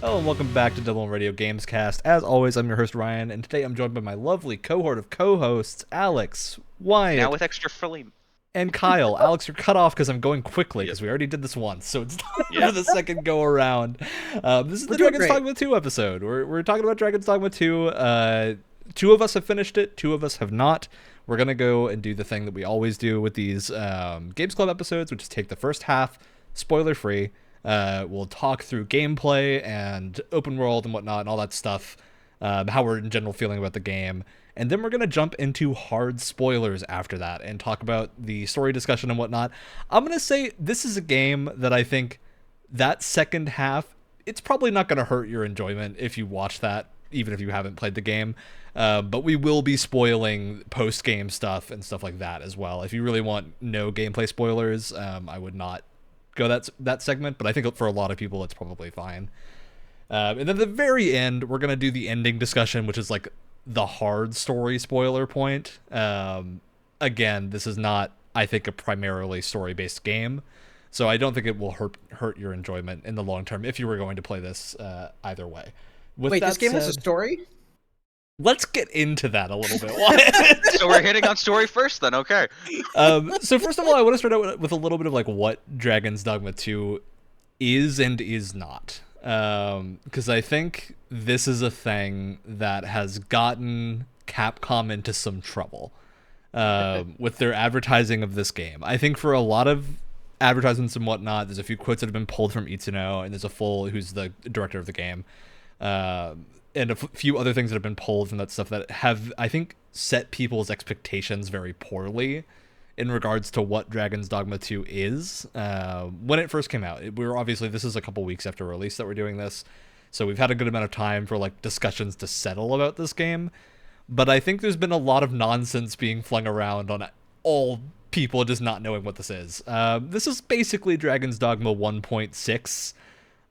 Hello and welcome back to Double Radio Gamescast. As always, I'm your host Ryan, and today I'm joined by my lovely cohort of co-hosts, Alex, Wyatt, now with extra filling, and Kyle. Alex, you're cut off because I'm going quickly because we already did this once, so it's time for the second go around. This is the Dragon's Dogma 2 episode. We're talking about Dragon's Dogma 2. Two of us have finished it, two of us have not. We're gonna go and do the thing that we always do with these Games Club episodes, which is take the first half, spoiler-free. We'll talk through gameplay and open world and whatnot and all that stuff, how we're in general feeling about the game. And then we're going to jump into hard spoilers after that and talk about the story discussion and whatnot. I'm going to say this is a game that I think that second half, it's probably not going to hurt your enjoyment if you watch that, even if you haven't played the game. But we will be spoiling post-game stuff and stuff like that as well. If you really want no gameplay spoilers, I would not go that segment, but I think for a lot of people it's probably fine. And then at the very end, we're gonna do the ending discussion, which is like the hard story spoiler point. Again, this is not, I think, a primarily story-based game, so I don't think it will hurt your enjoyment in the long term if you were going to play this either way. Wait, this game has a story? Let's get into that a little bit. So we're hitting on story first then, okay. So first of all, I want to start out with a little bit of like what Dragon's Dogma 2 is and is not. Because I think this is a thing that has gotten Capcom into some trouble with their advertising of this game. I think for a lot of advertisements and whatnot, there's a few quotes that have been pulled from Itsuno, and there's a full, who's the director of the game, and a few other things that have been pulled from that stuff that have, I think, set people's expectations very poorly in regards to what Dragon's Dogma 2 is. When it first came out, this is a couple weeks after release that we're doing this, so we've had a good amount of time for like discussions to settle about this game. But I think there's been a lot of nonsense being flung around on all people just not knowing what this is. This is basically Dragon's Dogma 1.6.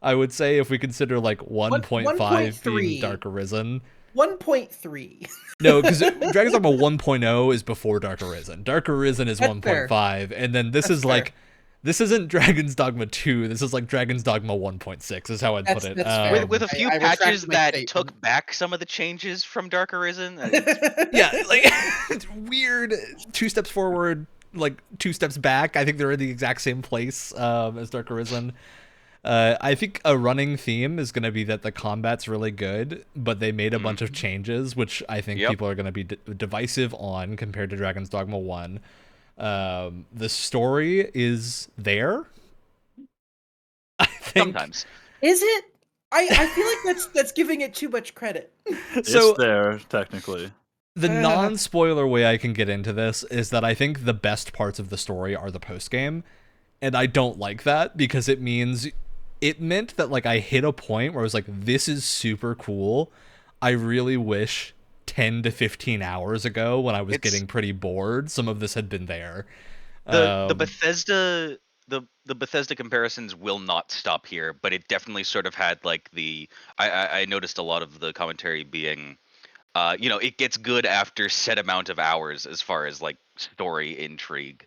I would say, if we consider like 1.5 being Dark Arisen. 1.3. No, because Dragon's Dogma 1.0 is before Dark Arisen. Dark Arisen is 1.5, and then this is like, this isn't Dragon's Dogma 2, this is like Dragon's Dogma 1.6 is how I'd put it. With a few patches that took back some of the changes from Dark Arisen. Yeah, like, it's weird. 2 steps forward, like 2 steps back. I think they're in the exact same place as Dark Arisen. I think a running theme is going to be that the combat's really good, but they made a bunch of changes, which I think people are going to be divisive on compared to Dragon's Dogma 1. The story is there. I think. Sometimes. Is it? I feel like that's giving it too much credit. So it's there, technically. The non-spoiler way I can get into this is that I think the best parts of the story are the post-game, and I don't like that because it meant that like I hit a point where I was like, this is super cool. I really wish 10 to 15 hours ago, when I was getting pretty bored, some of this had been there. The Bethesda comparisons will not stop here, but it definitely sort of had like I noticed a lot of the commentary being it gets good after set amount of hours as far as like story intrigue.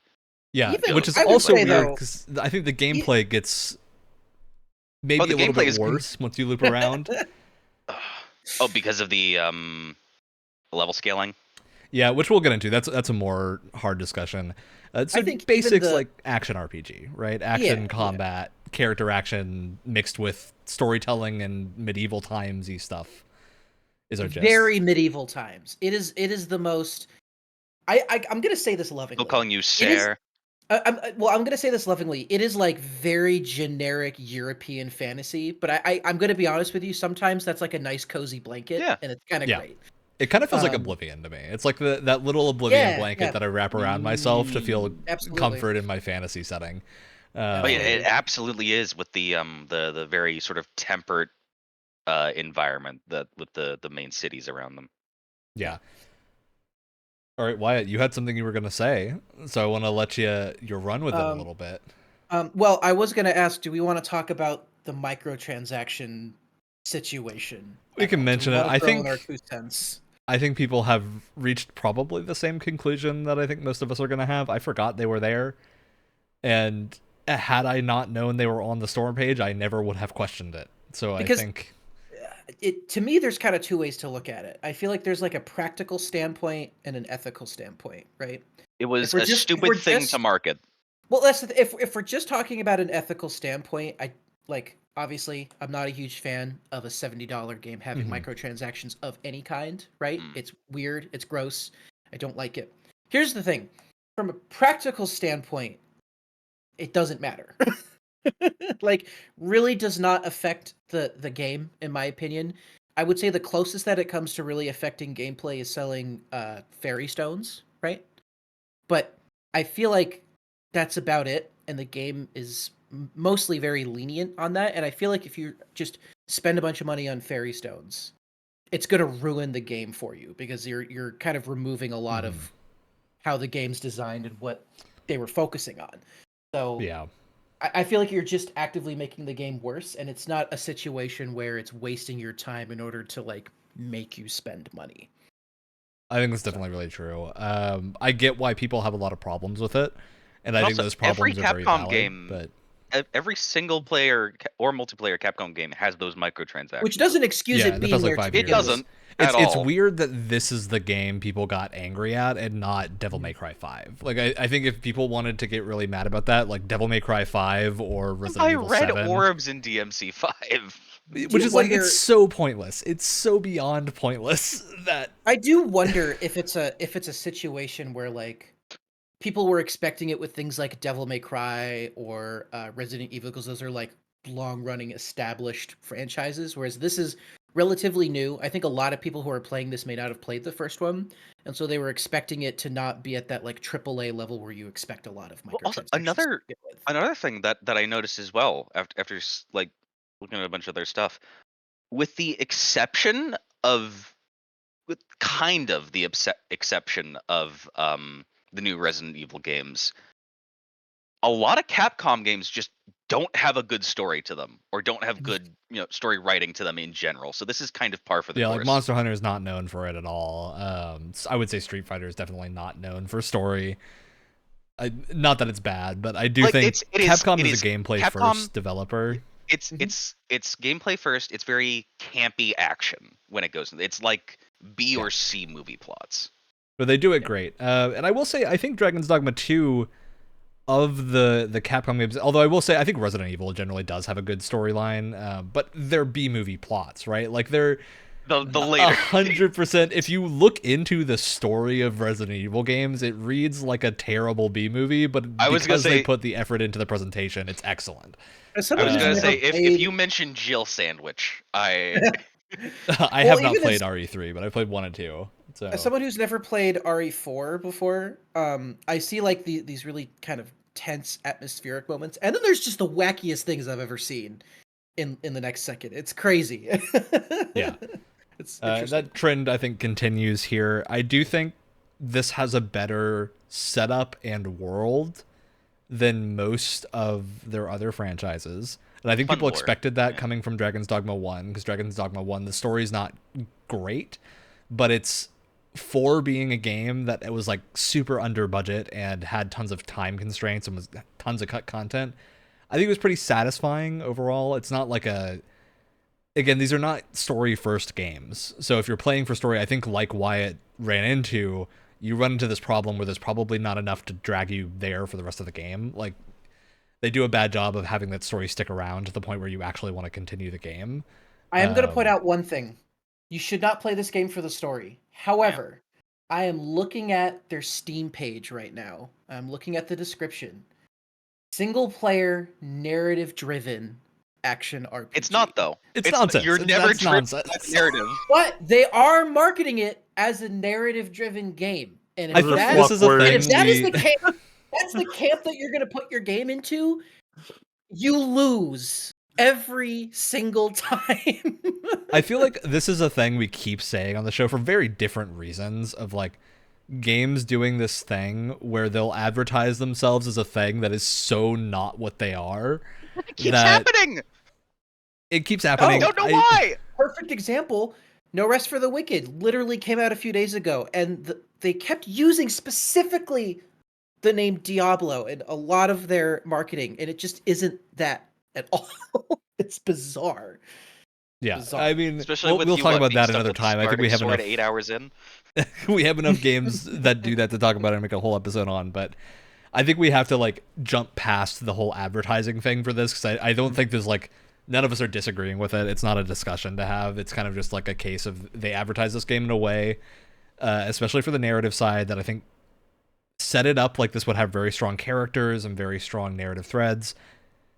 Yeah, which is also weird because I think the gameplay gets maybe a little bit worse once you loop around. Because of the level scaling. Yeah, which we'll get into. That's a more hard discussion. So I think basics like action RPG, right? Action, combat, character action mixed with storytelling and medieval timesy stuff is our gist. Very medieval times. It is the most. I'm gonna say this lovingly. Still calling you Sir. I'm going to say this lovingly. It is like very generic European fantasy, but I'm going to be honest with you. Sometimes that's like a nice cozy blanket, and it's kind of great. It kind of feels like Oblivion to me. It's like that little Oblivion blanket that I wrap around myself to feel comfort in my fantasy setting. It absolutely is with the very sort of tempered environment with the main cities around them. Yeah. All right, Wyatt, you had something you were going to say, so I want to let you run with it a little bit. Well, I was going to ask, do we want to talk about the microtransaction situation? We can mention it. I think people have reached probably the same conclusion that I think most of us are going to have. I forgot they were there, and had I not known they were on the store page, I never would have questioned it. So because I think to me, there's kind of two ways to look at it. I feel like there's like a practical standpoint and an ethical standpoint, right? It was a stupid thing to market. Well, that's if we're just talking about an ethical standpoint, obviously I'm not a huge fan of a $70 game having microtransactions of any kind, right? It's weird, it's gross. I don't like it. Here's the thing. From a practical standpoint, it doesn't matter. Like, really does not affect the game, in my opinion. I would say the closest that it comes to really affecting gameplay is selling fairy stones, right? But I feel like that's about it, and the game is mostly very lenient on that. And I feel like if you just spend a bunch of money on fairy stones, it's going to ruin the game for you, because you're kind of removing a lot of how the game's designed and what they were focusing on. So yeah. I feel like you're just actively making the game worse, and it's not a situation where it's wasting your time in order to like make you spend money. I think that's definitely really true. I get why people have a lot of problems with it, and I think those problems are very valid. Game, but every single player or multiplayer Capcom game has those microtransactions, which doesn't excuse it being there. It doesn't. It's weird that this is the game people got angry at and not Devil May Cry 5. Like, I think if people wanted to get really mad about that, like Devil May Cry 5 or Resident Evil 7. I read orbs in DMC 5. Which is like, it's so pointless. It's so beyond pointless that I do wonder if it's a situation where like people were expecting it with things like Devil May Cry or Resident Evil, because those are like long-running established franchises, whereas this is relatively new. I think a lot of people who are playing this may not have played the first one, and so they were expecting it to not be at that like AAA level where you expect a lot of microtransactions. Also, another thing that I noticed as well after like looking at a bunch of their stuff, with the exception of the exception of the new Resident Evil games, a lot of Capcom games just don't have a good story to them, or don't have good story writing to them in general. So this is kind of par for the course. Like Monster Hunter is not known for it at all. I would say Street Fighter is definitely not known for story. Not that it's bad, but I do think Capcom is a gameplay first developer. It's gameplay first. It's very campy action when it goes. It's like B or C movie plots. But they do it great. And I will say, I think Dragon's Dogma 2 of the Capcom games, although I will say I think Resident Evil generally does have a good storyline, but they're B movie plots, right? Like they're the later 100%. If you look into the story of Resident Evil games, it reads like a terrible B movie, but because they put the effort into the presentation, it's excellent. I was gonna say if you mention Jill Sandwich, I have not played RE3, but I played 1 and 2. So. As someone who's never played RE4 before, I see like these really kind of tense atmospheric moments, and then there's just the wackiest things I've ever seen in the next second. It's crazy. Yeah, it's that trend I think continues here. I do think this has a better setup and world than most of their other franchises. And I think people expected that coming from Dragon's Dogma 1, because Dragon's Dogma 1, the story's not great, but it's for being a game that it was like super under budget and had tons of time constraints and was tons of cut content. I think it was pretty satisfying overall. It's not like again, these are not story first games. So if you're playing for story, I think like Wyatt ran into, you run into this problem where there's probably not enough to drag you there for the rest of the game. Like, they do a bad job of having that story stick around to the point where you actually want to continue the game. I am going to point out one thing. You should not play this game for the story. However, I am looking at their Steam page right now. I'm looking at the description. Single player, narrative driven action RPG. It's not, though. It's nonsense. You're never driven by narrative. But they are marketing it as a narrative driven game. And if that is the camp, that's the camp that you're going to put your game into, you lose every single time. I feel like this is a thing we keep saying on the show for very different reasons, of like games doing this thing where they'll advertise themselves as a thing that is so not what they are. It keeps happening. It keeps happening. I don't know why. Perfect example. No Rest for the Wicked literally came out a few days ago, and they kept using specifically the name Diablo in a lot of their marketing, and it just isn't that at all. It's bizarre. Yeah, Bizarre. I mean, especially with we'll you talk about being that stuck another with time. I think we discarding have sword enough. 8 hours in. We have enough games that do that to talk about it and make a whole episode on, but I think we have to like jump past the whole advertising thing for this, because I don't think there's like, none of us are disagreeing with it. It's not a discussion to have. It's kind of just like a case of they advertise this game in a way, especially for the narrative side, that I think set it up like this would have very strong characters and very strong narrative threads.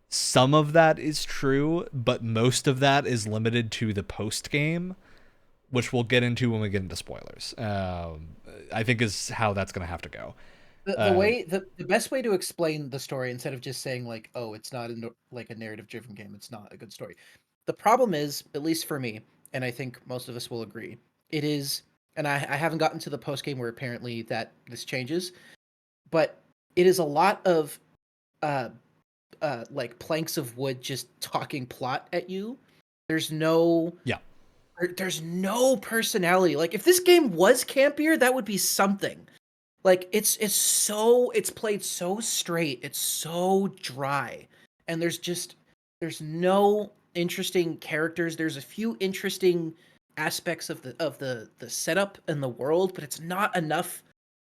Some of that is true, but most of that is limited to the post game, which we'll get into when we get into spoilers. I think is how that's going to have to go. The best way to explain the story, instead of just saying like, oh, it's not like a narrative driven game, it's not a good story. The problem is, at least for me, and I think most of us will agree, it is, and I haven't gotten to the post game where apparently that this changes, but it is a lot of like planks of wood just talking plot at you. There's no there's no personality. Like if this game was campier, that would be something. Like it's played so straight, it's so dry, and there's no interesting characters. There's a few interesting aspects of the setup and the world, but it's not enough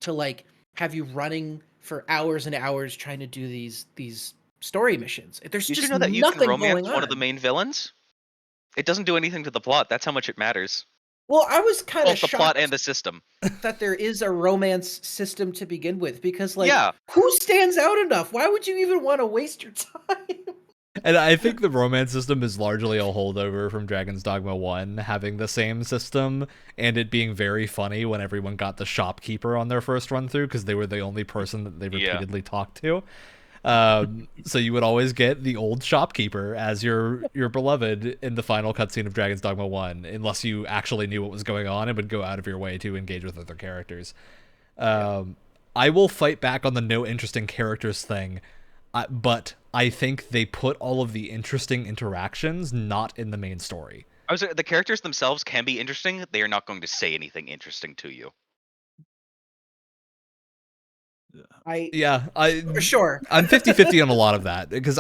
to like have you running for hours and hours trying to do these story missions. There's You just should know that you can nothing romance going on. one of the main villains. It doesn't do anything to the plot. That's how much it matters. Well, I was kind of Both the shocked plot and the system. that there is a romance system to begin with, because like, Yeah. who stands out enough? Why would you even want to waste your time? And I think the romance system is largely a holdover from Dragon's Dogma 1 having the same system, and it being very funny when everyone got the shopkeeper on their first run through, because they were the only person that they repeatedly talked to. So you would always get the old shopkeeper as your beloved in the final cutscene of Dragon's Dogma 1, unless you actually knew what was going on and would go out of your way to engage with other characters. I will fight back on the no interesting characters thing, but I think they put all of the interesting interactions not in the main story. The characters themselves can be interesting. They are not going to say anything interesting to you. For sure. I'm 50-50 on a lot of that, because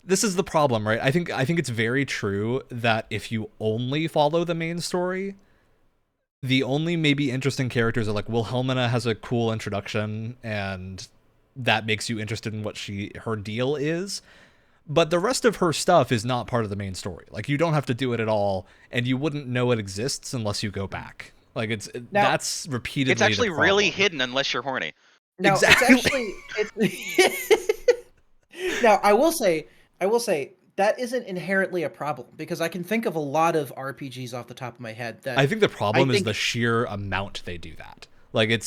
this is the problem, right? I think it's very true that if you only follow the main story, the only maybe interesting characters are like Wilhelmina has a cool introduction, and that makes you interested in what her deal is. But the rest of her stuff is not part of the main story. Like, you don't have to do it at all, and you wouldn't know it exists unless you go back. Like, that's repeatedly It's actually the problem. really hidden unless you're horny. No, exactly. Now, I will say that isn't inherently a problem, because I can think of a lot of RPGs off the top of my head that I think the problem is the sheer amount they do that. Like,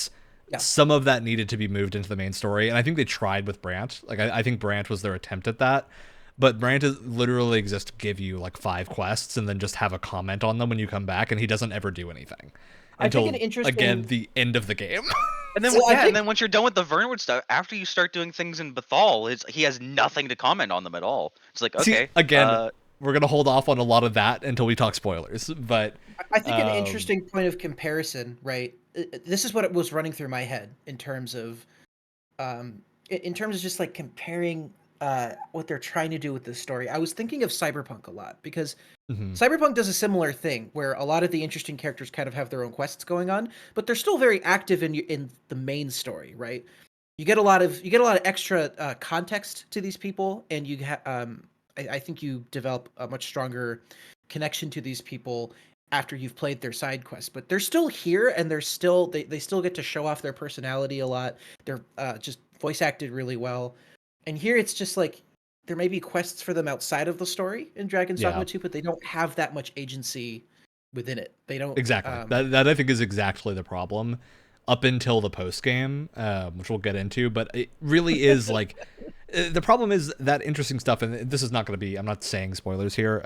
some of that needed to be moved into the main story, and I think they tried with Brant. Like, I think Brant was their attempt at that, but Brant literally exists to give you like 5 quests and then just have a comment on them when you come back, and he doesn't ever do anything until again the end of the game. And then, and then once you're done with the Vernwood stuff, after you start doing things in Bethal, he has nothing to comment on them at all. It's like, okay. See, again, we're going to hold off on a lot of that until we talk spoilers. But I think an interesting point of comparison, right? This is what it was running through my head in terms of just like comparing what they're trying to do with this story. I was thinking of Cyberpunk a lot, because Cyberpunk does a similar thing where a lot of the interesting characters kind of have their own quests going on, but they're still very active in the main story, right? You get a lot of extra context to these people, and I think you develop a much stronger connection to these people after you've played their side quests. But they're still here, and they still get to show off their personality a lot. They're just voice acted really well. And here it's just like there may be quests for them outside of the story in Dragon's Dogma 2, but they don't have that much agency within it. They don't exactly. That I think is exactly the problem up until the post game, which we'll get into. But it really is like the problem is that interesting stuff, and this is not going to be. I'm not saying spoilers here.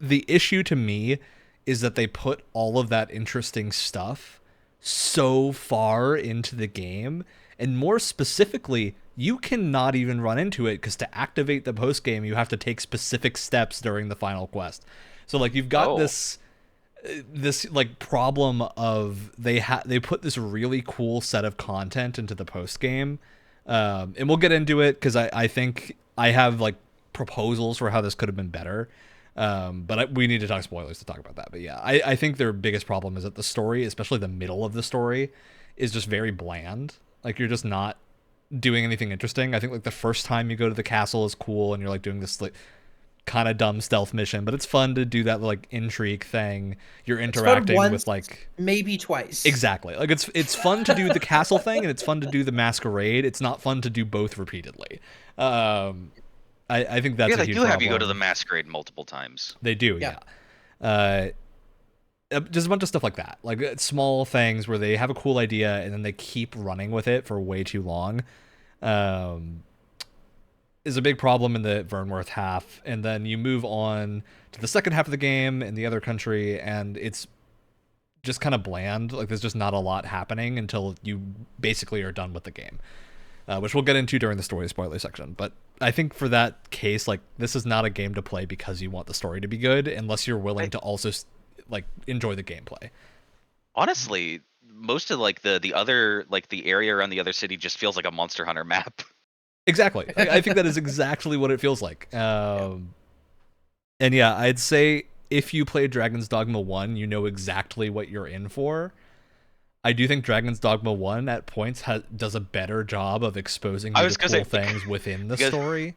The issue to me is that they put all of that interesting stuff so far into the game, and more specifically, you cannot even run into it, because to activate the post game, you have to take specific steps during the final quest. So like you've got this like problem of they put this really cool set of content into the post game, and we'll get into it, because I think I have like proposals for how this could have been better. But we need to talk spoilers to talk about that. But yeah, I think their biggest problem is that the story, especially the middle of the story, is just very bland. Like, you're just not doing anything interesting. I think like the first time you go to the castle is cool, and you're like doing this like kind of dumb stealth mission, but it's fun to do that like intrigue thing. You're interacting with like maybe twice. Exactly. Like it's fun to do the castle thing, and it's fun to do the masquerade. It's not fun to do both repeatedly. I think that's a huge problem. Have you go to the masquerade multiple times. They do, yeah. Just a bunch of stuff like that, like small things where they have a cool idea and then they keep running with it for way too long. Is a big problem in the Vernworth half, and then you move on to the second half of the game in the other country, and it's just kind of bland. Like, there's just not a lot happening until you basically are done with the game, which we'll get into during the story spoiler section. But I think for that case, like, this is not a game to play because you want the story to be good, unless you're willing to also like enjoy the gameplay. Honestly, most of like the other, like the area around the other city just feels like a Monster Hunter map. Exactly. I think that is exactly what it feels like. And yeah, I'd say if you play Dragon's Dogma 1, you know exactly what you're in for. I do think Dragon's Dogma 1 at points does a better job of exposing you to cool things within the story.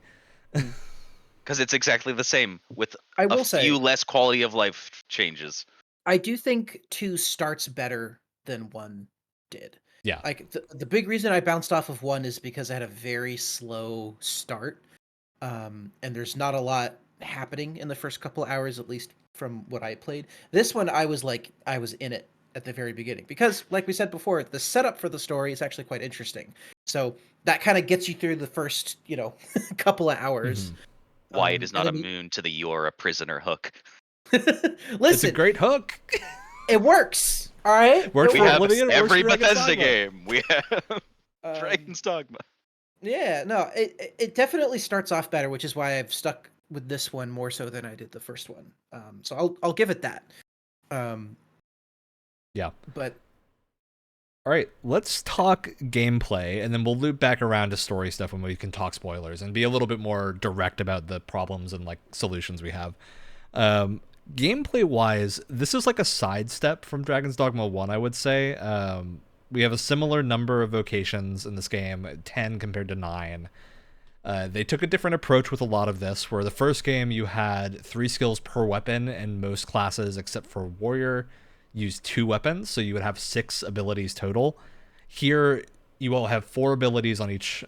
Because it's exactly the same with few less quality of life changes. I do think 2 starts better than 1 did. Yeah. Like, the big reason I bounced off of 1 is because I had a very slow start. And there's not a lot happening in the first couple hours, at least from what I played. This one, I was in it at the very beginning. Because, like we said before, the setup for the story is actually quite interesting. So that kind of gets you through the first, couple of hours. Mm-hmm. Wyatt is not immune to the "you're a prisoner" hook. Listen, it's a great hook. It works. All right. We have every Bethesda game. We have Dragon's Dogma. Yeah, no, it definitely starts off better, which is why I've stuck with this one more so than I did the first one. So I'll give it that. Yeah. But all right, let's talk gameplay, and then we'll loop back around to story stuff when we can talk spoilers and be a little bit more direct about the problems and like solutions we have. Gameplay wise, this is like a sidestep from Dragon's Dogma 1, I would say. We have a similar number of vocations in this game, 10 compared to 9. They took a different approach with a lot of this, where the first game you had 3 skills per weapon, and most classes except for Warrior used 2 weapons, so you would have 6 abilities total. Here, you all have 4 abilities on each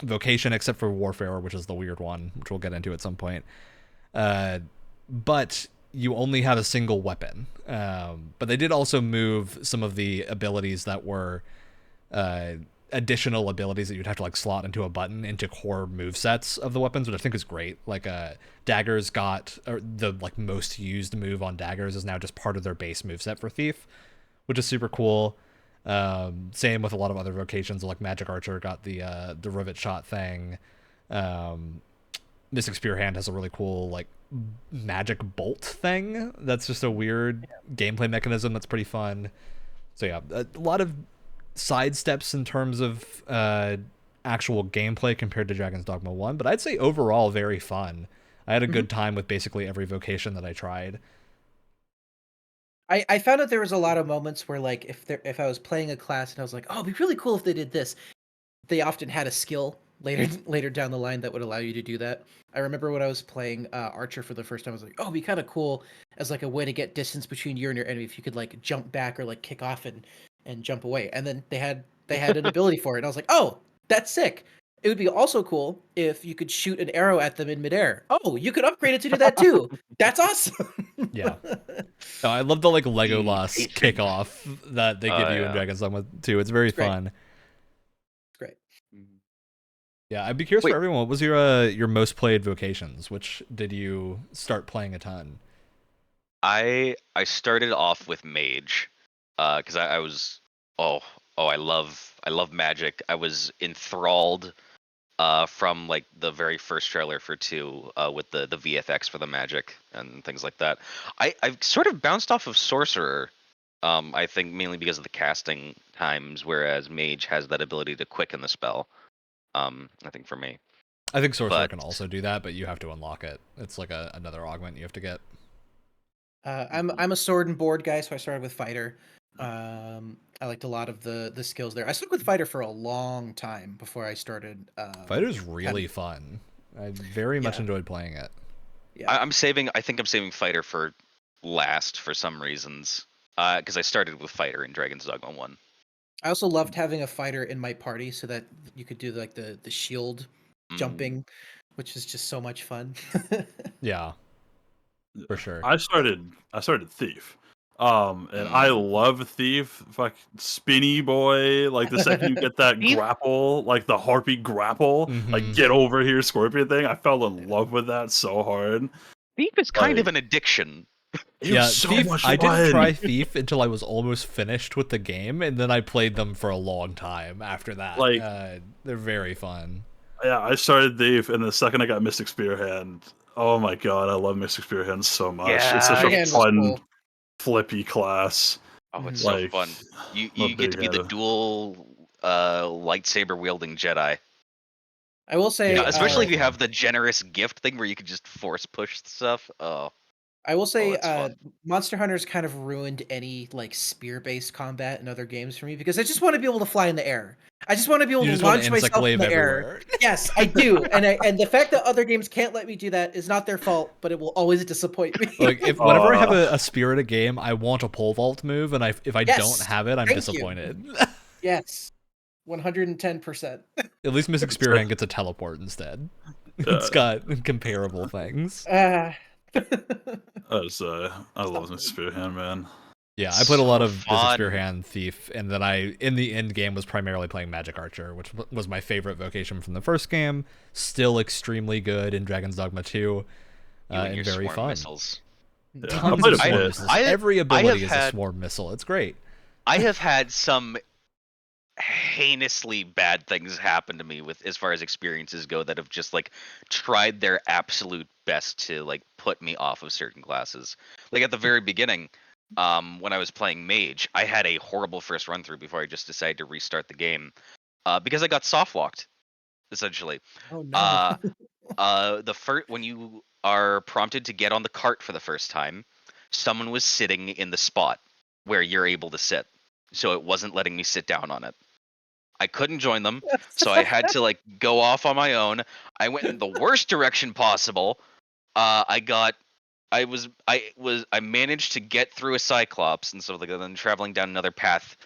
vocation, except for Warfare, which is the weird one, which we'll get into at some point. But you only have a single weapon. But they did also move some of the abilities that were additional abilities that you'd have to like slot into a button into core movesets of the weapons, which I think is great. Like daggers the like most used move on daggers is now just part of their base moveset for Thief, which is super cool. Same with a lot of other vocations, like Magic Archer got the rivet shot thing. Mystic Spear Hand has a really cool like magic bolt thing that's just a weird gameplay mechanism that's pretty fun. So yeah, a lot of side steps in terms of actual gameplay compared to Dragon's Dogma 1, but I'd say overall very fun. I had a good time with basically every vocation that I tried. I found that there was a lot of moments where like if I was playing a class and I was like, oh, it'd be really cool if they did this, they often had a skill later down the line that would allow you to do that. I remember when I was playing Archer for the first time, I was like, oh, it'd be kind of cool as like a way to get distance between you and your enemy if you could like jump back or like kick off and jump away. And then they had an ability for it, and I was like, oh, that's sick. It would be also cool if you could shoot an arrow at them in midair. Oh, you could upgrade it to do that too. That's awesome. Yeah. Oh, I love the like Legolas kickoff that they give you in Dragon's Dogma 2. It's very fun. It's great. Yeah, I'd be curious for everyone. What was your most played vocations? Which did you start playing a ton? I started off with Mage, because I was I love magic. I was enthralled from like the very first trailer for 2 with the VFX for the magic and things like that. I've sort of bounced off of Sorcerer. I think mainly because of the casting times, whereas Mage has that ability to quicken the spell. I think for me. I think Sorcerer can also do that, but you have to unlock it. It's like another augment you have to get. I'm a sword and board guy, so I started with Fighter. I liked a lot of the skills there. I stuck with Fighter for a long time before I started. Fighter's really fun. I very much enjoyed playing it. Yeah. I think I'm saving Fighter for last for some reasons. Because I started with Fighter in Dragon's Dogma 1. I also loved having a Fighter in my party so that you could do like the shield jumping, which is just so much fun. Yeah. For sure. I started Thief. And I love Thief, fuck spinny boy. Like the second you get that grapple, like the harpy grapple, like get over here, scorpion thing. I fell in love with that so hard. Thief is kind of an addiction. Yeah, Thief, I didn't try Thief until I was almost finished with the game, and then I played them for a long time after that. Like, they're very fun. Yeah, I started Thief, and the second I got Mystic Spearhand, oh my god, I love Mystic Spearhand so much. Yeah, it's such a fun, flippy class. Oh, it's so fun. You get to be the dual lightsaber wielding Jedi. I will say, especially if you have the generous gift thing where you can just force push stuff. Oh. I will say, Monster Hunter's kind of ruined any like spear-based combat in other games for me because I just want to be able to fly in the air. I just want to be able to launch myself in the air. Yes, I do, and the fact that other games can't let me do that is not their fault, but it will always disappoint me. Like whenever I have a spear in a game, I want a pole vault move, and if I don't have it, I'm disappointed. Yes, 110%. At least Mystic Spearhand gets a teleport instead. It's got comparable things. I love Mystic Spearhand, man. Yeah, I played a lot of Mystic Spearhand, Thief, and then in the end game was primarily playing Magic Archer, which was my favorite vocation from the first game. Still extremely good in Dragon's Dogma 2, and very fun. Missiles. Tons of swarm missiles. Every ability is a swarm missile. It's great. I have had some heinously bad things happen to me with as far as experiences go that have just like tried their absolute best to like put me off of certain classes. Like at the very beginning, when I was playing Mage, I had a horrible first run through before I just decided to restart the game because I got soft locked, essentially. Oh no. When you are prompted to get on the cart for the first time, someone was sitting in the spot where you're able to sit, so it wasn't letting me sit down on it. I couldn't join them, so I had to like go off on my own. I went in the worst direction possible. I managed to get through a Cyclops, and so then traveling down another path,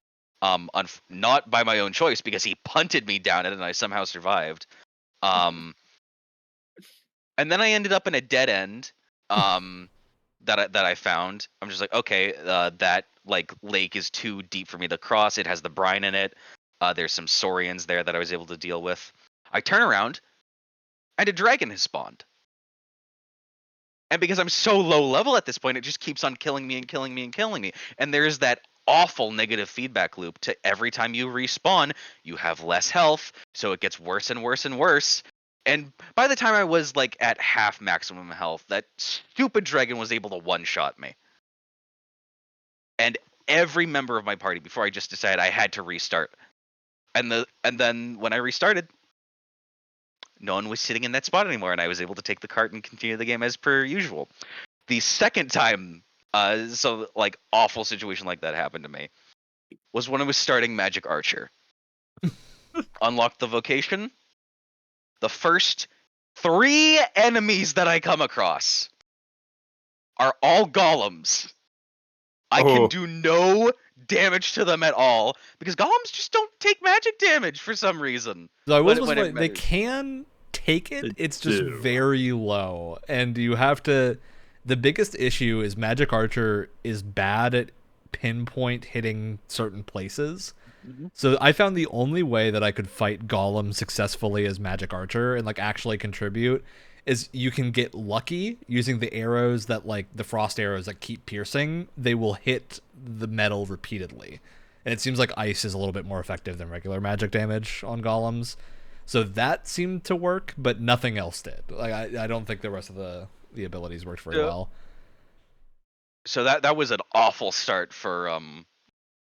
not by my own choice because he punted me down it, and I somehow survived. And then I ended up in a dead end. That I found. I'm just like, okay, that like lake is too deep for me to cross. It has the brine in it. There's some Saurians there that I was able to deal with. I turn around, and a dragon has spawned. And because I'm so low level at this point, it just keeps on killing me and killing me and killing me. And there's that awful negative feedback loop to every time you respawn, you have less health, so it gets worse and worse and worse. And by the time I was like at half maximum health, that stupid dragon was able to one-shot me. And every member of my party, before I just decided I had to restart. And then when I restarted, no one was sitting in that spot anymore, and I was able to take the cart and continue the game as per usual. The second time, so like awful situation like that happened to me, was when I was starting Magic Archer. Unlocked the vocation. The first 3 enemies that I come across are all golems. I can do no damage to them at all because golems just don't take magic damage for some reason. So they can take it. It's just very low, and you have to. The biggest issue is Magic Archer is bad at pinpoint hitting certain places. So I found the only way that I could fight Golem successfully as Magic Archer and like actually contribute is you can get lucky using the arrows that like the frost arrows that keep piercing. They will hit the metal repeatedly. And it seems like ice is a little bit more effective than regular magic damage on golems. So that seemed to work, but nothing else did. Like I don't think the rest of the abilities worked very well. So that was an awful start for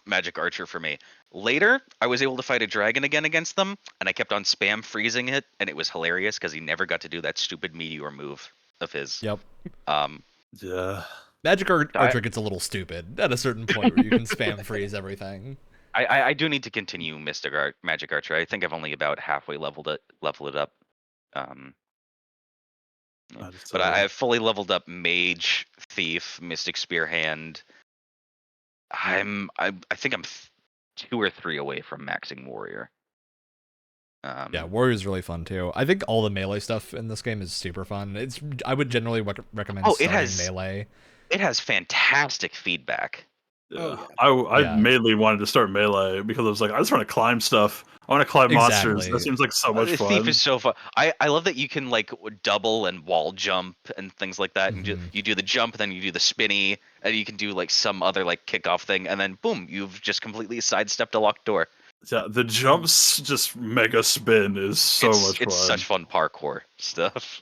Magic Archer for me. Later, I was able to fight a dragon again against them, and I kept on spam freezing it, and it was hilarious because he never got to do that stupid meteor move of his. Yep. Yeah. Magic Archer gets a little stupid at a certain point where you can spam freeze everything. I do need to continue Magic Archer. I think I've only about halfway leveled it up. But I have fully leveled up Mage, Thief, Mystic Spearhand. I think I'm 2 or 3 away from maxing Warrior. Yeah, Warrior's really fun too. I think all the melee stuff in this game is super fun. I would generally recommend starting melee. It has fantastic feedback. Yeah. I mainly wanted to start melee because I was like, I just want to climb stuff. I want to climb monsters. That seems like so much fun. Thief is so fun. I love that you can like double and wall jump and things like that. And you do the jump, then you do the spinny, and you can do like some other like kickoff thing, and then boom, you've just completely sidestepped a locked door. Yeah, the jumps just mega spin is so much fun. It's such fun parkour stuff.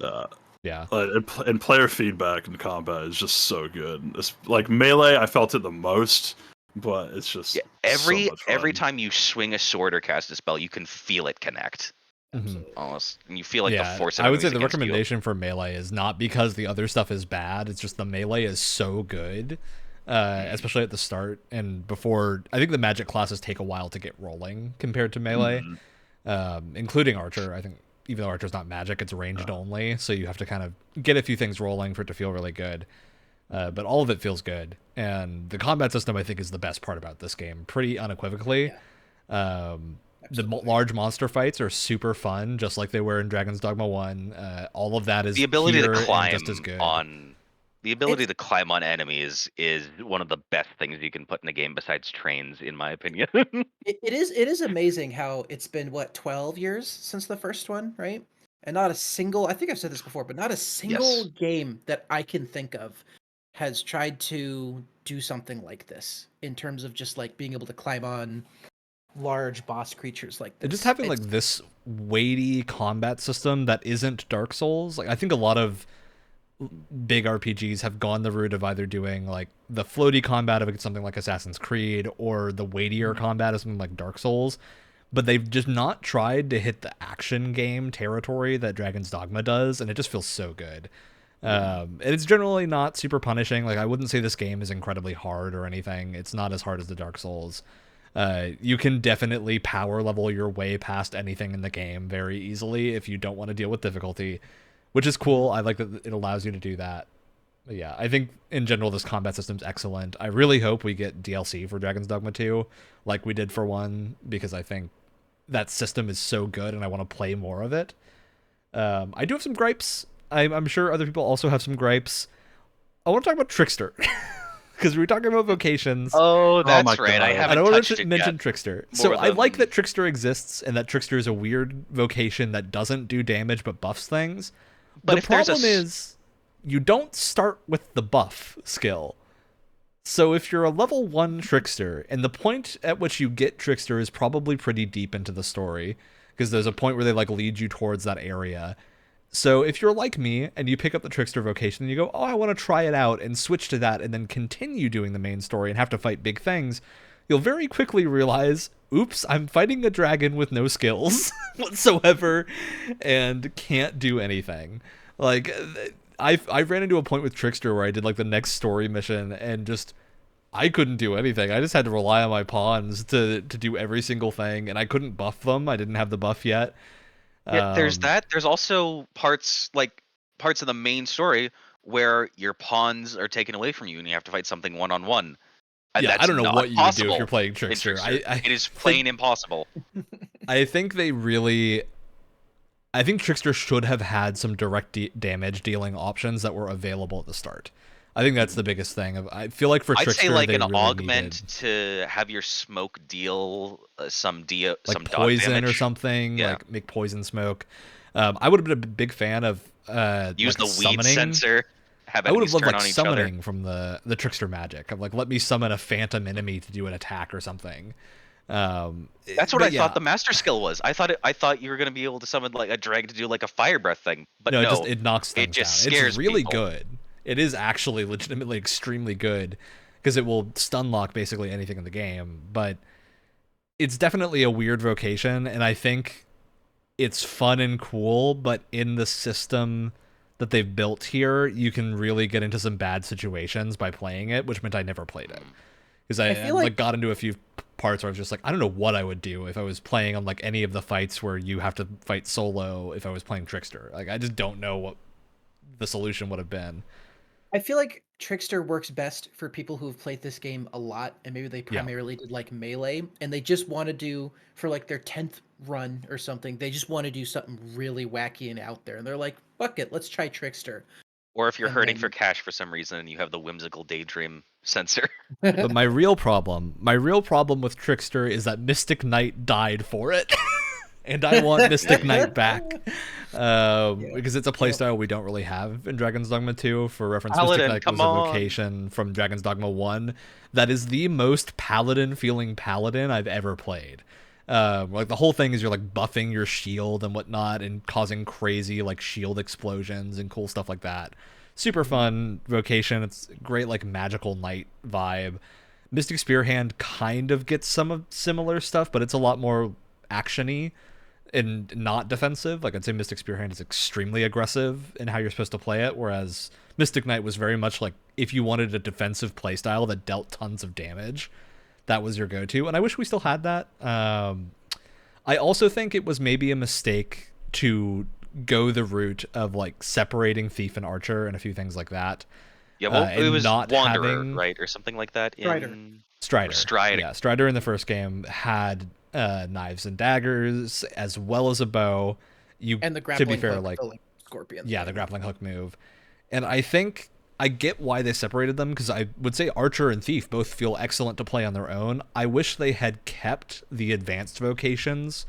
Yeah. And player feedback in combat is just so good. It's like melee, I felt it the most, but it's just every time you swing a sword or cast a spell, you can feel it connect. Almost, and you feel like the force of it. I would say the recommendation for melee is not because the other stuff is bad. It's just the melee is so good, especially at the start and before. I think the magic classes take a while to get rolling compared to melee, including Archer. I think. Even though Archer's not magic, it's ranged only, so you have to kind of get a few things rolling for it to feel really good. But all of it feels good. And the combat system, I think, is the best part about this game, pretty unequivocally. The large monster fights are super fun, just like they were in Dragon's Dogma 1. All of that is the ability to climb just as good. The ability to climb on enemies is one of the best things you can put in a game besides trains, in my opinion. It is amazing how it's been, 12 years since the first one, right? And not a single, I think I've said this before, but not a single game that I can think of has tried to do something like this in terms of just like being able to climb on large boss creatures like this. And just having like this weighty combat system that isn't Dark Souls. Like I think a lot of big RPGs have gone the route of either doing like the floaty combat of something like Assassin's Creed or the weightier combat of something like Dark Souls, but they've just not tried to hit the action game territory that Dragon's Dogma does, and it just feels so good. And it's generally not super punishing. Like I wouldn't say this game is incredibly hard or anything. It's not as hard as the Dark Souls. You can definitely power level your way past anything in the game very easily if you don't want to deal with difficulty, which is cool. I like that it allows you to do that. But yeah, I think in general this combat system's excellent. I really hope we get DLC for Dragon's Dogma 2 like we did for 1, because I think that system is so good and I want to play more of it. I do have some gripes. I'm sure other people also have some gripes. I want to talk about Trickster. Because we were talking about vocations. Oh, that's right. I haven't touched it yet. Mention Trickster. So I like that Trickster exists and that Trickster is a weird vocation that doesn't do damage but buffs things. But the problem is you don't start with the buff skill. So if you're a level 1 Trickster, and the point at which you get Trickster is probably pretty deep into the story, because there's a point where they like lead you towards that area. So if you're like me and you pick up the Trickster vocation and you go, oh, I want to try it out, and switch to that and then continue doing the main story and have to fight big things, you'll very quickly realize, oops, I'm fighting a dragon with no skills whatsoever and can't do anything. Like, I ran into a point with Trickster where I did like the next story mission and just I couldn't do anything. I just had to rely on my pawns to do every single thing, and I couldn't buff them. I didn't have the buff yet. Yeah, there's that. There's also parts of the main story where your pawns are taken away from you and you have to fight something one-on-one. Yeah, I don't know what you would do if you're playing Trickster. It is plain impossible. I think Trickster should have had some direct damage dealing options that were available at the start. I think that's the biggest thing. I feel like for Trickster, I'd say like an really augment to have your smoke deal some poison damage or something. Yeah. Like make poison smoke. I would have been a big fan of use like the weed sensor. I would have loved like summoning from the Trickster magic of like let me summon a phantom enemy to do an attack or something. That's what I thought the master skill was. I thought you were going to be able to summon like a dragon to do like a fire breath thing, but no, it knocks things down. Scares it's really people. Good. It is actually legitimately extremely good because it will stun lock basically anything in the game. But it's definitely a weird vocation, and I think it's fun and cool, but in the system that they've built here, you can really get into some bad situations by playing it, which meant I never played it. Because I like got into a few parts where I was just like, I don't know what I would do if I was playing on like any of the fights where you have to fight solo if I was playing Trickster. Like, I just don't know what the solution would have been. I feel like Trickster works best for people who have played this game a lot, and maybe they primarily did like Melee, and they just want to do, for like their 10th run or something, they just want to do something really wacky and out there, and they're like, fuck it, let's try Trickster. Or if you're hurting for cash for some reason and you have the whimsical daydream sensor. But my real problem with Trickster is that Mystic Knight died for it. And I want Mystic Knight back. Because it's a playstyle we don't really have in Dragon's Dogma 2. For reference, Paladin, Mystic Knight was a vocation from Dragon's Dogma 1 that is the most paladin-feeling paladin I've ever played. Like, the whole thing is you're like buffing your shield and whatnot and causing crazy like shield explosions and cool stuff like that. Super fun vocation. It's great like magical knight vibe. Mystic Spearhand kind of gets some of similar stuff, but it's a lot more actiony and not defensive. Like, I'd say Mystic Spearhand is extremely aggressive in how you're supposed to play it, whereas Mystic Knight was very much like if you wanted a defensive playstyle that dealt tons of damage, that was your go-to, and I wish we still had that. I also think it was maybe a mistake to go the route of like separating Thief and Archer and a few things like that. Yeah, well, it was not Wanderer, right, or something like that. Strider. Strider. Yeah, Strider in the first game had knives and daggers as well as a bow. And the grappling to be fair, hook, like the scorpion. Yeah, the grappling hook move, and I think I get why they separated them, because I would say Archer and Thief both feel excellent to play on their own. I wish they had kept the advanced vocations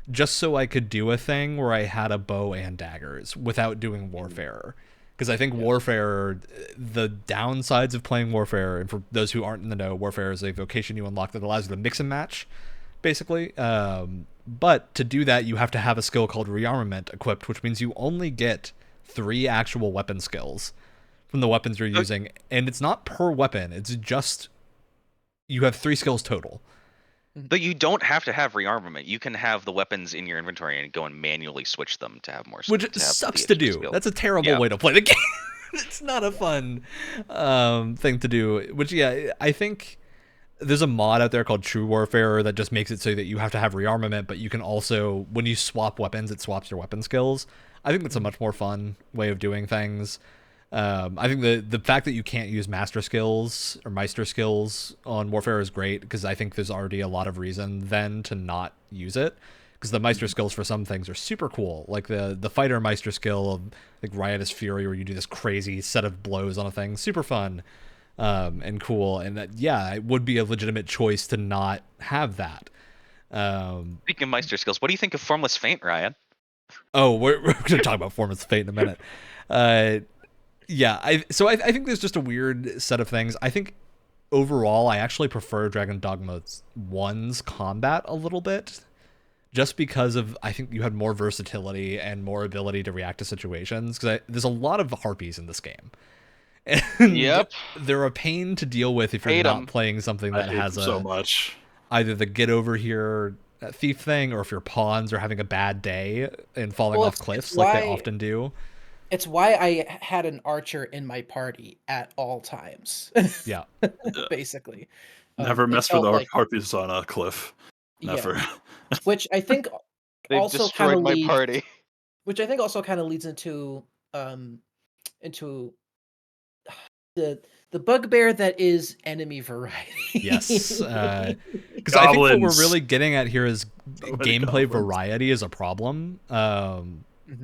just so I could do a thing where I had a bow and daggers without doing Warfare. Because I think Warfare, the downsides of playing Warfare, and for those who aren't in the know, Warfare is a vocation you unlock that allows you to mix and match, basically. But to do that, you have to have a skill called Rearmament equipped, which means you only get 3 actual weapon skills from the weapons you're using, and it's not per weapon, it's just you have 3 skills total. But you don't have to have rearmament. You can have the weapons in your inventory and go and manually switch them to have more. Which sucks to do. That's a terrible way to play the game. It's not a fun thing to do. Which, I think there's a mod out there called True Warfare that just makes it so that you have to have rearmament, but you can also, when you swap weapons, it swaps your weapon skills. I think that's a much more fun way of doing things. I think the fact that you can't use master skills or meister skills on Warfare is great, because I think there's already a lot of reason then to not use it, because the meister skills for some things are super cool, like the fighter meister skill of like Riotous Fury, where you do this crazy set of blows on a thing, super fun and cool, and that it would be a legitimate choice to not have that. Speaking of meister skills, what do you think of Formless Feint, Ryan? Oh, we're going to talk about Formless Feint in a minute. I think there's just a weird set of things. I think overall, I actually prefer Dragon Dogma 1's combat a little bit, just because of, I think you had more versatility and more ability to react to situations, because there's a lot of harpies in this game. And they're a pain to deal with if you're not playing something that has so much. Either the get over here thief thing, or if your pawns are having a bad day and falling off cliffs like they often do. It's why I had an archer in my party at all times. Yeah. Basically. Never mess with our harpies on a cliff. Never. Yeah. Which I think also destroyed my party. Which I think also kind of leads into the bugbear that is enemy variety. Yes. Because I think what we're really getting at here is gameplay variety is a problem.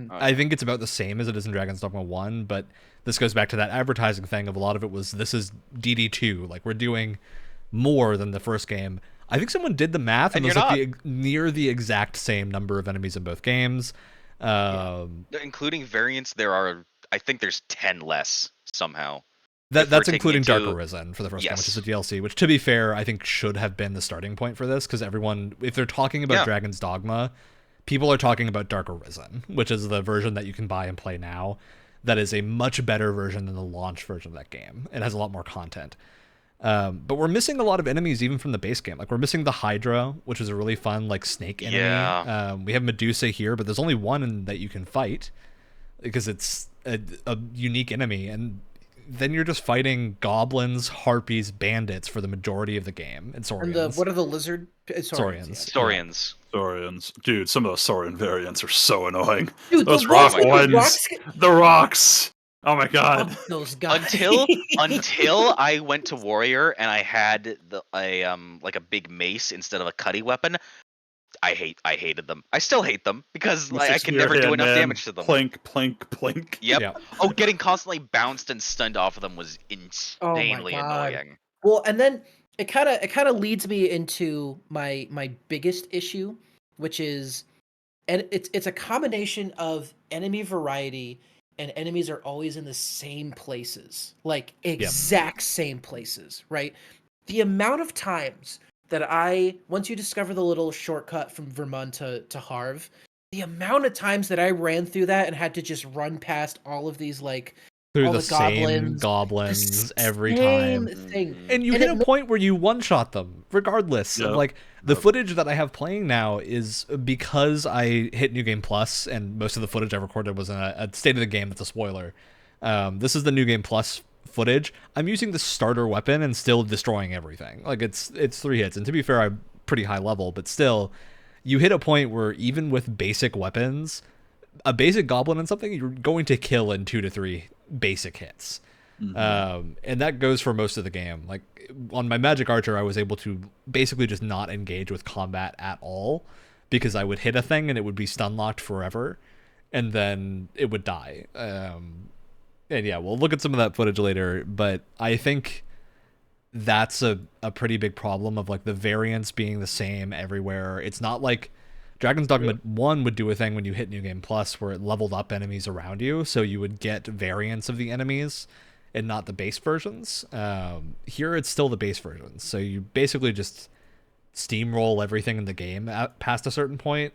I think it's about the same as it is in Dragon's Dogma 1, but this goes back to that advertising thing of a lot of it was, this is DD2, like we're doing more than the first game. I think someone did the math and it was like near the exact same number of enemies in both games. Including variants, I think there's 10 less somehow. That's including Dark Arisen for the first game, which is a DLC, which, to be fair, I think should have been the starting point for this, because everyone, if they're talking about Dragon's Dogma, people are talking about Dark Arisen, which is the version that you can buy and play now. That is a much better version than the launch version of that game. It has a lot more content. But we're missing a lot of enemies even from the base game. Like we're missing the Hydra, which is a really fun like snake enemy. Yeah. We have Medusa here, but there's only one that you can fight because it's a unique enemy, and then you're just fighting goblins, harpies, bandits for the majority of the game, and Saurians. And what are the lizard? Saurians. Saurians. Saurians. Dude, some of those Saurian variants are so annoying. Dude, those the rock ones ones. The rocks. Oh my god. Those guys. Until I went to warrior and I had like a big mace instead of a cutty weapon. I hated them. I still hate them because I can never do enough damage to them. Plink, plink, plink. Yep. Oh, getting constantly bounced and stunned off of them was insanely annoying. Well, and then it kind of leads me into my biggest issue, which is, and it's a combination of enemy variety, and enemies are always in the same places, like exact same places, right? The amount of times that once you discover the little shortcut from Vermont to Harv, the amount of times that I ran through that and had to just run past all of these through all the same goblins every time. And you hit a point where you one-shot them, regardless. Yep. Like, the footage that I have playing now is because I hit New Game Plus, and most of the footage I recorded was in a state of the game that's a spoiler. This is the New Game Plus footage. I'm using the starter weapon and still destroying everything. Like, it's 3 hits. And to be fair, I'm pretty high level, but still, you hit a point where even with basic weapons, a basic goblin and something, you're going to kill in 2 to 3 basic hits. And that goes for most of the game. Like on my Magic Archer, I was able to basically just not engage with combat at all because I would hit a thing and it would be stun locked forever, and then it would die. And yeah, we'll look at some of that footage later, but I think that's a pretty big problem of like the variance being the same everywhere. It's not like Dragon's Dogma 1 would do a thing when you hit New Game Plus where it leveled up enemies around you, so you would get variants of the enemies and not the base versions. Here it's still the base versions, so you basically just steamroll everything in the game past a certain point.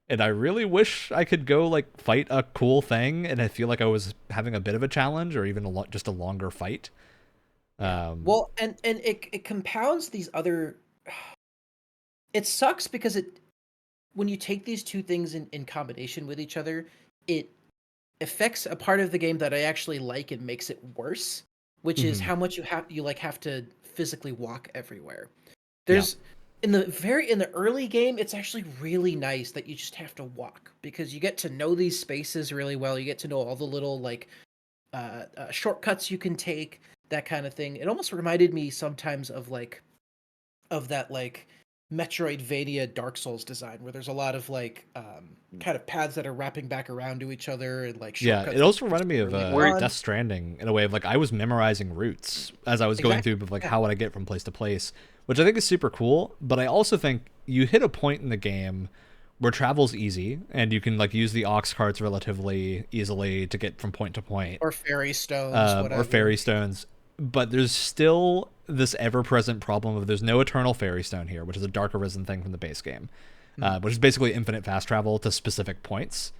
And I really wish I could go like fight a cool thing, and I feel like I was having a bit of a challenge or even just a longer fight. Well, and it compounds these other. It sucks because when you take these two things in combination with each other, it affects a part of the game that I actually like and makes it worse, which is how much you have to physically walk everywhere. There's in the early game, it's actually really nice that you just have to walk because you get to know these spaces really well. You get to know all the little shortcuts you can take, that kind of thing. It almost reminded me sometimes of that Metroidvania Dark Souls design where there's a lot of kind of paths that are wrapping back around to each other and shortcuts. It also reminded me of Death Stranding in a way of I was memorizing routes as I was going through of how would I get from place to place, which I think is super cool. But I also think you hit a point in the game where travel's easy and you can use the ox carts relatively easily to get from point to point, or fairy stones, but there's still this ever-present problem of there's no eternal fairy stone here, which is a Dark Arisen thing from the base game, which is basically infinite fast travel to specific points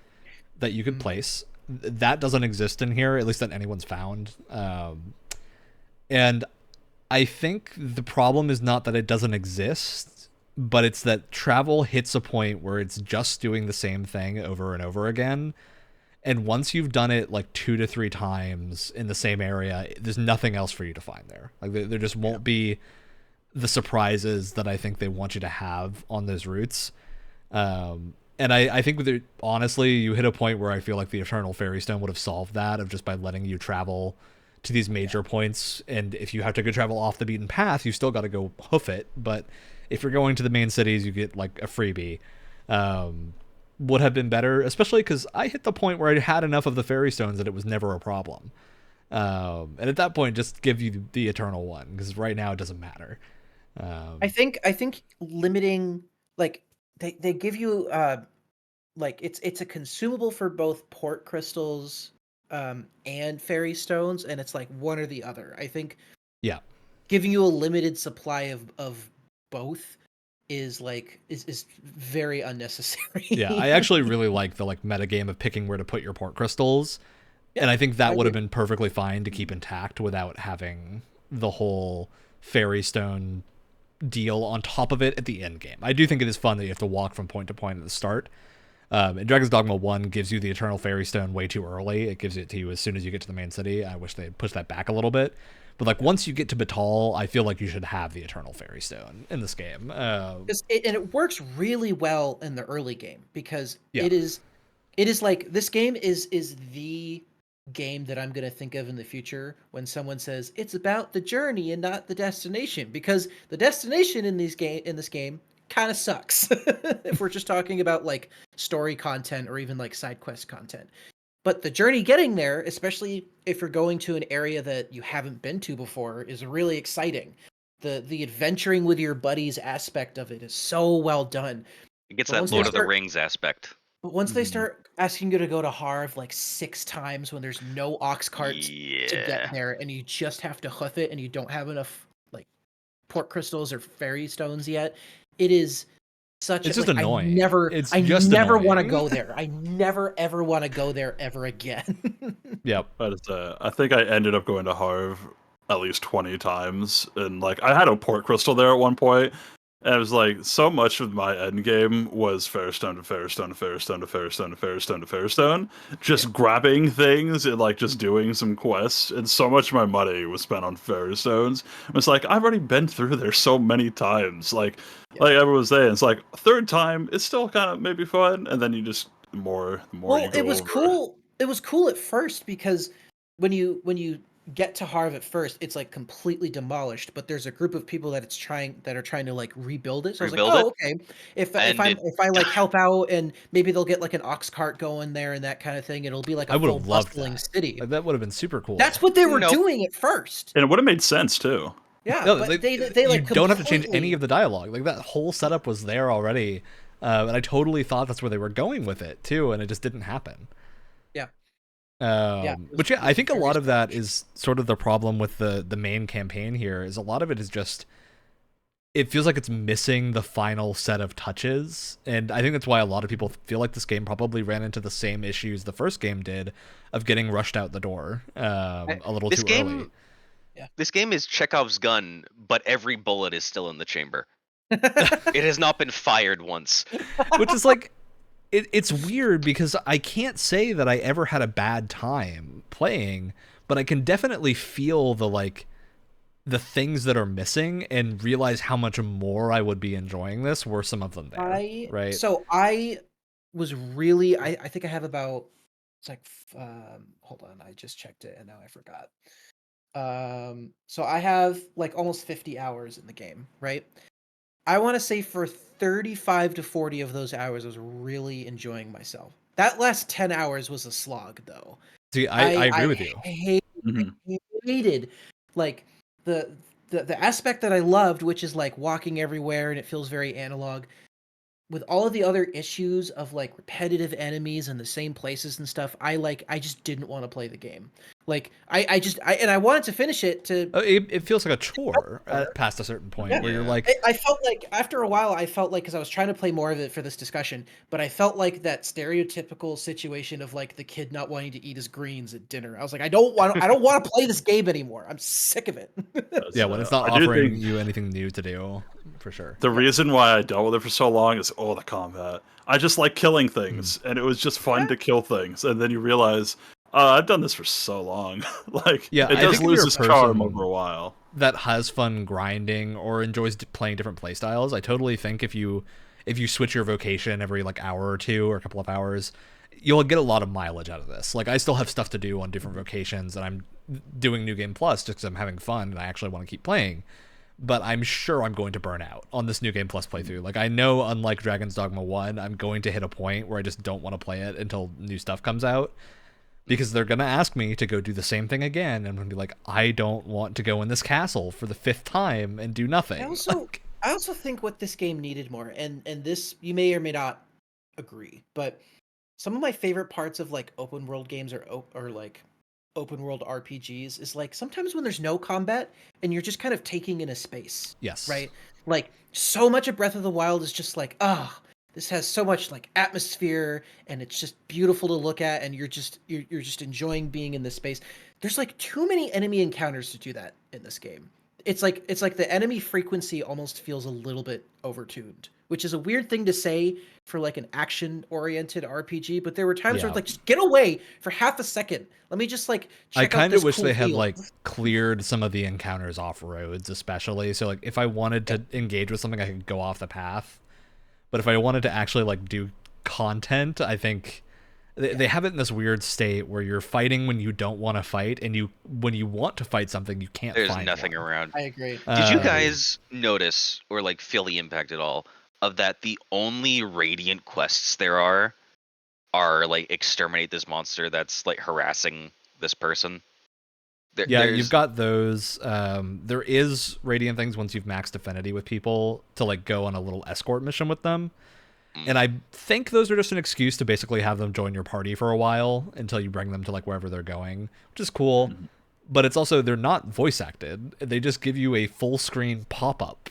that you could place. That doesn't exist in here, at least that anyone's found. And I think the problem is not that it doesn't exist, but it's that travel hits a point where it's just doing the same thing over and over again. And once you've done it 2 to 3 times in the same area, there's nothing else for you to find there. There just won't be the surprises that I think they want you to have on those routes. And I think honestly, you hit a point where I feel like the Eternal Fairy Stone would have solved that of just by letting you travel to these major points. And if you have to go travel off the beaten path, you still got to go hoof it. But if you're going to the main cities, you get a freebie. Would have been better, especially because I hit the point where I had enough of the fairy stones that it was never a problem. And at that point, just give you the eternal one, because right now it doesn't matter. I think limiting, they give you it's a consumable for both port crystals and fairy stones, and it's one or the other. I think giving you a limited supply of both is very unnecessary. I actually really like the meta game of picking where to put your port crystals, and I think that would have been perfectly fine to keep intact without having the whole fairy stone deal on top of it at the end game. I do think it is fun that you have to walk from point to point at the start. And Dragon's Dogma 1 gives you the Eternal Fairy Stone way too early. It gives it to you as soon as you get to the main city. I wish they had pushed that back a little bit. But like once you get to Batal, I feel like you should have the Eternal Fairy Stone in this game. And it works really well in the early game because it is like this game is the game that I'm going to think of in the future when someone says it's about the journey and not the destination, because the destination in this game kind of sucks if we're just talking about like story content or even like side quest content. But the journey getting there, especially if you're going to an area that you haven't been to before, is really exciting. The adventuring with your buddies aspect of it is so well done. It gets that Lord of the Rings aspect. But once they start asking you to go to Harv like 6 times when there's no ox carts to get there, and you just have to hoof it, and you don't have enough like port crystals or fairy stones yet, it is such. It's just annoying. I never want to go there. I never ever want to go there ever again. Yep. But I think I ended up going to Harv at least 20 times, and like I had a port crystal there at one point. And it was like so much of my end game was Fairstone to Fairstone to Fairstone to Fairstone to Fairstone to Fairstone, just grabbing things and like just doing some quests. And so much of my money was spent on Fairstones. It was like I've already been through there so many times. Like everyone was saying, it's like third time, it's still kind of maybe fun, and then you just the more. Well, you go it was over. cool. It was cool at first because when you get to Harv at first, it's like completely demolished, but there's a group of people that are trying to like rebuild it. So I was like, okay, if I like help out, and maybe they'll get like an ox cart going there and that kind of thing, it'll be like a full bustling city. That would have been super cool. That's what they were doing at first, and it would have made sense too. Yeah, no, but they like you don't have to change any of the dialogue. Like that whole setup was there already, and I totally thought that's where they were going with it too, and it just didn't happen. Which I think a lot of that is sort of the problem with the main campaign here. Is a lot of it is just it feels like it's missing the final set of touches, and I think that's why a lot of people feel like this game probably ran into the same issues the first game did of getting rushed out the door a little too early. This game is Chekhov's gun, but every bullet is still in the chamber. It has not been fired once. Which is like, it's weird because I can't say that I ever had a bad time playing, but I can definitely feel the things that are missing and realize how much more I would be enjoying this were some of them there. Right? So I was really, I think I have about, it's like, hold on, I just checked it and now I forgot. So I have like almost 50 hours in the game, right? I want to say for 35 to 40 of those hours, I was really enjoying myself. That last 10 hours was a slog, though. See, I agree with you. I hated like the aspect that I loved, which is like walking everywhere and it feels very analog. With all of the other issues of like repetitive enemies in the same places and stuff, I just didn't want to play the game. Like I wanted to finish it to. It feels like a chore past a certain point where you're like. I felt like after a while, because I was trying to play more of it for this discussion, but I felt like that stereotypical situation of like the kid not wanting to eat his greens at dinner. I was like, I don't want to play this game anymore. I'm sick of it. Yeah, when it's not offering you anything new to do, for sure. The reason why I dealt with it for so long is the combat. I just like killing things, and it was just fun to kill things, and then you realize. I've done this for so long. It does lose its charm over a while. That has fun grinding or enjoys playing different playstyles. I totally think if you switch your vocation every like hour or two or a couple of hours, you'll get a lot of mileage out of this. Like I still have stuff to do on different vocations, and I'm doing New Game Plus just because I'm having fun and I actually want to keep playing. But I'm sure I'm going to burn out on this New Game Plus playthrough. Like I know, unlike Dragon's Dogma 1, I'm going to hit a point where I just don't want to play it until new stuff comes out. Because they're going to ask me to go do the same thing again. And I'm going to be like, I don't want to go in this castle for the 5th time and do nothing. I also think what this game needed more, and this, you may or may not agree, but some of my favorite parts of like open world games or like open world RPGs is like sometimes when there's no combat and you're just kind of taking in a space. Yes. Right? Like so much of Breath of the Wild is just like, this has so much like atmosphere and it's just beautiful to look at, and you're just enjoying being in this space. there's like too many enemy encounters to do that in this game. It's like the enemy frequency almost feels a little bit overtuned, which is a weird thing to say for like an action-oriented RPG. But there were times where it's like, just get away for half a second. Let me just like check I kind of wish cool they had field. like cleared some of the encounters off roads, especially. So like if I wanted to engage with something, I could go off the path. But if I wanted to actually like do content, I think they have it in this weird state where you're fighting when you don't want to fight, and when you want to fight something, you can't. There's find nothing one. around. I agree. Did you guys notice or like feel the impact at all of that? The only radiant quests there are like exterminate this monster that's like harassing this person. You've got those. There is radiant things once you've maxed affinity with people to like go on a little escort mission with them. And I think those are just an excuse to basically have them join your party for a while until you bring them to like wherever they're going, which is cool. But it's also, they're not voice acted. They just give you a full screen pop up.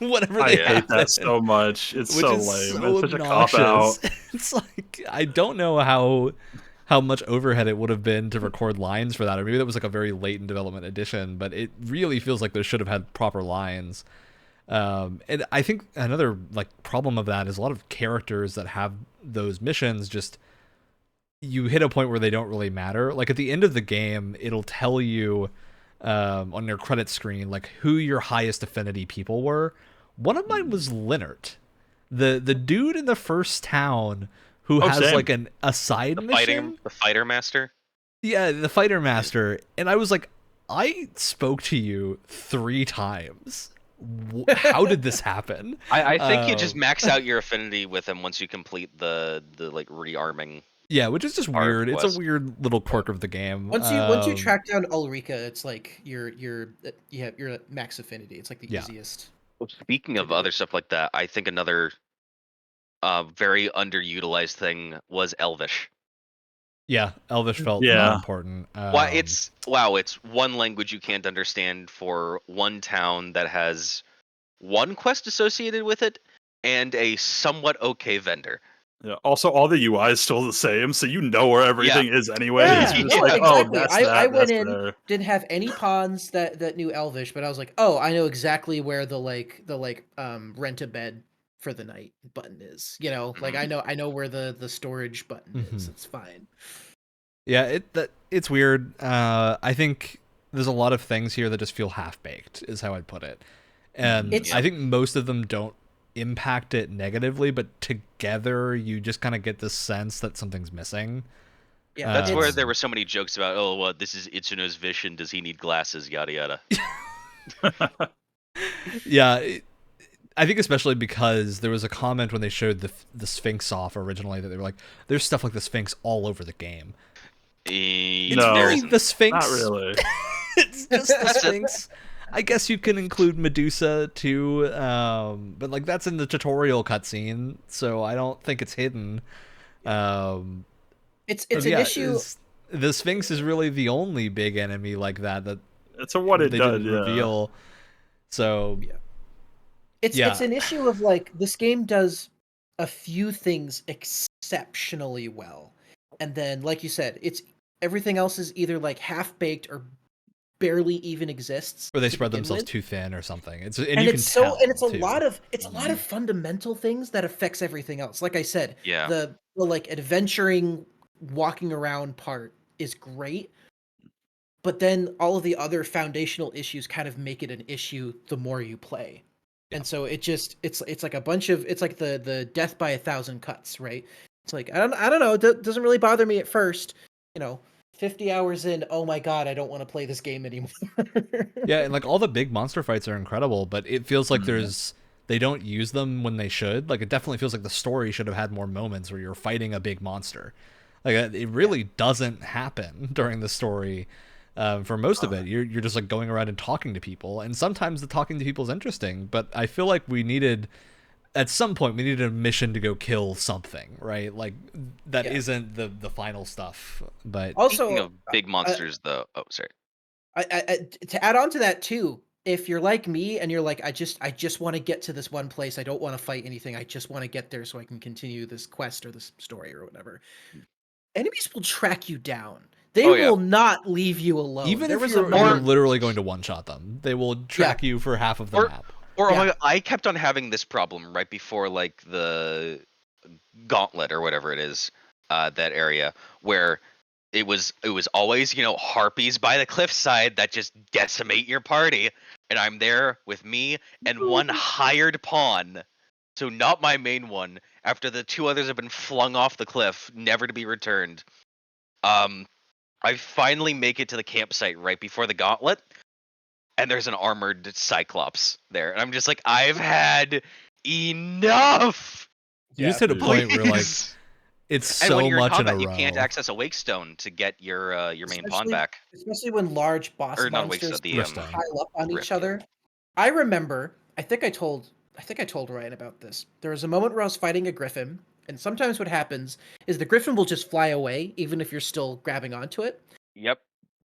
Whatever they hate that so much. It's so lame. So it's such a cop out. It's like, I don't know how much overhead it would have been to record lines for that, or maybe that was like a very late in development edition, but it really feels like they should have had proper lines. And I think another like problem of that is a lot of characters that have those missions, just you hit a point where they don't really matter. Like at the end of the game, it'll tell you on your credit screen like who your highest affinity people were. One of mine was Leonard, the dude in the first town who has like a side mission. The fighter master. Yeah, the fighter master. And I was like, I spoke to you 3 times. How did this happen? I think you just max out your affinity with him once you complete the like rearming. Yeah, which is just weird. It's a weird little quirk of the game. Once you track down Ulrika, it's like you're at max affinity. It's like the easiest. Well, speaking of other stuff like that, I think another very underutilized thing was Elvish. Yeah, Elvish felt more important. It's one language you can't understand for one town that has one quest associated with it and a somewhat okay vendor. Yeah. Also, all the UI is still the same, so you know where everything is anyway. Yeah, It's just exactly. oh, that's that. I went in, there. didn't have any pawns that knew Elvish, but I was like, oh, I know exactly where the rent a bed for the night button is. You know, like I know where the storage button is. It's fine. Yeah, it's weird. I think there's a lot of things here that just feel half-baked, is how I'd put it. And I think most of them don't impact it negatively, but together you just kind of get this sense that something's missing. Yeah, that's where there were so many jokes about, oh, well, this is Itsuno's vision. Does he need glasses? Yada yada. Yeah, I think especially because there was a comment when they showed the Sphinx off originally that they were like, "There's stuff like the Sphinx all over the game." It's really the Sphinx. Not really. It's just the Sphinx. I guess you can include Medusa too, but like that's in the tutorial cutscene, so I don't think it's hidden. It's an issue. The Sphinx is really the only big enemy like that it's what it does reveal. So it's an issue of like this game does a few things exceptionally well, and then like you said, it's everything else is either like half baked or barely even exists, or they spread themselves too thin or something. It's a lot of fundamental things that affects everything else. Like I said, the like adventuring, walking around part is great, but then all of the other foundational issues kind of make it an issue the more you play. And so it's like a bunch of, it's like the death by 1,000 cuts, right? It's like I don't know, it doesn't really bother me at first, 50 hours in, oh my god, I don't want to play this game anymore. Yeah, and like all the big monster fights are incredible, but it feels like they don't use them when they should. Like it definitely feels like the story should have had more moments where you're fighting a big monster. Like it really doesn't happen during the story. For most of it, you're just like going around and talking to people, and sometimes the talking to people is interesting, but I feel like at some point we needed a mission to go kill something, right? Like that isn't the final stuff. But also, speaking of big monsters, though, sorry. I to add on to that too, if you're like me and you're like, I just want to get to this one place, I don't want to fight anything, I just want to get there so I can continue this quest or this story or whatever. Enemies will track you down. They will not leave you alone. Even if you're literally going to one-shot them, they will track you for half of the map. Or I kept on having this problem right before like the gauntlet or whatever it is, that area where it was always, harpies by the cliffside that just decimate your party, and I'm there with me and one hired pawn, so not my main one, after the two others have been flung off the cliff, never to be returned. I finally make it to the campsite right before the gauntlet, and there's an armored Cyclops there, and I'm just like, I've had enough. You just hit a point where like it's so when you're much in combat, a row. You can't access a wake stone to get your main pawn back. Especially when large boss monsters pile up on each other. I remember, I think I told Ryan about this. There was a moment where I was fighting a griffin, and sometimes what happens is the griffin will just fly away, even if you're still grabbing onto it. Yep.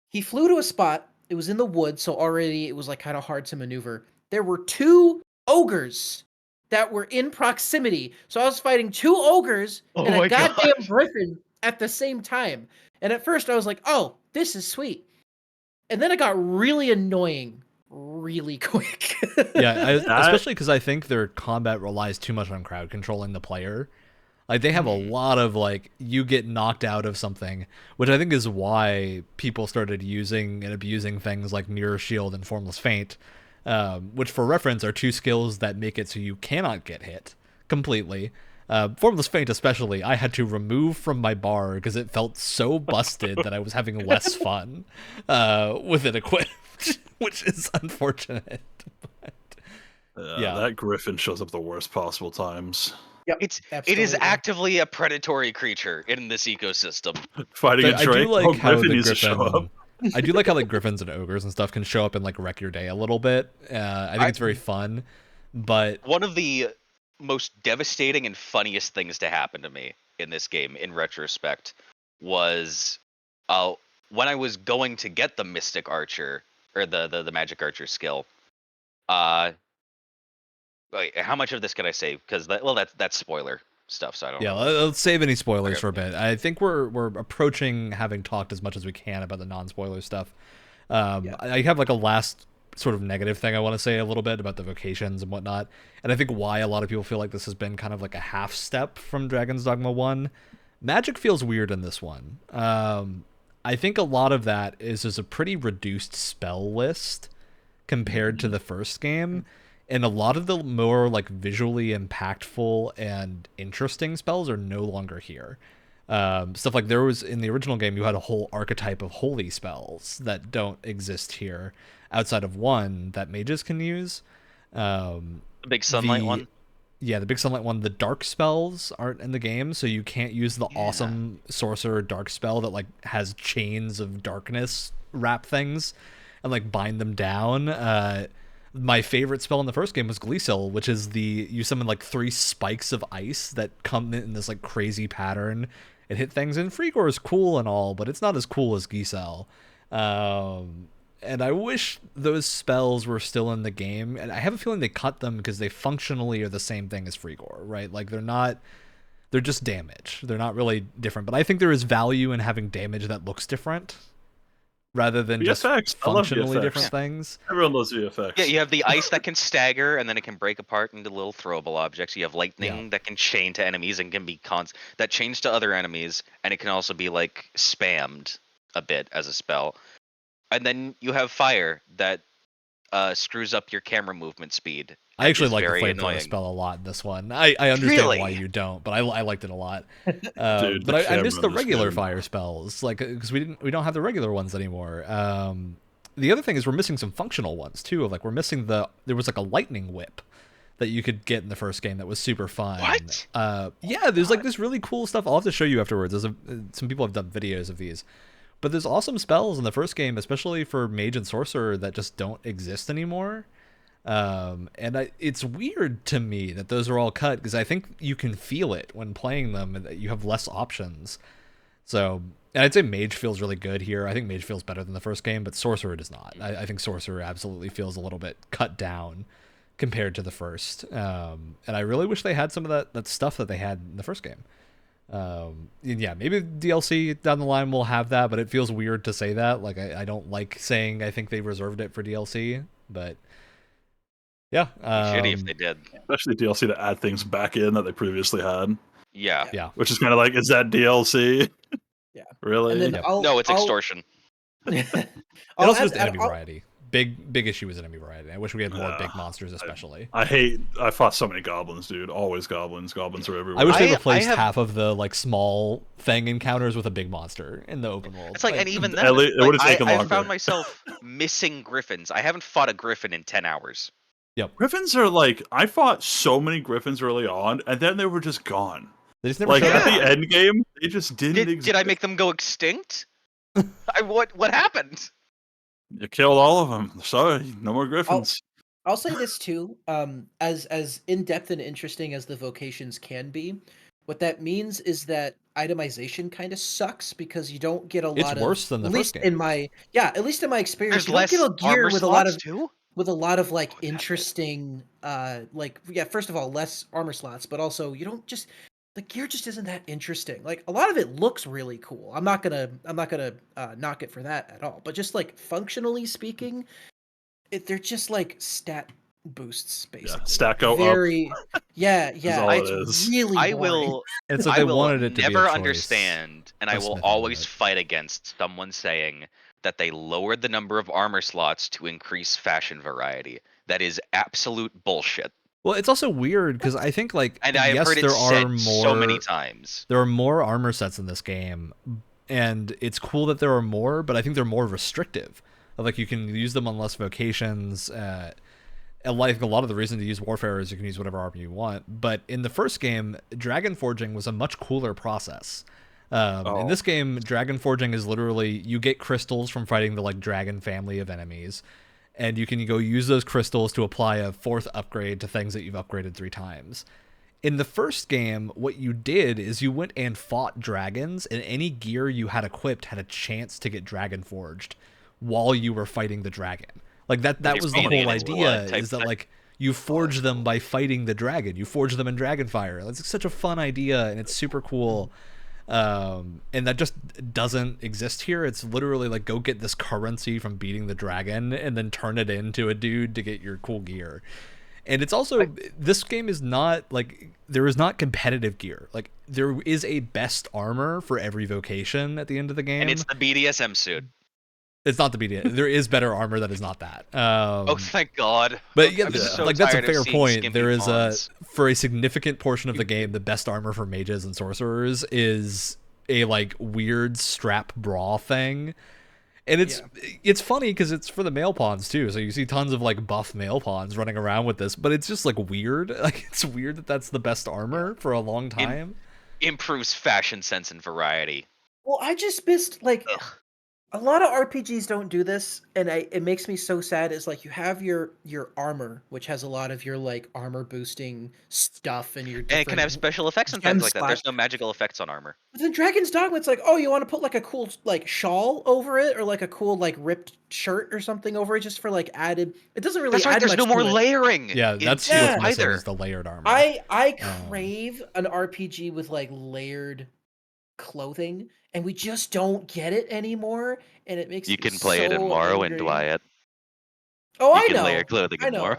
He flew to a spot. It was in the woods, so already it was like kind of hard to maneuver. There were 2 ogres that were in proximity. So I was fighting 2 ogres and a goddamn griffin at the same time. And at first I was like, oh, this is sweet. And then it got really annoying really quick. Especially because I think their combat relies too much on crowd controlling the player. Like, they have a lot of, like, you get knocked out of something, which I think is why people started using and abusing things like Mirror Shield and Formless Feint, which, for reference, are 2 skills that make it so you cannot get hit completely. Formless Feint especially, I had to remove from my bar because it felt so busted that I was having less fun with it equipped, which is unfortunate. But, that griffin shows up the worst possible times. Yep, it is actively a predatory creature in this ecosystem. Fighting a Drake. I do like how like griffins and ogres and stuff can show up and like wreck your day a little bit. I think it's very fun. But one of the most devastating and funniest things to happen to me in this game, in retrospect, was when I was going to get the Mystic Archer or the Magic Archer skill. Wait, how much of this can I say? Because that's spoiler stuff, so I don't. Yeah, let's save any spoilers for a bit. I think we're approaching having talked as much as we can about the non-spoiler stuff. I have like a last sort of negative thing I want to say a little bit about the vocations and whatnot, and I think why a lot of people feel like this has been kind of like a half step from Dragon's Dogma 1. Magic feels weird in this one. I think a lot of that is just a pretty reduced spell list compared to the first game. And a lot of the more like visually impactful and interesting spells are no longer here. Stuff like there was in the original game, you had a whole archetype of holy spells that don't exist here outside of one that mages can use. The big sunlight one? Yeah, the big sunlight one. The dark spells aren't in the game, so you can't use the awesome sorcerer dark spell that like has chains of darkness wrap things and like bind them down. My favorite spell in the first game was Gleesil, which is you summon like 3 spikes of ice that come in this like crazy pattern. It hit things, and Frigor is cool and all, but it's not as cool as Gleesil. And I wish those spells were still in the game, and I have a feeling they cut them because they functionally are the same thing as Frigor, right? Like they're just damage. They're not really different, but I think there is value in having damage that looks different, rather than just functionally different things. Everyone loves VFX. Yeah, you have the ice that can stagger, and then it can break apart into little throwable objects. You have lightning that can chain to enemies and can be that chains to other enemies, and it can also be like spammed a bit as a spell. And then you have fire that screws up your camera movement speed. I actually like the flamethrower spell a lot in this one. I understand why you don't, but I liked it a lot. Dude, but I miss the regular fire spells, like because we don't have the regular ones anymore. The other thing is we're missing some functional ones too. Like we're missing there was like a lightning whip that you could get in the first game that was super fun. What? Yeah, there's like this really cool stuff. I'll have to show you afterwards. Some people have done videos of these. But there's awesome spells in the first game, especially for Mage and Sorcerer, that just don't exist anymore. It's weird to me that those are all cut, because I think you can feel it when playing them, and that you have less options. So, and I'd say Mage feels really good here. I think Mage feels better than the first game, but Sorcerer does not. I think Sorcerer absolutely feels a little bit cut down compared to the first. And I really wish they had some of that stuff that they had in the first game. Yeah, maybe DLC down the line will have that, but it feels weird to say that. Like, I don't like saying I think they reserved it for DLC, but yeah. Shitty if they did. Especially DLC to add things back in that they previously had. Yeah. Which is kind of like, is that DLC? Yeah. Really? And then No, it's extortion. It also just enemy variety. Big issue is enemy variety. I wish we had more big monsters, especially. I fought so many goblins, dude. Always goblins. Goblins are everywhere. I wish they replaced half of the like small thing encounters with a big monster in the open world. It's like, and even then, it would have taken longer. I found myself missing griffins. I haven't fought a griffin in 10 hours. Yep. Griffins are like, I fought so many griffins early on, and then they were just gone. They just never like at up. the end game, they just didn't exist. Did I make them go extinct? What happened? You killed all of them. Sorry, no more griffins. I'll say this too. As in depth and interesting as the vocations can be, what that means is that itemization kind of sucks because you don't get a lot. It's worse than the first game. At least in my experience, There's you less don't get a gear armor with a lot of too? with a lot of like interesting first of all, less armor slots, but also you don't just the gear just isn't that interesting. Like a lot of it looks really cool. I'm not gonna knock it for that at all. But just like functionally speaking, they're just like stat boosts basically. Yeah, stack go up. Yeah. It's really boring. It's like they wanted it to never be a choice. Understand, and I will always fight against someone saying that they lowered the number of armor slots to increase fashion variety. That is absolute bullshit. Well, it's also weird because I think like and I have heard it said so many times. There are more armor sets in this game, and it's cool that there are more, but I think they're more restrictive. Like you can use them on less vocations. Like a lot of the reason to use Warfare is you can use whatever armor you want. But in the first game, dragon forging was a much cooler process. In this game, dragon forging is literally you get crystals from fighting the like dragon family of enemies. And you can go use those crystals to apply a 4th upgrade to things that you've upgraded 3 times. In the first game, what you did is you went and fought dragons, and any gear you had equipped had a chance to get dragon forged while you were fighting the dragon. Like that was the whole idea, is that like you forge them by fighting the dragon. You forge them in Dragonfire. That's such a fun idea, and it's super cool. And that just doesn't exist here. It's literally like go get this currency from beating the dragon and then turn it into a dude to get your cool gear. And it's also this game is not like there is not competitive gear. Like there is a best armor for every vocation at the end of the game, and it's the BDSM suit. It's not the BDSM. There is better armor that is not that. Oh, thank God. But yeah, like that's a fair point. There is for a significant portion of the game, the best armor for mages and sorcerers is a like weird strap bra thing. And it's funny because it's for the male pawns too. So you see tons of like buff male pawns running around with this, but it's just like weird. Like it's weird that that's the best armor for a long time. Improves fashion sense and variety. Well, I just missed like a lot of RPGs don't do this, and it makes me so sad. Is like you have your armor, which has a lot of your like armor boosting stuff, and it can have special effects and things like that. There's no magical effects on armor. But then Dragon's Dogma, it's like, oh, you want to put like a cool like shawl over it, or like a cool like ripped shirt or something over it, just for like added. It doesn't really. That's right. There's no more layering. Yeah, that's what's missing is the layered armor. I crave an RPG with like layered clothing, and we just don't get it anymore, and it makes you can play it in Morrowind, Wyatt. Oh, I know. You can layer clothing in more.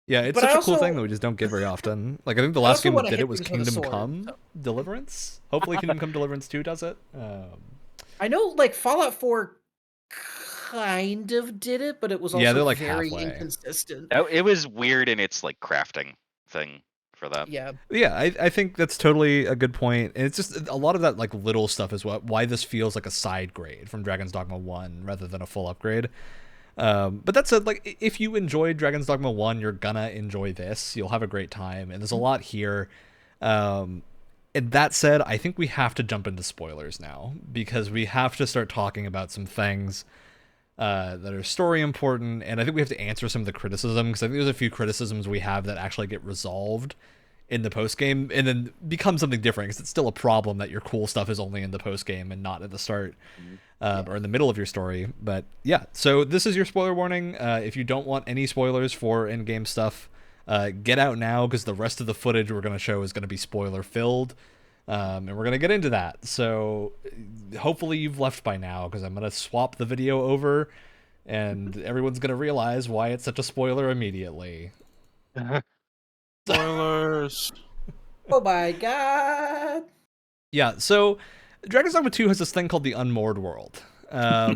Yeah, it's such a cool thing that we just don't get very often. Like I think the last game that did it was Kingdom Come Deliverance. Hopefully Kingdom Come Deliverance 2 does it. I know like Fallout 4 kind of did it, but it was also like very halfway. Inconsistent. It was weird in its like crafting thing. For that. Yeah, I think that's totally a good point, and it's just a lot of that like little stuff is why this feels like a side grade from Dragon's Dogma 1 rather than a full upgrade. But that said, like if you enjoyed Dragon's Dogma 1, you're gonna enjoy this. You'll have a great time, and there's a lot here. And that said, I think we have to jump into spoilers now because we have to start talking about some things that are story important, and I think we have to answer some of the criticism because I think there's a few criticisms we have that actually get resolved in the post game and then become something different because it's still a problem that your cool stuff is only in the post game and not at the start or in the middle of your story. But yeah, so this is your spoiler warning. If you don't want any spoilers for in-game stuff, get out now because the rest of the footage we're going to show is going to be spoiler filled. And we're going to get into that. So hopefully you've left by now, because I'm going to swap the video over and everyone's going to realize why it's such a spoiler immediately. Spoilers. Oh my god. Yeah, so Dragon's Dogma 2 has this thing called the Unmoored World,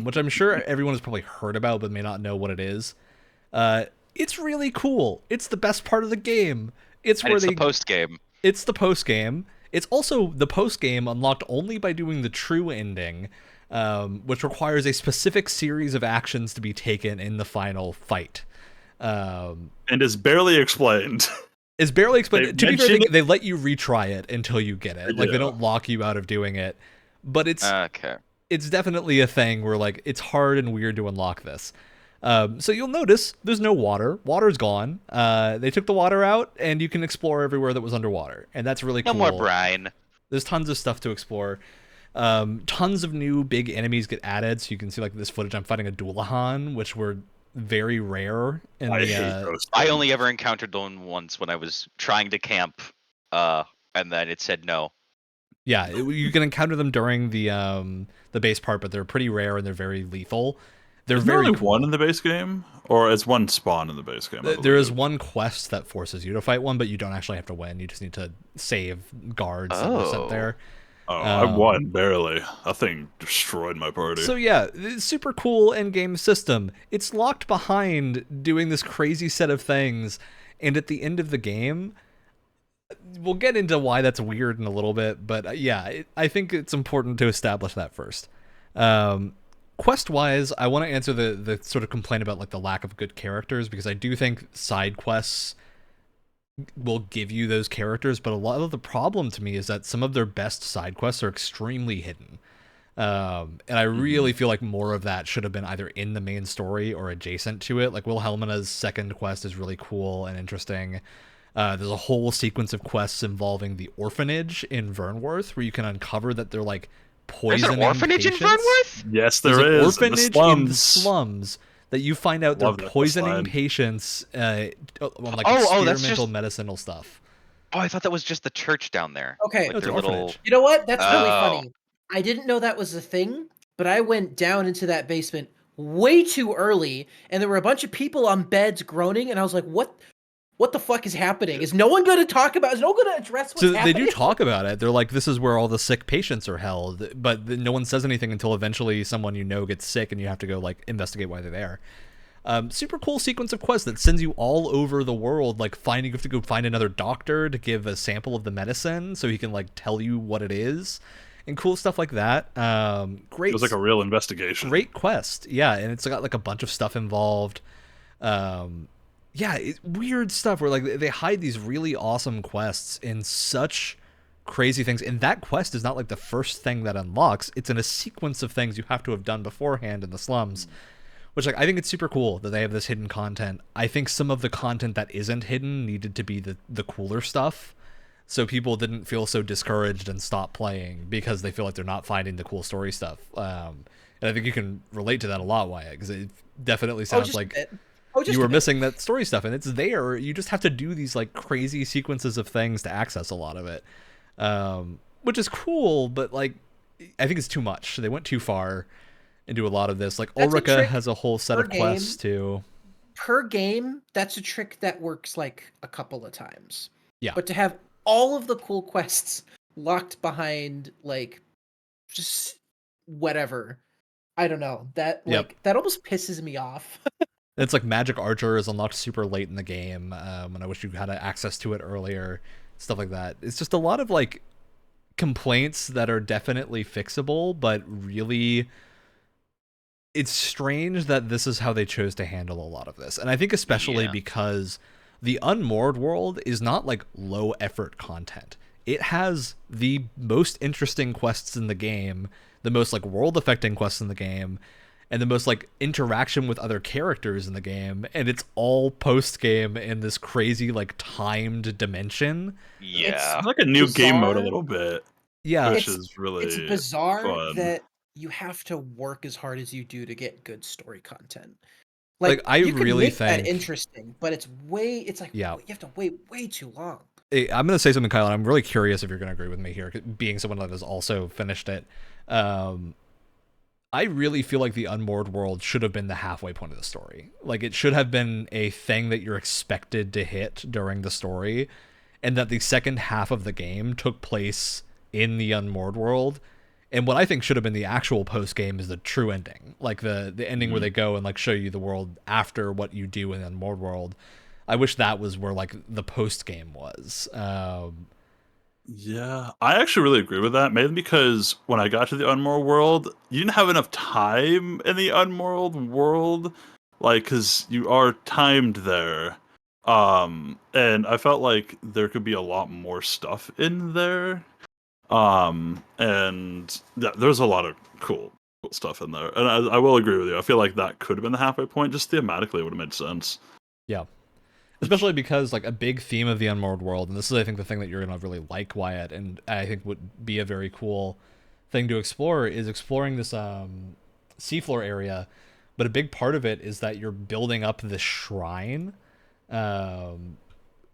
which I'm sure everyone has probably heard about but may not know what it is. It's really cool. It's the best part of the game. It's the post-game. It's the post-game. It's also the post-game unlocked only by doing the true ending, which requires a specific series of actions to be taken in the final fight. And is barely explained. It's barely explained. To be fair, they let you retry it until you get it. Like, they don't lock you out of doing it. But it's definitely a thing where, like, it's hard and weird to unlock this. So you'll notice there's no water. Water's gone. They took the water out, and you can explore everywhere that was underwater. And that's really cool. No more brine. There's tons of stuff to explore. Tons of new big enemies get added. So you can see, like, this footage. I'm fighting a Doulahan, which were very rare. I only ever encountered them once when I was trying to camp, and then it said no. Yeah, you can encounter them during the base part, but they're pretty rare and they're very lethal. Is there only one in the base game, or is one spawn in the base game? There is one quest that forces you to fight one, but you don't actually have to win. You just need to save guards that were sent there. Oh, I won barely. That thing destroyed my party. So yeah, it's super cool end-game system. It's locked behind doing this crazy set of things, and at the end of the game, we'll get into why that's weird in a little bit, but I think it's important to establish that first. Quest-wise, I want to answer the sort of complaint about, like, the lack of good characters, because I do think side quests will give you those characters, but a lot of the problem to me is that some of their best side quests are extremely hidden. And I really feel like more of that should have been either in the main story or adjacent to it. Like, Wilhelmina's second quest is really cool and interesting. There's a whole sequence of quests involving the orphanage in Vernworth where you can uncover that they're, like, poisoning There's an orphanage patients. in Vernworth? Yes, there's an orphanage in the slums that you find out they're poisoning patients on, like, experimental medicinal stuff. Oh, I thought that was just the church down there. Okay. Like their little... You know what? That's really funny. I didn't know that was a thing, but I went down into that basement way too early, and there were a bunch of people on beds groaning, and I was like, what the fuck is happening? Is no one going to talk about? Is no one going to address what's happening? They do talk about it. They're like, this is where all the sick patients are held, but no one says anything until eventually someone you know gets sick, and you have to go, like, investigate why they're there. Super cool sequence of quests that sends you all over the world, like, you have to go find another doctor to give a sample of the medicine so he can, like, tell you what it is, and cool stuff like that. Great. It was like a real investigation. Great quest, yeah, and it's got, like, a bunch of stuff involved. Yeah, weird stuff where, like, they hide these really awesome quests in such crazy things, and that quest is not, like, the first thing that unlocks. It's in a sequence of things you have to have done beforehand in the slums, which, like, I think it's super cool that they have this hidden content. I think some of the content that isn't hidden needed to be the cooler stuff, so people didn't feel so discouraged and stop playing because they feel like they're not finding the cool story stuff. And I think you can relate to that a lot, Wyatt, because it definitely sounds like you were missing that story stuff, and it's there. You just have to do these, like, crazy sequences of things to access a lot of it, which is cool, but, like, I think it's too much. They went too far into a lot of this. Like, Ulrika has a whole set of quests too. Per game, that's a trick that works, like, a couple of times. Yeah. But to have all of the cool quests locked behind, like, just whatever, I don't know. That, like, that almost pisses me off. It's like Magic Archer is unlocked super late in the game, and I wish you had access to it earlier, stuff like that. It's just a lot of, like, complaints that are definitely fixable, but really, it's strange that this is how they chose to handle a lot of this. And I think especially because the Unmoored World is not, like, low effort content. It has the most interesting quests in the game, the most, like, world affecting quests in the game, and the most, like, interaction with other characters in the game, and it's all post-game in this crazy, like, timed dimension. Yeah. It's like a new game mode a little bit. Yeah. Which is really It's bizarre fun. that you have to work as hard as you do to get good story content. Like I you can really make think that interesting, but you have to wait way too long. I'm going to say something, Kyle, and I'm really curious if you're going to agree with me here, being someone that has also finished it. I really feel like the Unmoored World should have been the halfway point of the story. Like, it should have been a thing that you're expected to hit during the story, and that the second half of the game took place in the Unmoored World. And what I think should have been the actual post-game is the true ending. Like, the ending where they go and, like, show you the world after what you do in the Unmoored World. I wish that was where, like, the post-game was. Yeah, I actually really agree with that, mainly because when I got to the Unmoored World, you didn't have enough time in the Unmoored World, like, because you are timed there. And I felt like there could be a lot more stuff in there. And yeah, there's a lot of cool stuff in there. And I will agree with you. I feel like that could have been the halfway point, just thematically it would have made sense. Yeah. Especially because, like, a big theme of the Unmoored World, and this is, I think, the thing that you're going to really like, Wyatt, and I think would be a very cool thing to explore, is exploring this seafloor area. But a big part of it is that you're building up this shrine,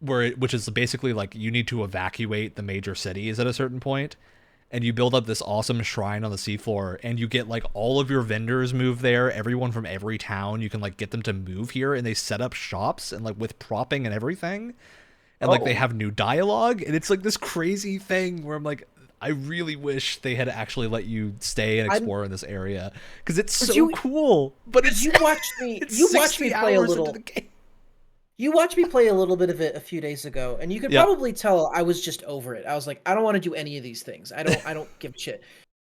which is basically, like, you need to evacuate the major cities at a certain point. And you build up this awesome shrine on the seafloor, and you get, like, all of your vendors move there. Everyone from every town, you can, like, get them to move here, and they set up shops, and, like, with propping and everything. And, like, they have new dialogue, and it's, like, this crazy thing where I'm like, I really wish they had actually let you stay and explore in this area, because it's so cool. But it's you watched me play a little. You watched me play a little bit of it a few days ago, and you could probably tell I was just over it. I was like, I don't want to do any of these things. I don't give a shit.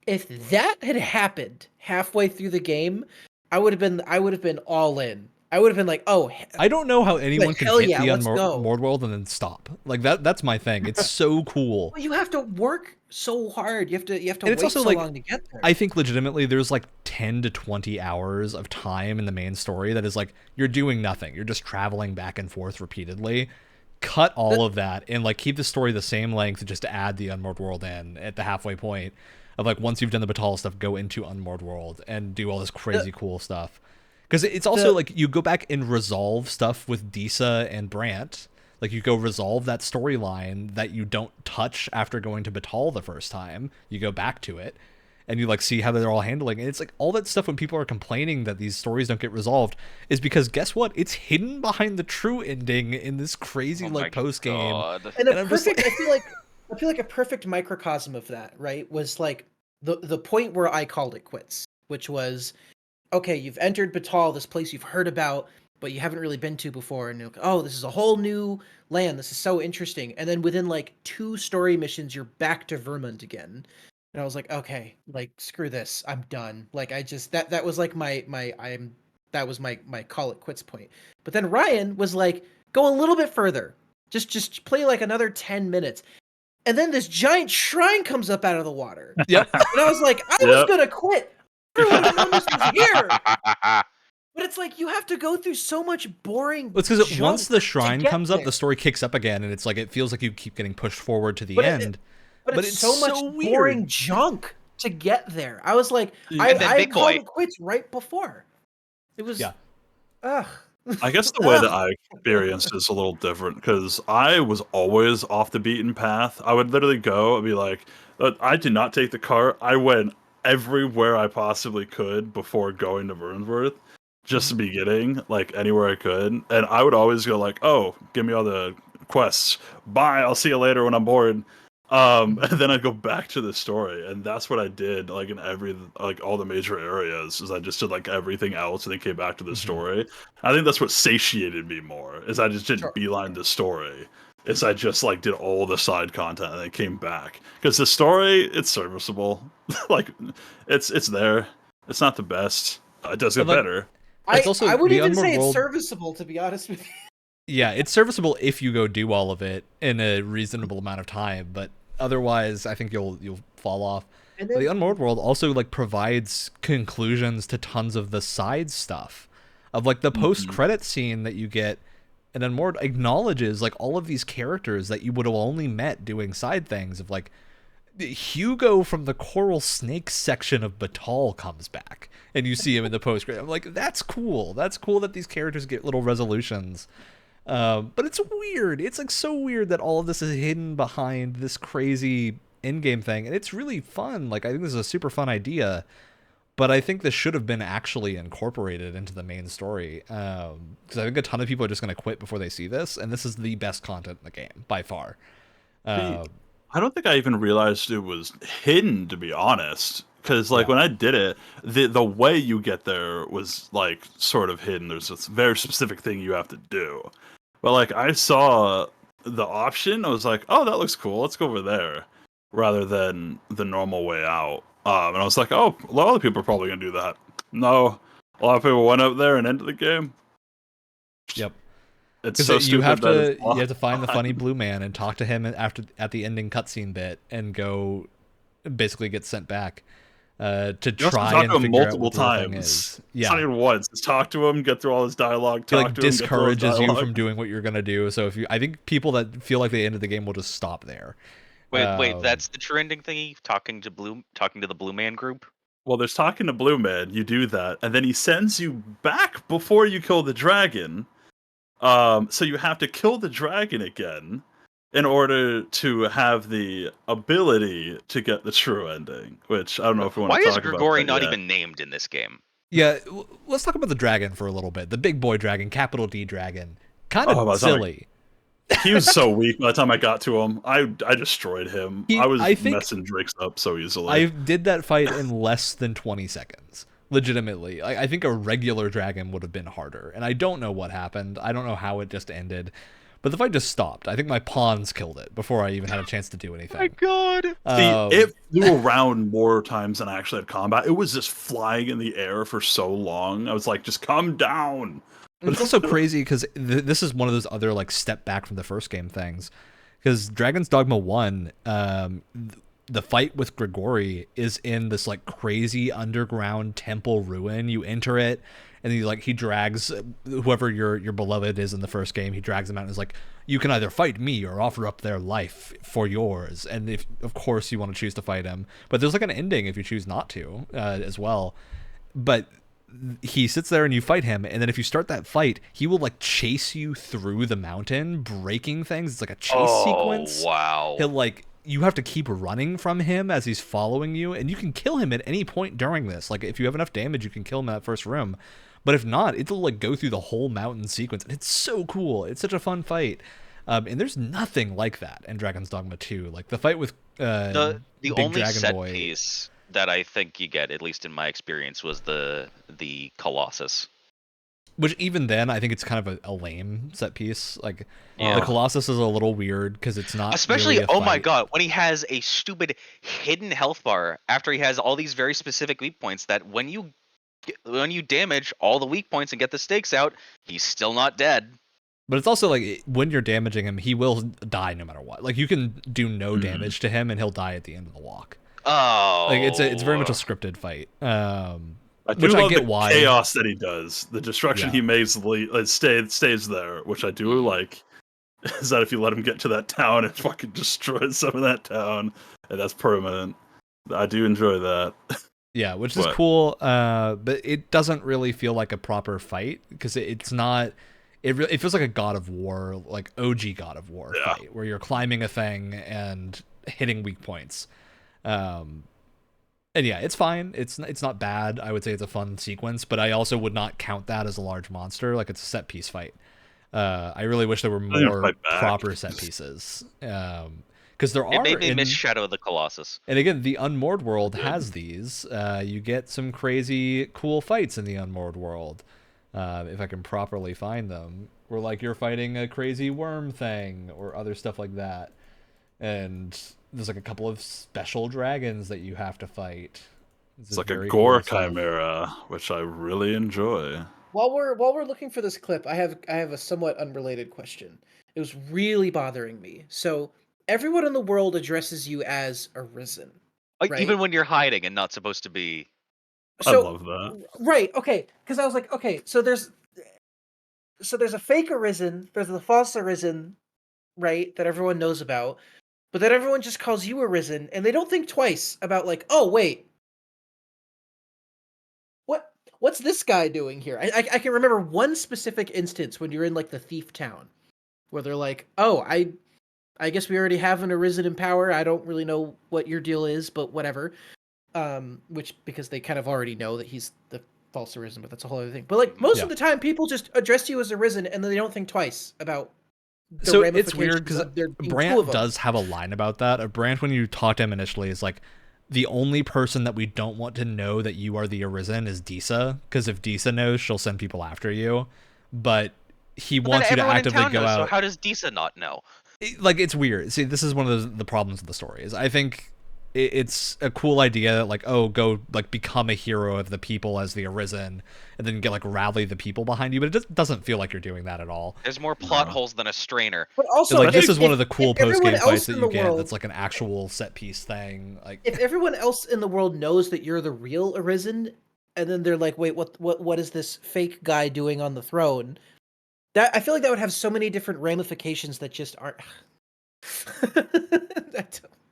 If that had happened halfway through the game, I would have been all in. I would have been like, oh. I don't know how anyone can hit the Unmoored World and then stop. Like, that's my thing. It's so cool. Well, you have to work so hard. You have to wait so long to get there. I think legitimately there's like 10 to 20 hours of time in the main story that is like, you're doing nothing. You're just traveling back and forth repeatedly. Cut all of that and, like, keep the story the same length just to add the Unmoored World in at the halfway point of, like, once you've done the Batal stuff, go into Unmoored World and do all this crazy cool stuff. Because it's also, like, you go back and resolve stuff with Disa and Brant. Like, you go resolve that storyline that you don't touch after going to Batal the first time. You go back to it, and you, like, see how they're all handling it. And it's, like, all that stuff when people are complaining that these stories don't get resolved is because, guess what? It's hidden behind the true ending in this crazy, post-game. And I feel like a perfect microcosm of that, right, was, like, the point where I called it quits, which was, okay, you've entered Batal, this place you've heard about, but you haven't really been to before, and you're like, oh, this is a whole new land, this is so interesting. And then within, like, 2 story missions, you're back to Vermont again. And I was like, okay, like, screw this, I'm done. Like, I just, that was like my call it quits point. But then Ryan was like, go a little bit further. Just play like another 10 minutes. And then this giant shrine comes up out of the water. Yep. And I was like, I was gonna quit. I would have known this was here. But it's like, you have to go through so much boring. It's because once the shrine comes up, the story kicks up again, and it's like, it feels like you keep getting pushed forward to the end. But it's so much boring junk to get there. I was like, I called it quits right before. It was, ugh. I guess the way that I experienced is a little different, because I was always off the beaten path. I would literally go and be like, I did not take the cart. I went everywhere I possibly could before going to Vernsworth, just to be getting, like, anywhere I could. And I would always go like, oh, give me all the quests. Bye, I'll see you later when I'm bored. And then I'd go back to the story, and that's what I did, like, in all the major areas, is I just did, like, everything else and then came back to the story. I think that's what satiated me more, is I just didn't beeline the story. Is I just, like, did all the side content and then came back. Because the story, it's serviceable. Like, it's there. It's not the best. It does get better. I would even say it's serviceable, to be honest with you. Yeah, it's serviceable if you go do all of it in a reasonable amount of time, but otherwise, I think you'll fall off. But the Unmoored World also, like, provides conclusions to tons of the side stuff. Of, like, the post-credit scene that you get, and Unmoored acknowledges, like, all of these characters that you would have only met doing side things. Of, like, Hugo from the Coral Snake section of Batal comes back, and you see him in the post-credit. I'm like, that's cool. That's cool that these characters get little resolutions. But it's weird. It's like so weird that all of this is hidden behind this crazy in-game thing, and it's really fun. Like, I think this is a super fun idea, but I think this should have been actually incorporated into the main story. Because I think a ton of people are just going to quit before they see this, and this is the best content in the game by far. I don't think I even realized it was hidden, to be honest. Because like when I did it, the way you get there was like sort of hidden. There's this very specific thing you have to do. But like I saw the option, I was like, oh, that looks cool. Let's go over there, rather than the normal way out. And I was like, oh, a lot of people are probably gonna do that. No, a lot of people went up there and ended the game. Yep. It's so you have stupid. you have to find the funny blue man and talk to him at the ending cutscene bit and go basically get sent back to try and figure out what the thing is. Yeah, it's not even once. Just talk to him, get through all his dialogue. He like discourages you from doing what you're gonna do. So I think people that feel like they ended the game will just stop there. Wait, that's the true ending thingy? Talking to the Blue Man group? Well, there's talking to Blue Man. You do that, and then he sends you back before you kill the dragon. So you have to kill the dragon again in order to have the ability to get the true ending. Which I don't know if we want to talk about. Why is Grigori not even named in this game? Yeah, let's talk about the dragon for a little bit. The big boy dragon, capital D dragon, kind of silly. He was so weak by the time I got to him. I destroyed him. I was messing Drakes up so easily. I did that fight in less than 20 seconds. Legitimately. I think a regular dragon would have been harder. And I don't know what happened. I don't know how it just ended. But the fight just stopped. I think my pawns killed it before I even had a chance to do anything. My god. See, it flew around more times than I actually had combat. It was just flying in the air for so long. I was like, just come down. But it's also crazy because this is one of those other like step back from the first game things. Because Dragon's Dogma 1, the fight with Grigori is in this like crazy underground temple ruin. You enter it, and he drags whoever your beloved is in the first game. He drags them out and is like, you can either fight me or offer up their life for yours. And if of course you want to choose to fight him, but there's like an ending if you choose not to as well. But he sits there and you fight him, and then if you start that fight, he will like chase you through the mountain, breaking things. It's like a chase sequence. Wow. You have to keep running from him as he's following you, and you can kill him at any point during this. Like if you have enough damage, you can kill him in that first room. But if not, it'll like go through the whole mountain sequence, and it's so cool. It's such a fun fight. And there's nothing like that in Dragon's Dogma 2. Like the fight with the Big only Dragon set Boy piece that I think you get, at least in my experience, was the Colossus. Which even then, I think it's kind of a lame set piece. Like the Colossus is a little weird because it's not. Especially, really my god, when he has a stupid hidden health bar after he has all these very specific weak points that when you damage all the weak points and get the stakes out, he's still not dead. But it's also like when you're damaging him, he will die no matter what. Like you can do no damage to him and he'll die at the end of the walk. Oh, like it's very much a scripted fight. I do love the chaos that he does. The destruction he makes stays there, which I do like. Is that if you let him get to that town and fucking destroy some of that town, and that's permanent. I do enjoy that. Yeah, which is cool. But it doesn't really feel like a proper fight because it's not. It feels like a God of War, like OG God of War fight, where you're climbing a thing and hitting weak points. And yeah, it's fine. It's not bad. I would say it's a fun sequence, but I also would not count that as a large monster. Like it's a set piece fight. I really wish there were more proper set pieces. Because there are. It made me miss Shadow of the Colossus. And again, the Unmoored world has these. You get some crazy cool fights in the Unmoored world. If I can properly find them. Where like you're fighting a crazy worm thing or other stuff like that. And there's like a couple of special dragons that you have to fight. It's like a gore chimera, which I really enjoy. While we're looking for this clip, I have a somewhat unrelated question. It was really bothering me. So everyone in the world addresses you as Arisen, right? Even when you're hiding and not supposed to be. I love that. Right. Okay. Because I was like, okay, so there's a fake Arisen, there's the false Arisen, right? That everyone knows about. But then everyone just calls you Arisen, and they don't think twice about like, oh wait, what's this guy doing here? I can remember one specific instance when you're in like the thief town, where they're like, oh, I guess we already have an Arisen in power. I don't really know what your deal is, but whatever. Which because they kind of already know that he's the false Arisen, but that's a whole other thing. But like most of the time, people just address you as Arisen, and then they don't think twice about. So it's weird because Brant does have a line about that. Brant, when you talk to him initially, is like, the only person that we don't want to know that you are the Arisen is Disa, because if Disa knows, she'll send people after you. But he wants you to actively go out. So how does Disa not know? Like, it's weird. See, this is one of the problems of the story. Is I think it's a cool idea, like, oh, go like become a hero of the people as the Arisen, and then get like rally the people behind you. But it just doesn't feel like you're doing that at all. There's more plot holes than a strainer. But also, like, this is one of the cool post game fights that you get. World, that's like an actual set piece thing. Like, if everyone else in the world knows that you're the real Arisen, and then they're like, wait, what is this fake guy doing on the throne? That I feel like that would have so many different ramifications that just aren't.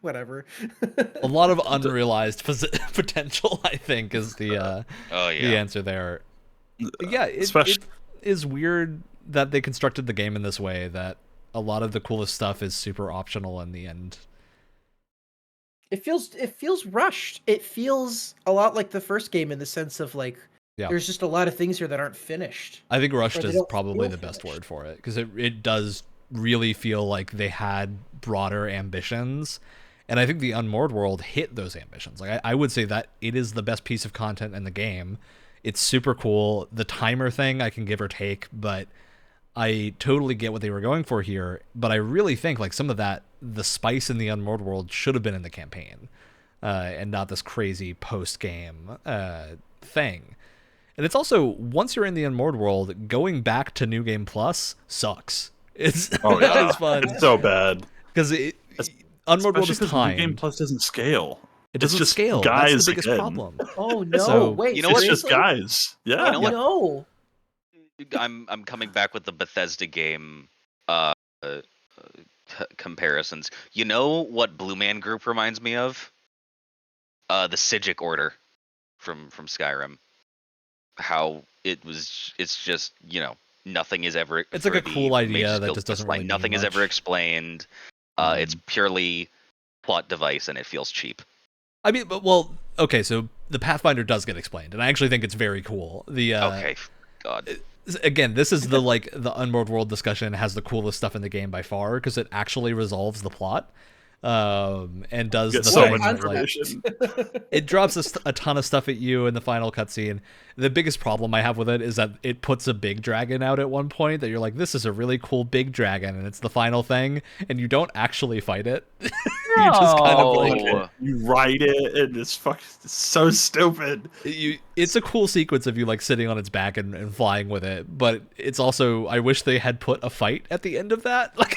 Whatever. A lot of unrealized potential, I think, is the answer there. Yeah, it is weird that they constructed the game in this way, that a lot of the coolest stuff is super optional in the end. It feels rushed. It feels a lot like the first game in the sense of like, there's just a lot of things here that aren't finished. I think rushed is probably the best word for it, because it does really feel like they had broader ambitions. And I think the Unmoored world hit those ambitions. Like, I would say that it is the best piece of content in the game. It's super cool. The timer thing I can give or take, but I totally get what they were going for here. But I really think like some of that, the spice in the Unmoored world should have been in the campaign, and not this crazy post-game thing. And it's also, once you're in the Unmoored world, going back to New Game Plus sucks. It's it's fun. It's so bad. Because Unmoored world is timed. New Game Plus doesn't scale. It doesn't just scale. Guys That's the biggest again. problem. Oh no! So, wait, you know what? It's just guys. Yeah. You know what? No. I'm coming back with the Bethesda game comparisons. You know what Blue Man Group reminds me of? The Psijic Order from Skyrim. How it's just, you know, nothing is ever. It's like a cool idea that just doesn't really nothing is ever explained. It's purely plot device, and it feels cheap. I mean, but well, okay, so the Pathfinder does get explained, and I actually think it's very cool. Okay, God. Again, this is the like the Unmoored world discussion has the coolest stuff in the game by far, because it actually resolves the plot. And does the so thing, much information. Like, it drops a ton of stuff at you in the final cutscene. The biggest problem I have with it is that it puts a big dragon out at one point that you're like, this is a really cool big dragon, and it's the final thing, and you don't actually fight it. You just kind of like you ride it, and it's so stupid. It's a cool sequence of you like sitting on its back and flying with it, but it's also, I wish they had put a fight at the end of that. Like,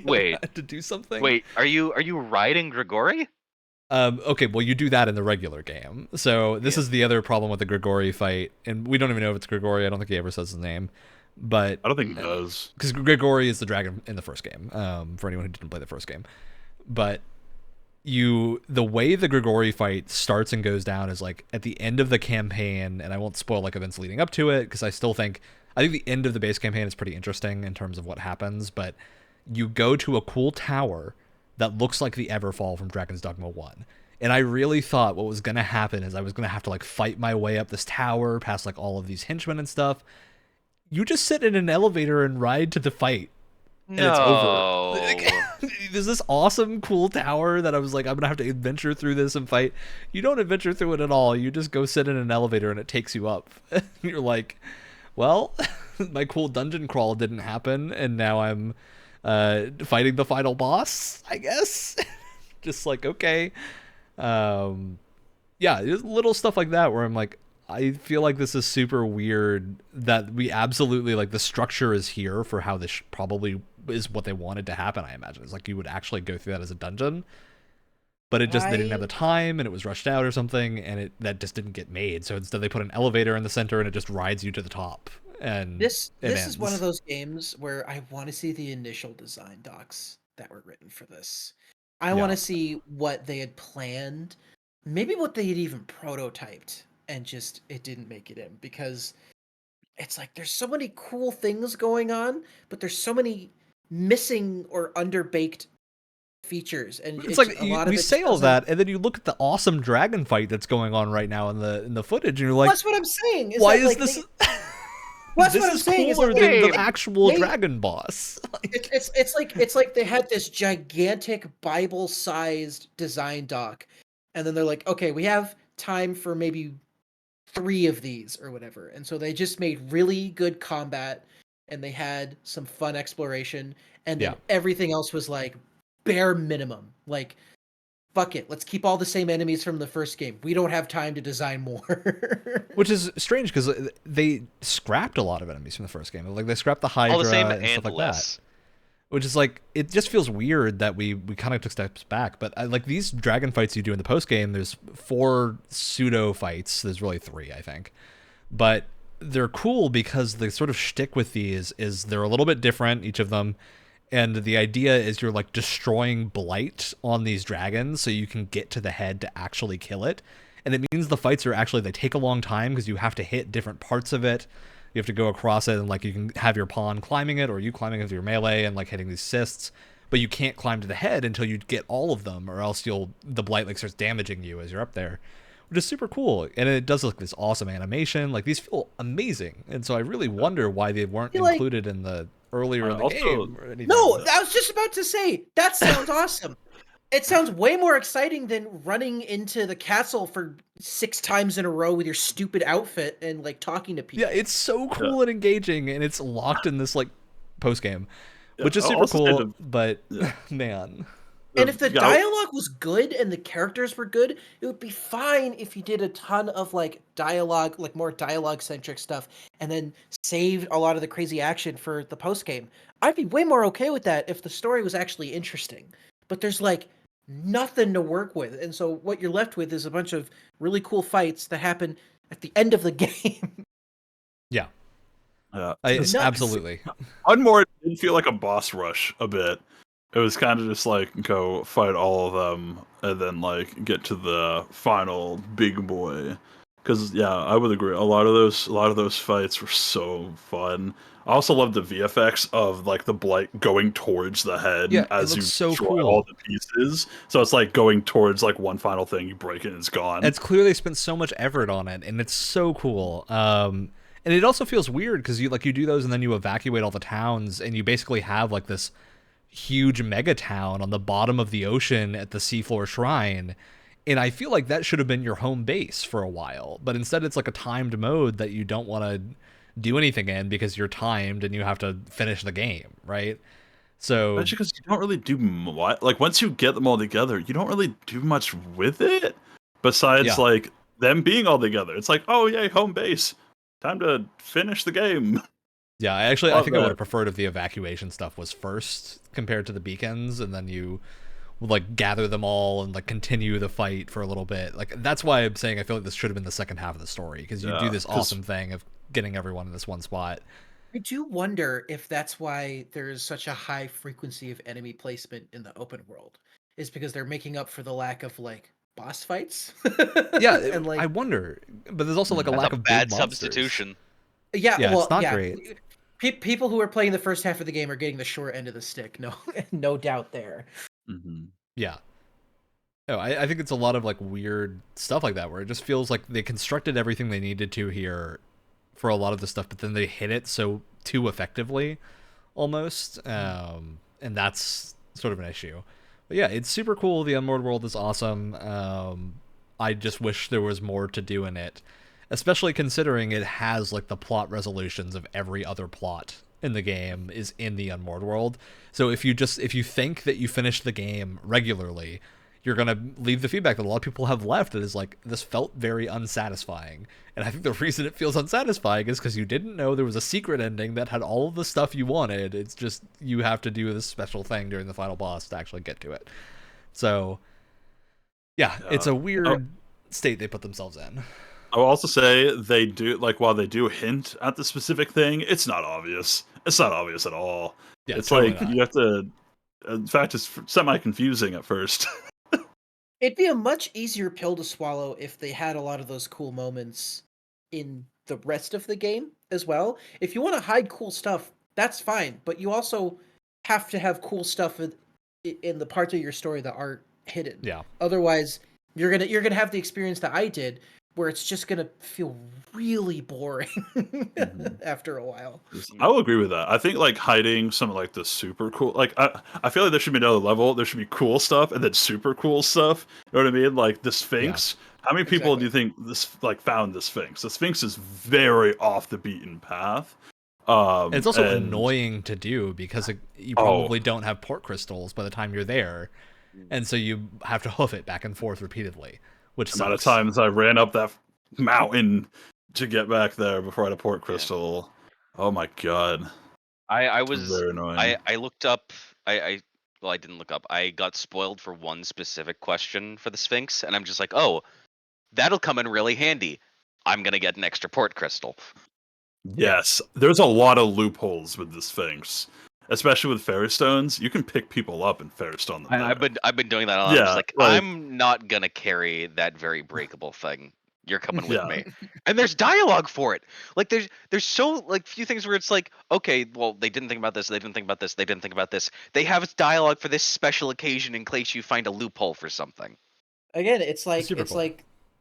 Wait, had to do something. Wait, are you riding Grigori? Okay, well, you do that in the regular game. So this is the other problem with the Grigori fight, and we don't even know if it's Grigori. I don't think he ever says his name, but I don't think he does, because Grigori is the dragon in the first game. For anyone who didn't play the first game, but the way the Grigori fight starts and goes down is like at the end of the campaign, and I won't spoil like events leading up to it, because I think the end of the base campaign is pretty interesting in terms of what happens, but you go to a cool tower that looks like the Everfall from Dragon's Dogma 1. And I really thought what was going to happen is I was going to have to like fight my way up this tower past like all of these henchmen and stuff. You just sit in an elevator and ride to the fight. And it's over. There's this awesome, cool tower that I was like, I'm going to have to adventure through this and fight. You don't adventure through it at all. You just go sit in an elevator and it takes you up. You're like, well, my cool dungeon crawl didn't happen, and now I'm fighting the final boss, I guess. Just like, okay. Yeah, little stuff like that where I'm like, I feel like this is super weird that we absolutely, like, the structure is here for how this probably is what they wanted to happen, I imagine. It's like you would actually go through that as a dungeon, but it just, they didn't have the time, and it was rushed out or something, and that just didn't get made. So instead they put an elevator in the center, and it just rides you to the top. And this is one of those games where I want to see the initial design docs that were written for this. I want to see what they had planned, maybe what they had even prototyped and just it didn't make it in because it's like there's so many cool things going on, but there's so many missing or underbaked features, and it's like a lot we of it say all doesn't... that, and then you look at the awesome dragon fight that's going on right now in the footage, and you're like, well, that's what I'm saying. Why is this? Well, this is cooler than the actual dragon boss. It's like they had this gigantic Bible-sized design doc, and then they're like, okay, we have time for maybe 3 of these or whatever, and so they just made really good combat, and they had some fun exploration, and then everything else was like bare minimum. Like, fuck it, let's keep all the same enemies from the first game. We don't have time to design more. Which is strange because they scrapped a lot of enemies from the first game. Like they scrapped the Hydra all the same and stuff like less. that. Which is like, it just feels weird that we kind of took steps back. But like these dragon fights you do in the post game, there's 4 pseudo fights. There's really 3, I think. But they're cool because the sort of shtick with these is they're a little bit different, each of them. And the idea is you're like destroying blight on these dragons so you can get to the head to actually kill it. And it means the fights are actually, they take a long time because you have to hit different parts of it. You have to go across it, and like you can have your pawn climbing it, or you climbing it with your melee and like hitting these cysts. But you can't climb to the head until you get all of them, or else the blight like starts damaging you as you're up there, which is super cool. And it does look this awesome animation. Like these feel amazing, and so I really wonder why they weren't included in the earlier in the game or anything. No, I was just about to say that sounds awesome. It sounds way more exciting than running into the castle for 6 times in a row with your stupid outfit and like talking to people. Yeah, it's so cool and engaging, and it's locked in this like post game, which is super cool. But man, and if the dialogue was good and the characters were good, it would be fine if you did a ton of like dialogue, like more dialogue centric stuff, and then saved a lot of the crazy action for the post game. I'd be way more okay with that if the story was actually interesting. But there's like nothing to work with, and so what you're left with is a bunch of really cool fights that happen at the end of the game. Yeah, absolutely. One more, it did feel like a boss rush a bit. It was kind of just like go fight all of them and then like get to the final big boy. Because I would agree. A lot of those fights were so fun. I also love the VFX of like the blight going towards the head as you destroy all the pieces. So it's like going towards like one final thing, you break it and it's gone. It's clear they spent so much effort on it, and it's so cool. And it also feels weird because you do those and then you evacuate all the towns, and you basically have like this huge mega town on the bottom of the ocean at the seafloor shrine. And I feel like that should have been your home base for a while, but instead it's like a timed mode that you don't want to do anything in because you're timed and you have to finish the game, right? So especially because you don't really do much. Like once you get them all together, you don't really do much with it besides like them being all together. It's like, oh yay, home base, time to finish the game. Yeah, I think I would have preferred if the evacuation stuff was first compared to the beacons, and then you would like gather them all and like continue the fight for a little bit. Like that's why I'm saying I feel like this should have been the second half of the story, because you do this awesome thing of getting everyone in this one spot. I do wonder if that's why there's such a high frequency of enemy placement in the open world, is because they're making up for the lack of like boss fights. And like I wonder, but there's also like a lack of bad big substitution. Yeah, it's not great. People who are playing the first half of the game are getting the short end of the stick. No doubt there. Mm-hmm. Yeah. No, I think it's a lot of like weird stuff like that where it just feels like they constructed everything they needed to here for a lot of the stuff, but then they hit it so too effectively almost. And that's sort of an issue. But yeah, it's super cool. The Unmoored World is awesome. I just wish there was more to do in it, especially considering it has like the plot resolutions of every other plot in the game is in the Unmoored World. So if you think that you finish the game regularly, you're going to leave the feedback that a lot of people have left that is like, this felt very unsatisfying. And I think the reason it feels unsatisfying is because you didn't know there was a secret ending that had all of the stuff you wanted. It's just you have to do this special thing during the final boss to actually get to it. So yeah, it's a weird state they put themselves in. I will also say they do, like, while they do hint at the specific thing, it's not obvious. It's not obvious at all. Yeah, it's totally like not. You have to. In fact, it's semi-confusing at first. It'd be a much easier pill to swallow if they had a lot of those cool moments in the rest of the game as well. If you want to hide cool stuff, that's fine, but you also have to have cool stuff in the parts of your story that aren't hidden. Yeah. Otherwise, you're gonna have the experience that I did, where it's just gonna feel really boring after a while. I will agree with that. I think like hiding some of like the super cool, like I feel like there should be another level. There should be cool stuff and then super cool stuff. You know what I mean? Like the Sphinx. How many people do you think this like found the Sphinx? The Sphinx is very off the beaten path. It's also annoying to do because you probably don't have port crystals by the time you're there, and so you have to hoof it back and forth repeatedly. Which the amount of times I ran up that mountain to get back there before I had a port crystal. Oh my god. I was very annoying. I looked up I didn't look up. I got spoiled for one specific question for the Sphinx, and I'm just like, oh, that'll come in really handy. I'm gonna get an extra port crystal. Yes, there's a lot of loopholes with the Sphinx, especially with fairy stones. You can pick people up and fairy stone them. I've been doing that a lot. I'm just I'm not gonna carry that very breakable thing. You're coming with me. And there's dialogue for it. Like there's so like few things where it's like, okay, well, they didn't think about this, they didn't think about this, they didn't think about this. They have dialogue for this special occasion in case you find a loophole for something. Again, it's like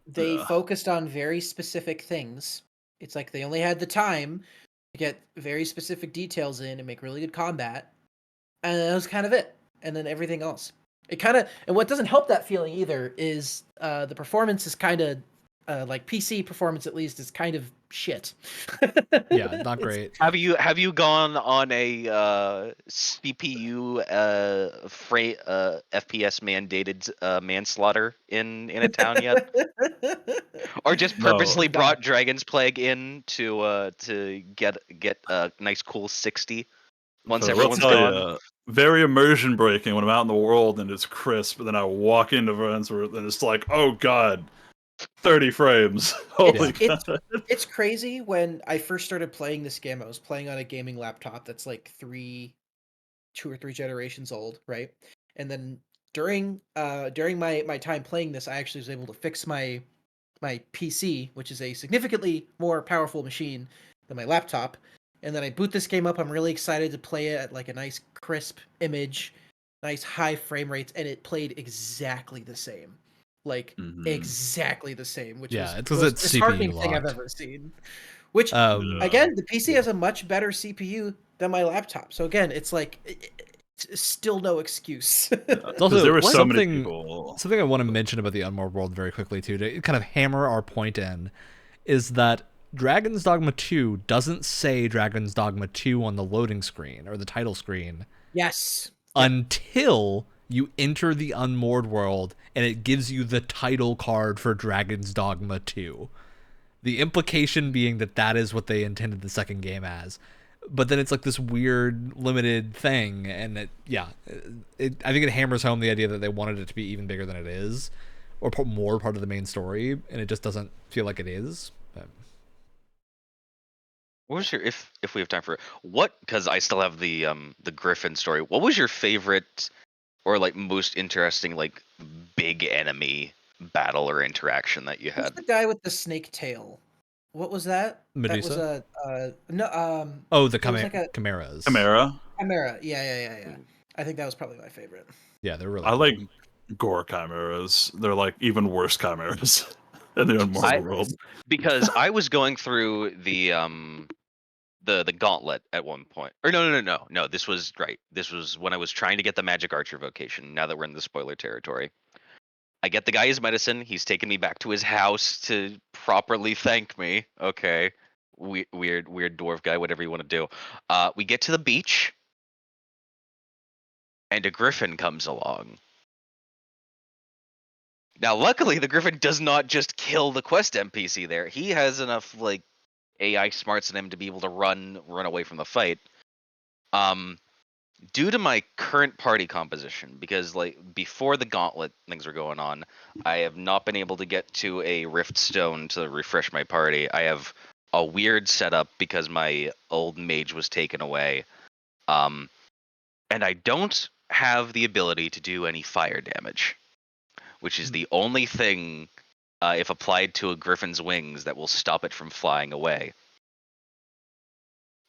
they focused on very specific things. It's like they only had the time to get very specific details in and make really good combat. And that was kind of it. And then everything else. And what doesn't help that feeling either is the performance is kind of like PC performance, at least, is kind of shit. Yeah, not great. Have you gone on a CPU FPS mandated manslaughter in a town yet, or just purposely brought Dragon's Plague in to get a nice cool 60 once everyone's gone? Very immersion breaking when I'm out in the world and it's crisp, and then I walk into Friendsworth and it's like, oh god. 30 frames. Holy god. It's crazy. When I first started playing this game, I was playing on a gaming laptop that's like 2 or 3 generations old, right? And then during my time playing this, I actually was able to fix my PC, which is a significantly more powerful machine than my laptop. And then I boot this game up. I'm really excited to play it at like a nice crisp image, nice high frame rates, and it played exactly the same. Like exactly the same, which is it's the most disheartening thing I've ever seen. Which again, the PC has a much better CPU than my laptop. So again, it's like it's still no excuse. Also, there were something I want to mention about the Unmoored World very quickly too, to kind of hammer our point in, is that Dragon's Dogma 2 doesn't say Dragon's Dogma 2 on the loading screen or the title screen. Yes. Until you enter the Unmoored World and it gives you the title card for Dragon's Dogma 2. The implication being that is what they intended the second game as. But then it's like this weird limited thing, and I think it hammers home the idea that they wanted it to be even bigger than it is, or more part of the main story, and it just doesn't feel like it is. What was your, if we have time for it, because I still have the Griffin story, what was your favorite or like most interesting like big enemy battle or interaction that you had? Who's the guy with the snake tail? What was that? Medusa? That was the chimeras. Chimera? Chimera, yeah. I think that was probably my favorite. Yeah, they're really I like gore chimeras. They're like even worse chimeras in the Unmoored World. Because I was going through the gauntlet at one point. Or no. This was right. This was when I was trying to get the Magic Archer vocation. Now that we're in the spoiler territory, I get the guy his medicine. He's taking me back to his house to properly thank me. Okay, weird dwarf guy. Whatever you want to do. We get to the beach, and a griffin comes along. Now, luckily, the griffin does not just kill the quest NPC there. He has enough like AI smarts in him to be able to run away from the fight. Due to my current party composition, because like before the gauntlet things were going on, I have not been able to get to a rift stone to refresh my party. I have a weird setup because my old mage was taken away. And I don't have the ability to do any fire damage, which is the only thing, if applied to a griffin's wings, that will stop it from flying away.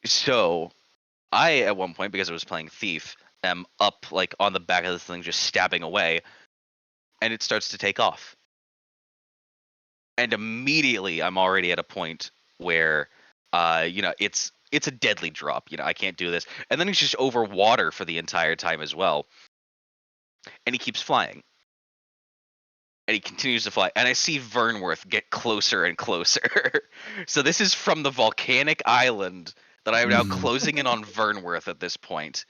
So, I, at one point, because I was playing Thief, am up like on the back of the thing, just stabbing away, and it starts to take off. And immediately, I'm already at a point where, it's a deadly drop. I can't do this. And then he's just over water for the entire time as well. And he keeps flying. And he continues to fly. And I see Vernworth get closer and closer. So this is from the volcanic island that I am now closing in on Vernworth at this point.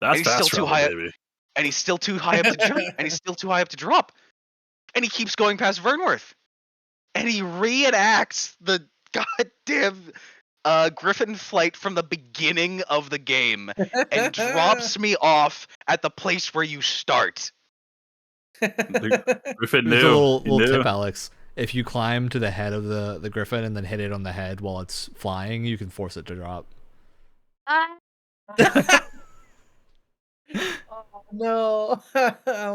That's still too high, baby. And he's still too high up to jump. And he's still too high up to drop. And he keeps going past Vernworth. And he reenacts the goddamn Griffin flight from the beginning of the game and drops me off at the place where you start. Griffin There's a little tip, Alex. If you climb to the head of the Griffin and then hit it on the head while it's flying, you can force it to drop. No.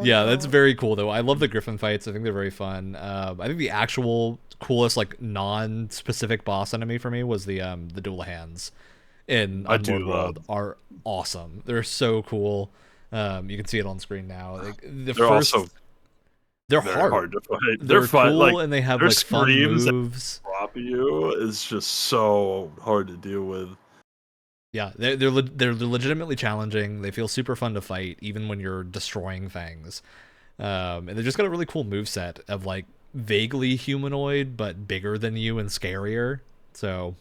Yeah, that's very cool though. I love the Griffin fights. I think they're very fun. I think the actual coolest like non-specific boss enemy for me was the dual hands in Unworld World are awesome. They're so cool. You can see it on screen now. Like, they're hard to fight. They're cool, like, and they have like fun moves. Drop you is just so hard to deal with. Yeah, they're legitimately challenging. They feel super fun to fight, even when you're destroying things. And they just got a really cool moveset of like vaguely humanoid, but bigger than you and scarier. So,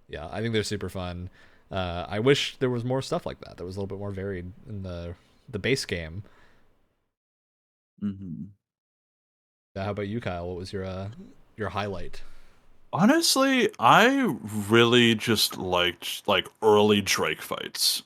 yeah, I think they're super fun. I wish there was more stuff like that. That was a little bit more varied in the base game. Mm-hmm. How about you, Kyle? What was your highlight? Honestly, I really just liked like early Drake fights.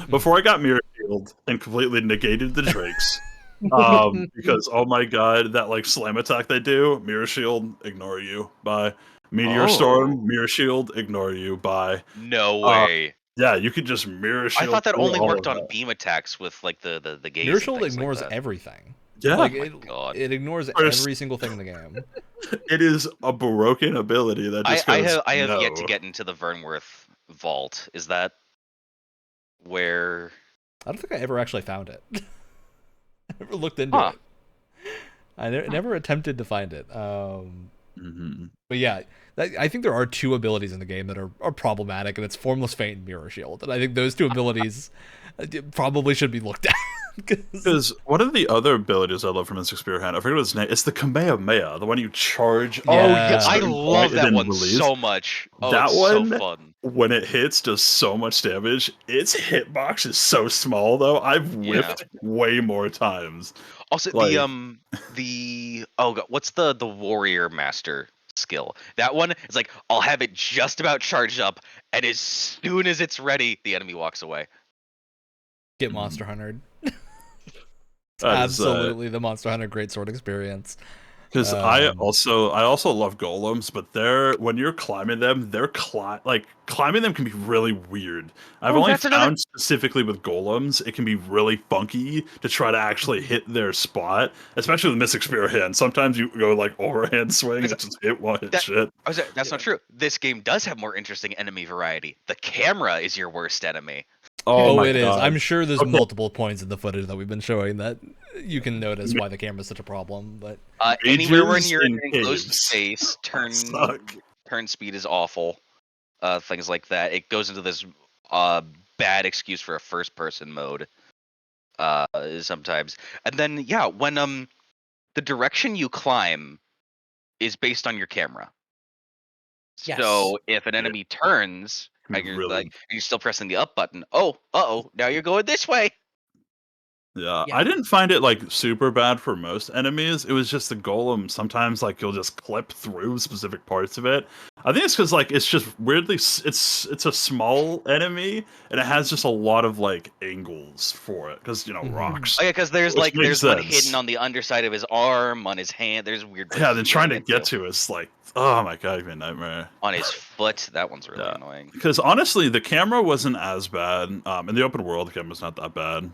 Before I got Mirror Shield and completely negated the Drakes. Because oh my god, that like slam attack they do, Mirror Shield, ignore you. Bye. Meteor Storm, Mirror Shield, ignore you. Bye. No way. Yeah, you could just Mirror Shield. I thought that only worked on beam attacks with like the gaze. Mirror Shield ignores everything. Yeah, like, it ignores every single thing in the game. It is a broken ability that just I have yet to get into the Vernworth vault. Is that where? I don't think I ever actually found it. I never looked into it. I never attempted to find it. But yeah, I think there are two abilities in the game that are problematic, and it's Formless Feint and Mirror Shield. And I think those two abilities probably should be looked at. Because one of the other abilities I love from Mystic Spear Hand, I forget what its name. It's the Kamehameha, the one you charge. Yeah, I love that one so much. That one, so fun. When it hits, does so much damage. Its hitbox is so small, though. I've whiffed way more times. Also, like, what's the Warrior Master skill? That one is like, I'll have it just about charged up, and as soon as it's ready, the enemy walks away. Get Monster Hunter. Absolutely the Monster Hunter greatsword experience. Because I also love golems, but when you're climbing them, climbing them can be really weird. I've only found specifically with golems, it can be really funky to try to actually hit their spot, especially with Mystic Spear Hand. Sometimes you go like overhand swings and just hit one shit. That's not true. This game does have more interesting enemy variety. The camera is your worst enemy. Oh, it is. I'm sure there's multiple points in the footage that we've been showing that you can notice why the camera's such a problem. But anywhere when you're in close space, turn speed is awful. Things like that. It goes into this bad excuse for a first-person mode sometimes. And then when the direction you climb is based on your camera. Yes. So if an enemy turns. You're still pressing the up button. Now you're going this way. Yeah, I didn't find it like super bad for most enemies. It was just the golem. Sometimes like you'll just clip through specific parts of it. I think it's because like it's just weirdly it's a small enemy and it has just a lot of like angles for it because rocks. Oh yeah, because there's one hidden on the underside of his arm, on his hand. There's weird. Yeah, then trying to get to it's like, oh my god, even a nightmare. On his foot, that one's really annoying. Because honestly, the camera wasn't as bad. In the open world, the camera's not that bad.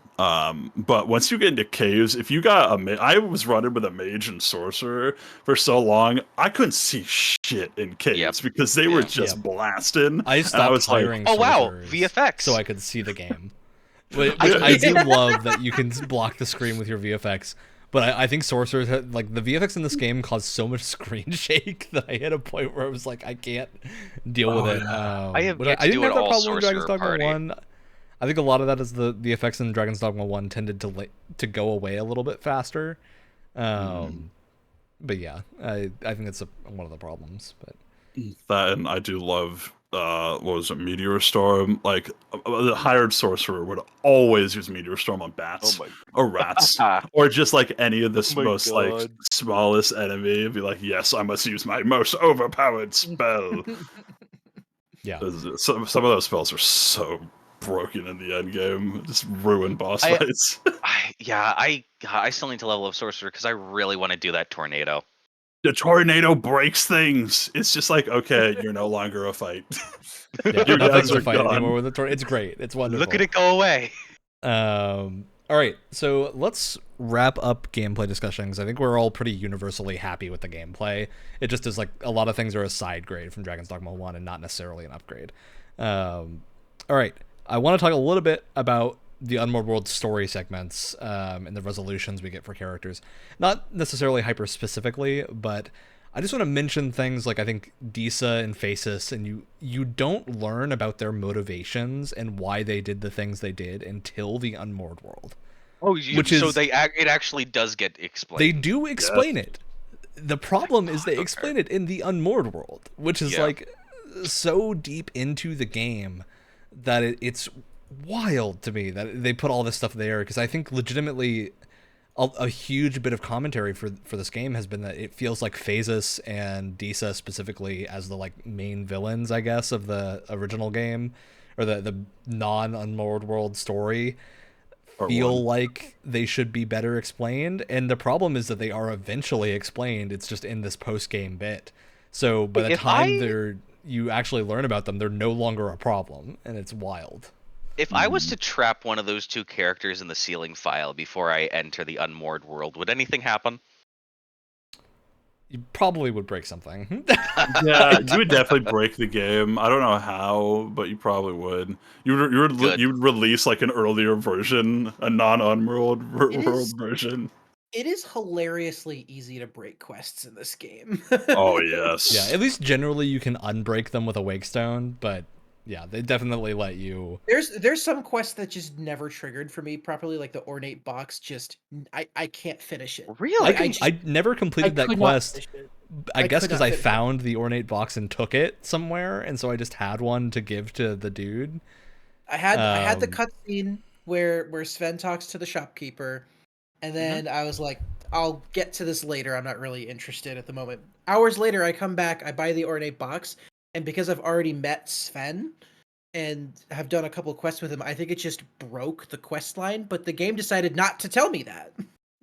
But once you get into caves, if you got I was running with a mage and sorcerer for so long, I couldn't see shit in caves because they were just blasting. I stopped hiring sorcerers VFX, so I could see the game. Which I do love that you can block the screen with your VFX. But I think sorcerers, like the VFX in this game caused so much screen shake that I hit a point where I was like, I can't deal with it. I didn't have that problem in Dragon's Sorcerer Dogma Party. 1. I think a lot of that is the effects in Dragon's Dogma 1 tended to go away a little bit faster. But yeah, I think that's one of the problems. But that, and I do love what was it, Meteor Storm? Like the hired sorcerer would always use Meteor Storm on bats or rats, or just like any of the most like smallest enemy. And be like, yes, I must use my most overpowered spell. Yeah, some of those spells are so broken in the end game, just ruin boss fights. I still need to level up sorcerer because I really want to do that tornado. The tornado breaks things. It's just like, okay, you're no longer a fight. You guys are fighting anymore with the tornado. It's great. It's wonderful. Look at it go away. All right, so let's wrap up gameplay discussions. I think we're all pretty universally happy with the gameplay. It just is like a lot of things are a side grade from Dragon's Dogma 1 and not necessarily an upgrade. All right, I want to talk a little bit about the Unmoored World story segments and the resolutions we get for characters. Not necessarily hyper-specifically, but I just want to mention things like I think Disa and Phasis, and you don't learn about their motivations and why they did the things they did until the Unmoored World. It actually does get explained. They do explain it. The problem is they explain it in the Unmoored World, which is like so deep into the game that it's wild to me that they put all this stuff there, because I think legitimately a huge bit of commentary for this game has been that it feels like Phasis and Disa specifically as the like main villains, I guess, of the original game or the non-Unmoored World story feel like they should be better explained, and the problem is that they are eventually explained. It's just in this post-game bit, so by the time you actually learn about them, they're no longer a problem, and it's wild. If I was to trap one of those two characters in the ceiling file before I enter the Unmoored World, would anything happen? You probably would break something. Yeah, you would definitely break the game. I don't know how, but you probably would. You'd release like an earlier version, a non-Unmoored World version. It is hilariously easy to break quests in this game. Oh, yes. Yeah, at least generally you can unbreak them with a Wake Stone, but yeah, they definitely let you. There's some quests that just never triggered for me properly, like the ornate box. Just I can't finish it. Really? I never completed that quest. I guess because I found the ornate box and took it somewhere, and so I just had one to give to the dude. I had the cutscene where Sven talks to the shopkeeper, and then I was like, I'll get to this later. I'm not really interested at the moment. Hours later, I come back, I buy the ornate box. And because I've already met Sven and have done a couple quests with him, I think it just broke the quest line, but the game decided not to tell me that.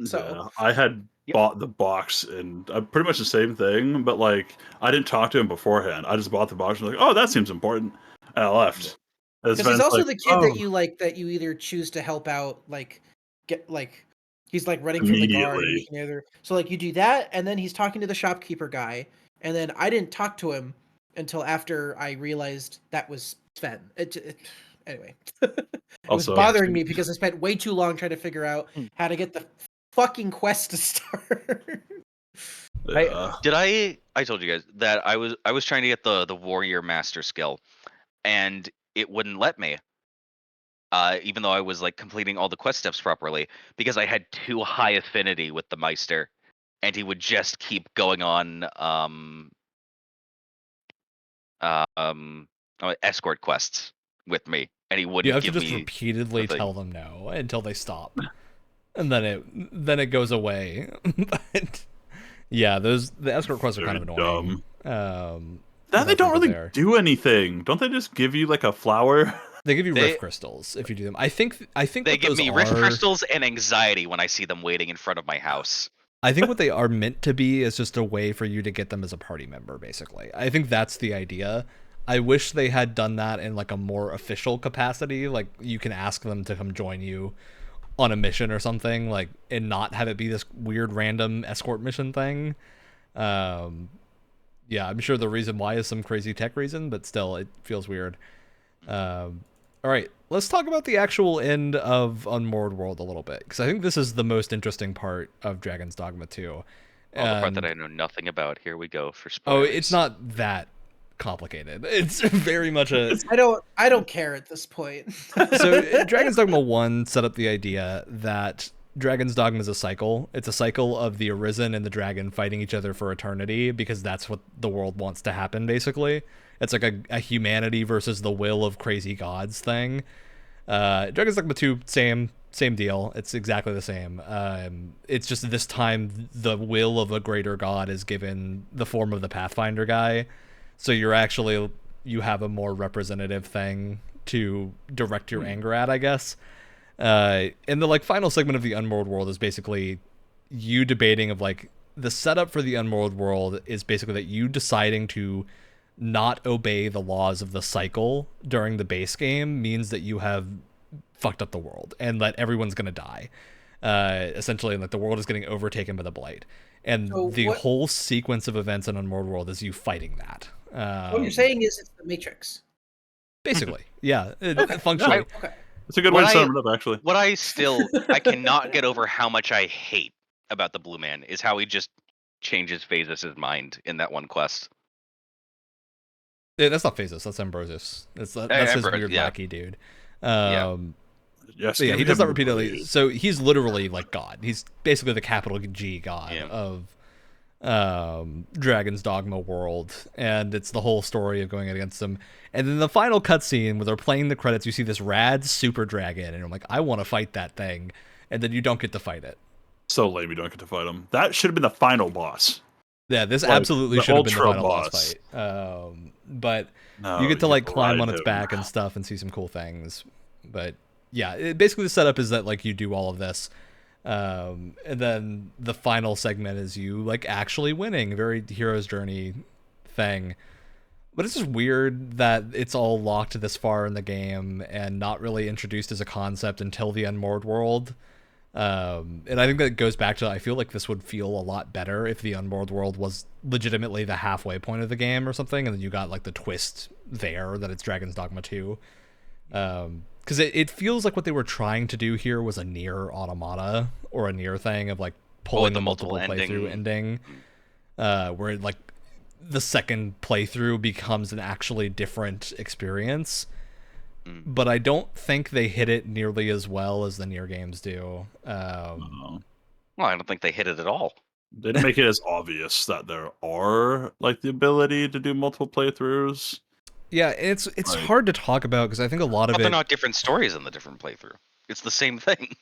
So I had bought the box, and pretty much the same thing, but like I didn't talk to him beforehand. I just bought the box and was like, oh, that seems important. And I left. Because he's also the kid that you like, that you either choose to help out, like get like he's like running from the guard. So like you do that, and then he's talking to the shopkeeper guy, and then I didn't talk to him until after I realized that was Sven. Anyway, it was bothering me because I spent way too long trying to figure out how to get the fucking quest to start. I told you guys that I was trying to get the warrior master skill, and it wouldn't let me. Even though I was like completing all the quest steps properly, because I had too high affinity with the Meister, and he would just keep going on escort quests with me, and he wouldn't. You have give to just me repeatedly tell them no until they stop, and then it goes away. But yeah, the escort quests are kind of annoying. Now they don't really do anything. Don't they just give you like a flower? They give you rift crystals if you do them. I think they give me rift crystals and anxiety when I see them waiting in front of my house. I think what they are meant to be is just a way for you to get them as a party member, basically. I think that's the idea. I wish they had done that in like a more official capacity. Like you can ask them to come join you on a mission or something, like, and not have it be this weird random escort mission thing. Yeah, I'm sure the reason why is some crazy tech reason, but still, it feels weird. All right, let's talk about the actual end of Unmoored World a little bit, because I think this is the most interesting part of Dragon's Dogma 2. Oh, the part that I know nothing about. Here we go for Oh, spoilers. it's not that complicated. It's very much a... I don't care at this point. So Dragon's Dogma 1 set up the idea that Dragon's Dogma is a cycle. It's a cycle of the Arisen and the dragon fighting each other for eternity, because that's what the world wants to happen, basically. It's like a humanity versus the will of crazy gods thing. Dragon's Dogma 2, same deal. It's exactly the same. It's just this time the will of a greater god is given the form of the Pathfinder guy. So you have a more representative thing to direct your anger at, I guess. And the like final segment of the Unmoored World is basically you debating of like the setup for the Unmoored World is basically that you deciding to not obey the laws of the cycle during the base game means that you have fucked up the world and that everyone's gonna die. Essentially, like the world is getting overtaken by the blight, and so the whole sequence of events in Unmoored World is you fighting that. What you're saying is it's the Matrix. Basically, yeah, functionally. Okay. It's a good way to sum it up, actually. What I cannot get over how much I hate about the Blue Man is how he just changes Phasis' mind in that one quest. Yeah, that's not Phasis, that's Ambrosius. That's his weird wacky dude. Yes, yeah, he does that repeatedly. So he's literally like God. He's basically the capital G God of Dragon's Dogma world, and it's the whole story of going against him. And then the final cutscene where they're playing the credits, you see this rad super dragon, and I'm like, I want to fight that thing, and then you don't get to fight it. So lame, you don't get to fight him. That should have been the final boss. Yeah, this absolutely should have been the final boss fight. But you get to like climb on its back and stuff and see some cool things. But yeah, basically the setup is that like you do all of this. And then the final segment is you like actually winning, very hero's journey thing. But it's just weird that it's all locked this far in the game and not really introduced as a concept until the Unmoored World. And I think that goes back to, I feel like this would feel a lot better if the Unmoored World was legitimately the halfway point of the game or something, and then you got like the twist there that it's Dragon's Dogma 2. Because it feels like what they were trying to do here was a Nier Automata or a Nier thing of like pulling the multiple playthrough ending, where like the second playthrough becomes an actually different experience. But I don't think they hit it nearly as well as the Nier games do. Well, I don't think they hit it at all. They didn't make it as obvious that there are like the ability to do multiple playthroughs. Yeah, it's hard to talk about because I think a lot of they're not different stories in the different playthrough. It's the same thing,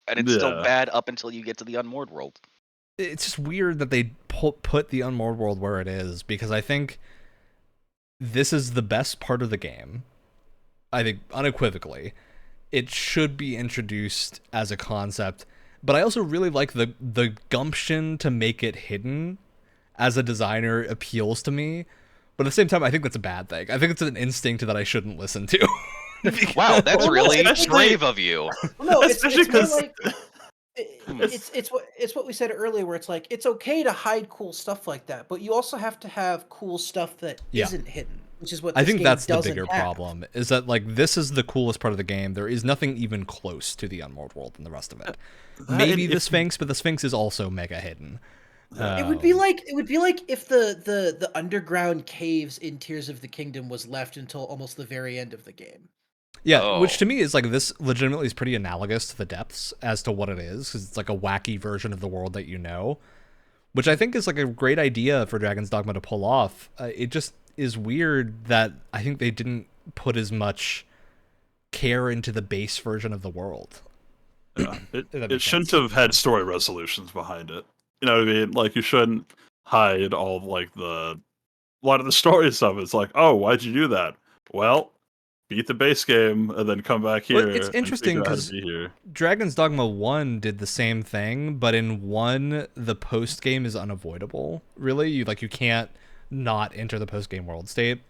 and it's still bad up until you get to the Unmoored World. It's just weird that they put the Unmoored World where it is, because I think this is the best part of the game. I think unequivocally, it should be introduced as a concept, but I also really like the gumption to make it hidden as a designer appeals to me. But at the same time, I think that's a bad thing. I think it's an instinct that I shouldn't listen to. Wow, that's really brave of you. No, it's more like it's what we said earlier, where it's like it's okay to hide cool stuff like that, but you also have to have cool stuff that isn't hidden. Which is what I think that's the bigger problem, is that like this is the coolest part of the game. There is nothing even close to the Unmoored World and the rest of it. Maybe the Sphinx, but the Sphinx is also mega hidden. It would be like if the underground caves in Tears of the Kingdom was left until almost the very end of the game. Yeah, which to me is like, this legitimately is pretty analogous to the Depths as to what it is, because it's like a wacky version of the world that you know, which I think is like a great idea for Dragon's Dogma to pull off. It just is weird that I think they didn't put as much care into the base version of the world. Yeah, it shouldn't have had story resolutions behind it. You know what I mean? Like, you shouldn't hide all of like a lot of the story stuff. It's like, oh, why'd you do that? Well, beat the base game and then come back here. Well, it's interesting because Dragon's Dogma 1 did the same thing, but in 1 the post game is unavoidable. Really, you can't not enter the post game world state,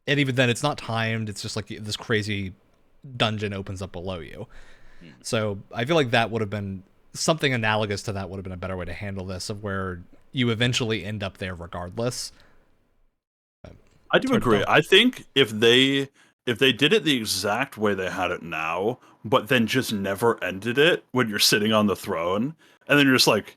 and even then it's not timed. It's just like this crazy dungeon opens up below you. So I feel like that would have been something analogous to that would have been a better way to handle this, of where you eventually end up there regardless. I do agree. I think if they did it the exact way they had it now, but then just never ended it when you're sitting on the throne, and then you're just like,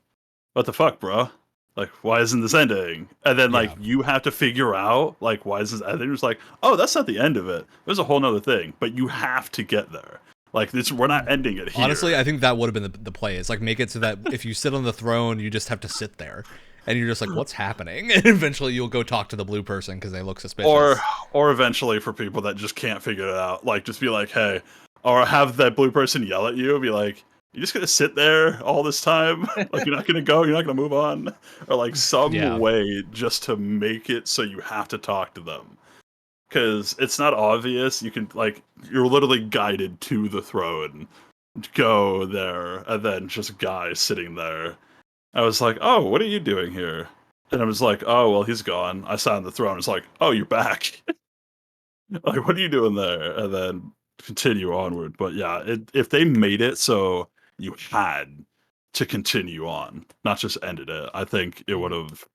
what the fuck, bro? Like, why isn't this ending? And then, like, you have to figure out, like, why is this? And then it's like, oh, that's not the end of it. There's a whole nother thing, but you have to get there. Like, we're not ending it here. Honestly, I think that would have been the play. It's like, make it so that if you sit on the throne, you just have to sit there. And you're just like, what's happening? And eventually you'll go talk to the blue person because they look suspicious. Or eventually for people that just can't figure it out, like, just be like, hey, or have that blue person yell at you and be like, you're just gonna sit there all this time? Like, you're not gonna go, you're not gonna move on? Or like some way just to make it so you have to talk to them. Because it's not obvious. You can, like, you're literally guided to the throne. Go there, and then just a guy sitting there. I was like, oh, what are you doing here? And I was like, oh, well, he's gone. I sat on the throne. It's like, oh, you're back. Like, what are you doing there? And then continue onward. But yeah, if they made it so you had to continue on, not just ended it, I think it would have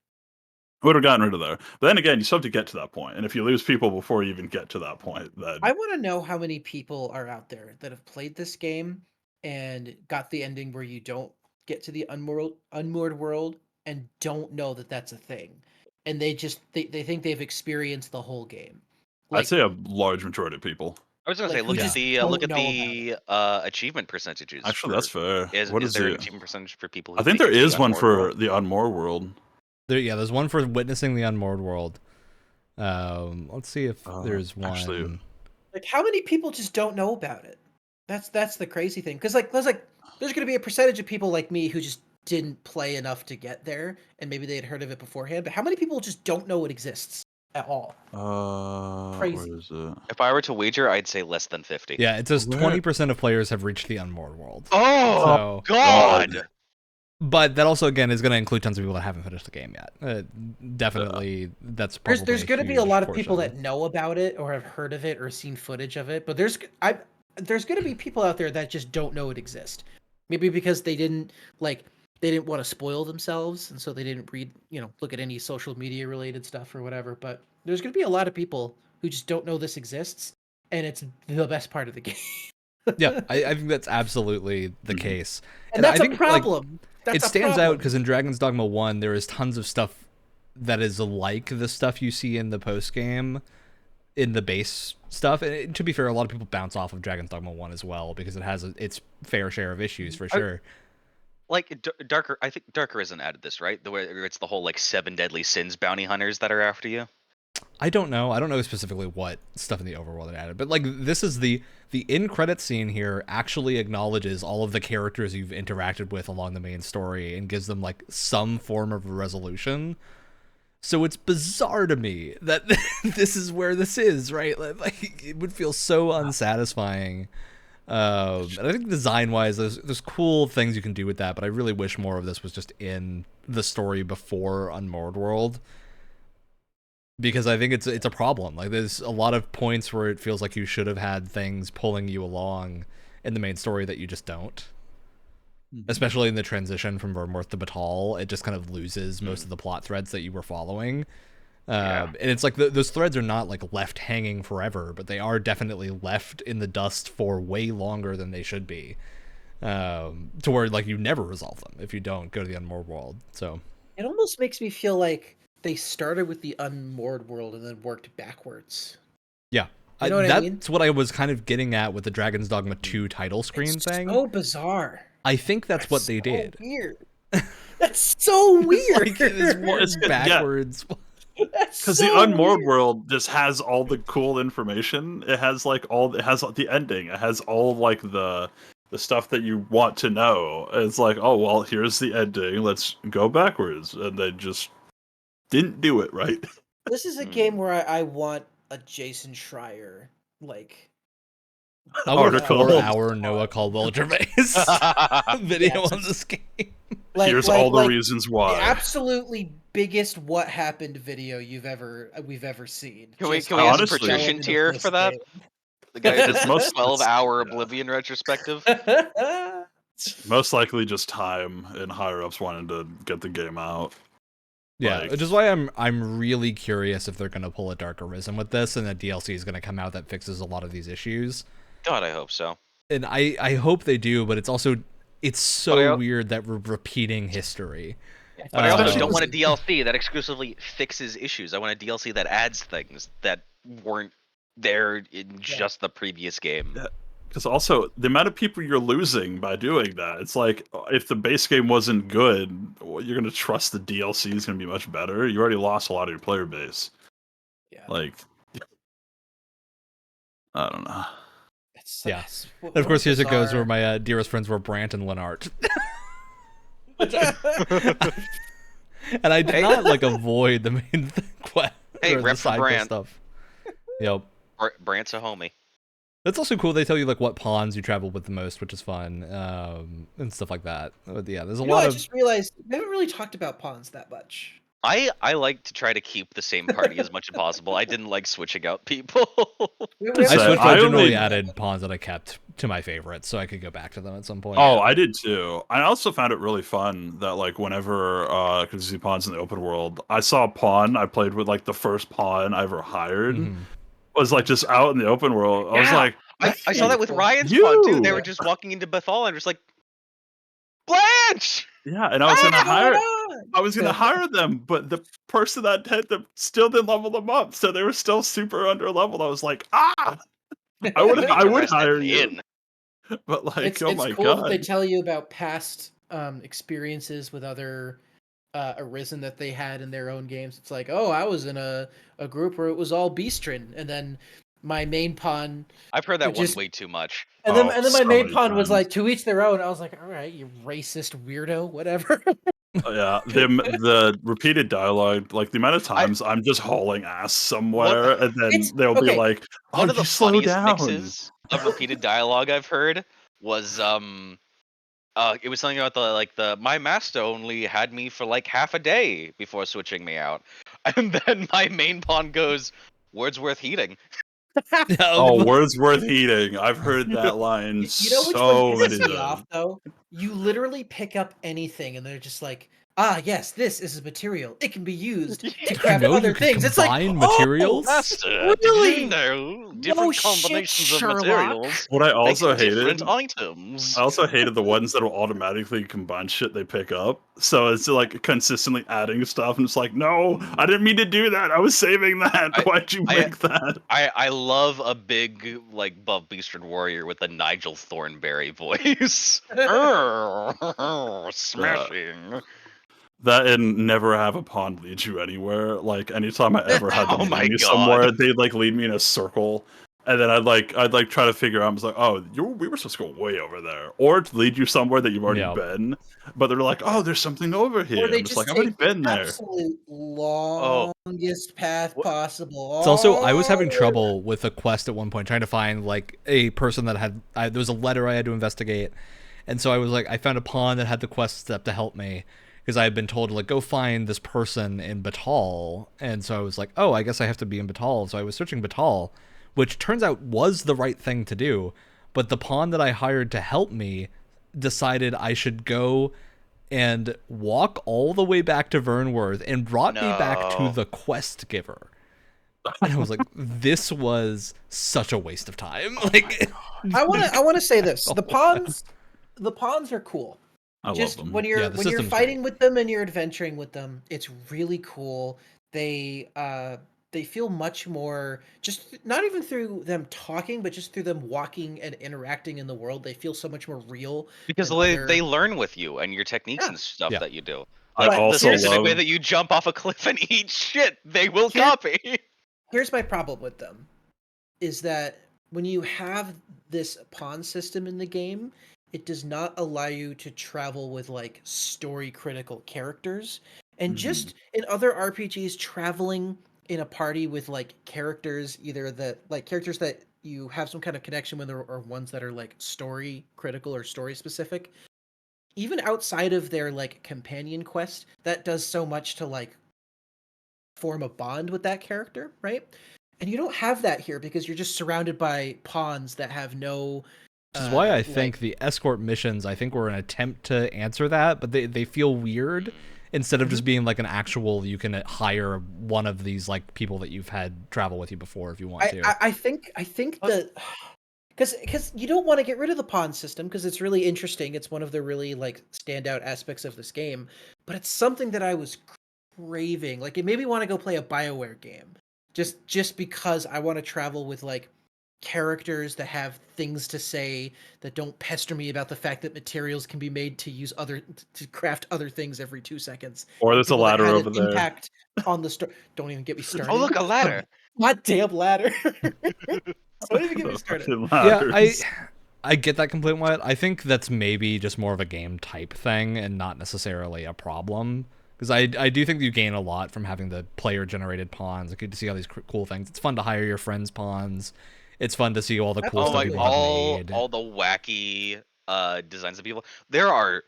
gotten rid of there. But then again, you still have to get to that point. And if you lose people before you even get to that point, then I want to know how many people are out there that have played this game and got the ending where you don't get to the unmoored world and don't know that that's a thing, and they think they've experienced the whole game. Like, I'd say a large majority of people. I was gonna say, look at the achievement percentages. Actually, that's fair. Is there an achievement percentage for people? I think there is one for the unmoored world. There's one for witnessing the unmoored world. Let's see if there's one. Actually, like, how many people just don't know about it? That's the crazy thing. Because there's going to be a percentage of people like me who just didn't play enough to get there, and maybe they had heard of it beforehand. But how many people just don't know it exists at all? Crazy. Where is it? If I were to wager, I'd say less than 50. Yeah, it says 20% of players have reached the unmoored world. Oh, God! But that also, again, is going to include tons of people that haven't finished the game yet. Definitely, that's probably there's going to be a lot of people that know about it or have heard of it or seen footage of it. But there's going to be people out there that just don't know it exists. Maybe because they didn't want to spoil themselves, and so they didn't look at any social media related stuff or whatever. But there's going to be a lot of people who just don't know this exists, and it's the best part of the game. Yeah, I think that's absolutely the case. And that's a problem. It stands out because in Dragon's Dogma 1, there is tons of stuff that is like the stuff you see in the post-game, in the base stuff. And to be fair, a lot of people bounce off of Dragon's Dogma 1 as well, because it has its fair share of issues, for sure. Like, Darker, I think Darker isn't added this, right? Where it's the whole, 7 deadly sins bounty hunters that are after you? I don't know specifically what stuff in the overworld it added, but this is the end credit scene here actually acknowledges all of the characters you've interacted with along the main story and gives them some form of resolution. So it's bizarre to me that this is where this is, right? It would feel so unsatisfying. And I think design-wise, there's cool things you can do with that, but I really wish more of this was just in the story before Unmoored World. Because I think it's a problem. There's a lot of points where it feels like you should have had things pulling you along in the main story that you just don't. Mm-hmm. Especially in the transition from Vermorth to Batal, it just kind of loses most of the plot threads that you were following. And it's those threads are not left hanging forever, but they are definitely left in the dust for way longer than they should be. To where you never resolve them if you don't go to the Unmoored World. So it almost makes me feel like they started with the Unmoored World and then worked backwards. Yeah. You know what I mean? That's what I was kind of getting at with the Dragon's Dogma 2 title screen thing. So bizarre. I think that's what they did. Weird. That's so weird. It's backwards. Because the Unmoored World just has all the cool information. It has it has the ending. It has all the stuff that you want to know. It's oh well, here's the ending. Let's go backwards, and they just didn't do it right. This is a game where I want a Jason Schreier article, 4-hour Noah Caldwell-Gervais video on this game. Here's all the reasons why. The absolutely biggest what happened video we've ever seen. Can we have a projection tier for that? The guy who does most 12-hour Oblivion retrospective. Most likely just time and higher ups wanting to get the game out. Yeah, which is why I'm really curious if they're going to pull a Dark Arisen with this, and that DLC is going to come out that fixes a lot of these issues. God, I hope so. And I hope they do, but it's so weird that we're repeating history. But I also don't want a DLC that exclusively fixes issues. I want a DLC that adds things that weren't there in just the previous game. Because also, the amount of people you're losing by doing that, it's like, if the base game wasn't good, you're going to trust the DLC is going to be much better. You already lost a lot of your player base. Yeah. Like, I don't know. And of course, here's it goes where my dearest friends were Brant and Lennart. And I did not, avoid the main quest. Hey, rep for Brant. Stuff. Yep. Brant's a homie. That's also cool. They tell you what pawns you travel with the most, which is fun, and stuff like that. But yeah, there's a lot of. I just realized we haven't really talked about pawns that much. I like to try to keep the same party as much as possible. I didn't like switching out people. I generally added pawns that I kept to my favorites, so I could go back to them at some point. Oh, I did too. I also found it really fun that whenever because you see pawns in the open world, I saw a pawn I played with the first pawn I ever hired. Was just out in the open world. I was like, I saw that with Ryan's pawn too. They were just walking into Bethal and just like, Blanche. Yeah, and I was gonna hire them, but the person that had them still didn't level them up, so they were still super under leveled. I was like, I would hire you. But it's oh my cool god, that they tell you about past experiences with other Arisen that they had in their own games. It's like, oh, I was in a group where it was all Beastrin, and then my main pawn. I've heard that one way too much. And then my main pawn was like, to each their own. I was like, all right, you racist weirdo, whatever. Yeah, the repeated dialogue, the amount of times I'm just hauling ass somewhere, and then they'll be like, "Oh, one of the slow funniest down." mixes of repeated dialogue I've heard was it was something about the my master only had me for half a day before switching me out, and then my main pawn goes, "Words worth heating." Oh, words worth heating. I've heard that line so many times. Off though, you literally pick up anything, and they're just like, yes, this is a material. It can be used to craft other things. It's like materials. Really? Different combinations of materials. What I also hated, different items. I also hated the ones that will automatically combine shit they pick up. So it's consistently adding stuff, and it's like, no, I didn't mean to do that. I was saving that. Why'd you make that? I love a big buff Beastrid warrior with the Nigel Thornberry voice. Smashing. That and never have a pawn lead you anywhere. Anytime I ever had them lead me somewhere, they'd lead me in a circle, and then I'd try to figure out. I was like, oh, we were supposed to go way over there, or to lead you somewhere that you've already been. But they're like, oh, there's something over here. I'm just I've already been there. Absolute longest path possible. It's also I was having trouble with a quest at one point, trying to find a person that had. There was a letter I had to investigate, and so I was I found a pawn that had the quest step to help me. Because I had been told to go find this person in Batal, and so I was like, oh, I guess I have to be in Batal. So I was searching Batal, which turns out was the right thing to do. But the pawn that I hired to help me decided I should go and walk all the way back to Vernworth and brought me back to the quest giver. And I was like, this was such a waste of time. I want to say this: the pawns are cool. I love them. When you're fighting with them and you're adventuring with them, it's really cool. They feel much more, just not even through them talking, but just through them walking and interacting in the world. They feel so much more real because they learn with you and your techniques and stuff that you do. I also love the way that you jump off a cliff and eat shit. They will copy. Here's my problem with them: is that when you have this pawn system in the game, it does not allow you to travel with story critical characters. And just in other RPGs, traveling in a party with characters, either characters that you have some kind of connection with or ones that are story critical or story specific, even outside of their companion quest, that does so much to form a bond with that character, right? And you don't have that here because you're just surrounded by pawns that have no. Which is why I think the escort missions, I think, were an attempt to answer that, but they feel weird instead of just being like an actual, you can hire one of these like people that you've had travel with you before if you want to. I think that because you don't want to get rid of the pawn system because it's really interesting. It's one of the really like standout aspects of this game, but it's something that I was craving. Like it made me want to go play a BioWare game just because I want to travel with like characters that have things to say that don't pester me about the fact that materials can be made to craft other things every 2 seconds. Or there's a ladder over there. Impact on the story. Don't even get me started. Oh, look, a ladder. What damn ladder? Don't even get me started. Yeah, I get that complaint, Wyatt. I think that's maybe just more of a game type thing and not necessarily a problem. Because I do think you gain a lot from having the player-generated pawns. Like, you get to see all these cool things. It's fun to hire your friends' pawns. It's fun to see all the cool stuff people have made. All the wacky designs of people. The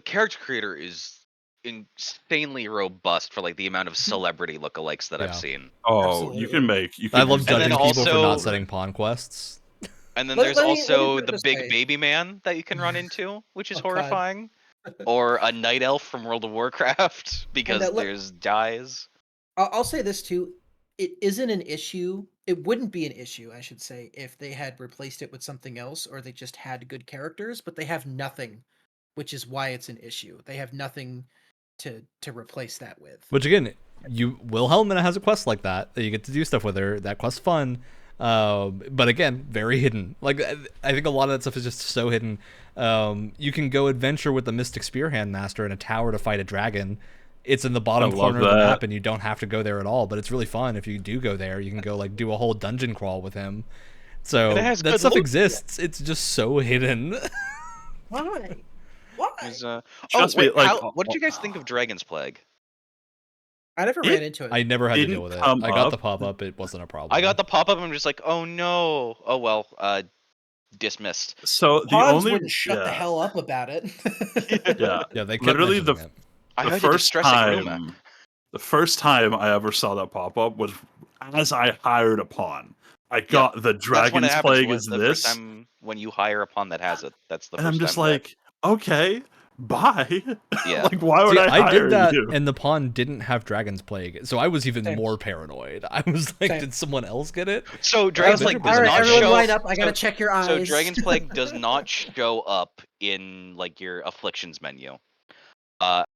character creator is insanely robust for like the amount of celebrity lookalikes that I've seen. Oh, Absolutely. you can make. I love judging people for not setting pawn quests. And then there's also the big baby man that you can run into, which is horrifying. Or a night elf from World of Warcraft because there's dyes. I'll say this too. It isn't an issue. It wouldn't be an issue, I should say, if they had replaced it with something else or they just had good characters, but they have nothing, which is why it's an issue. They have nothing to replace that with. Which again, Wilhelmina has a quest like that you get to do stuff with her. That quest's fun. But again, very hidden. Like, I think a lot of that stuff is just so hidden. You can go adventure with the Mystic Spearhand Master in a tower to fight a dragon. It's in the bottom corner of the map, and you don't have to go there at all. But it's really fun if you do go there. You can go like do a whole dungeon crawl with him. So that stuff exists. It's just so hidden. Why? What did you guys think of Dragon's Plague? I never ran into it. I never had to deal with it. I got the pop-up. It wasn't a problem. I got the pop-up. I'm just like, oh no. Oh well. Dismissed. So the Pawns only wouldn't shut the hell up about it. Yeah, they kept literally the the first time I ever saw that pop-up was as I hired a pawn. I got the Dragon's Plague is this. First time when you hire a pawn that has it, that's the first time. And I'm just like, okay, bye. Yeah. Like, why would I did that, you? and the pawn didn't have Dragon's Plague, so I was even more paranoid. I was like, did someone else get it? So Dragon's Plague does not everyone show. Line up. I gotta check your eyes. So Dragon's Plague does not show up in like your afflictions menu,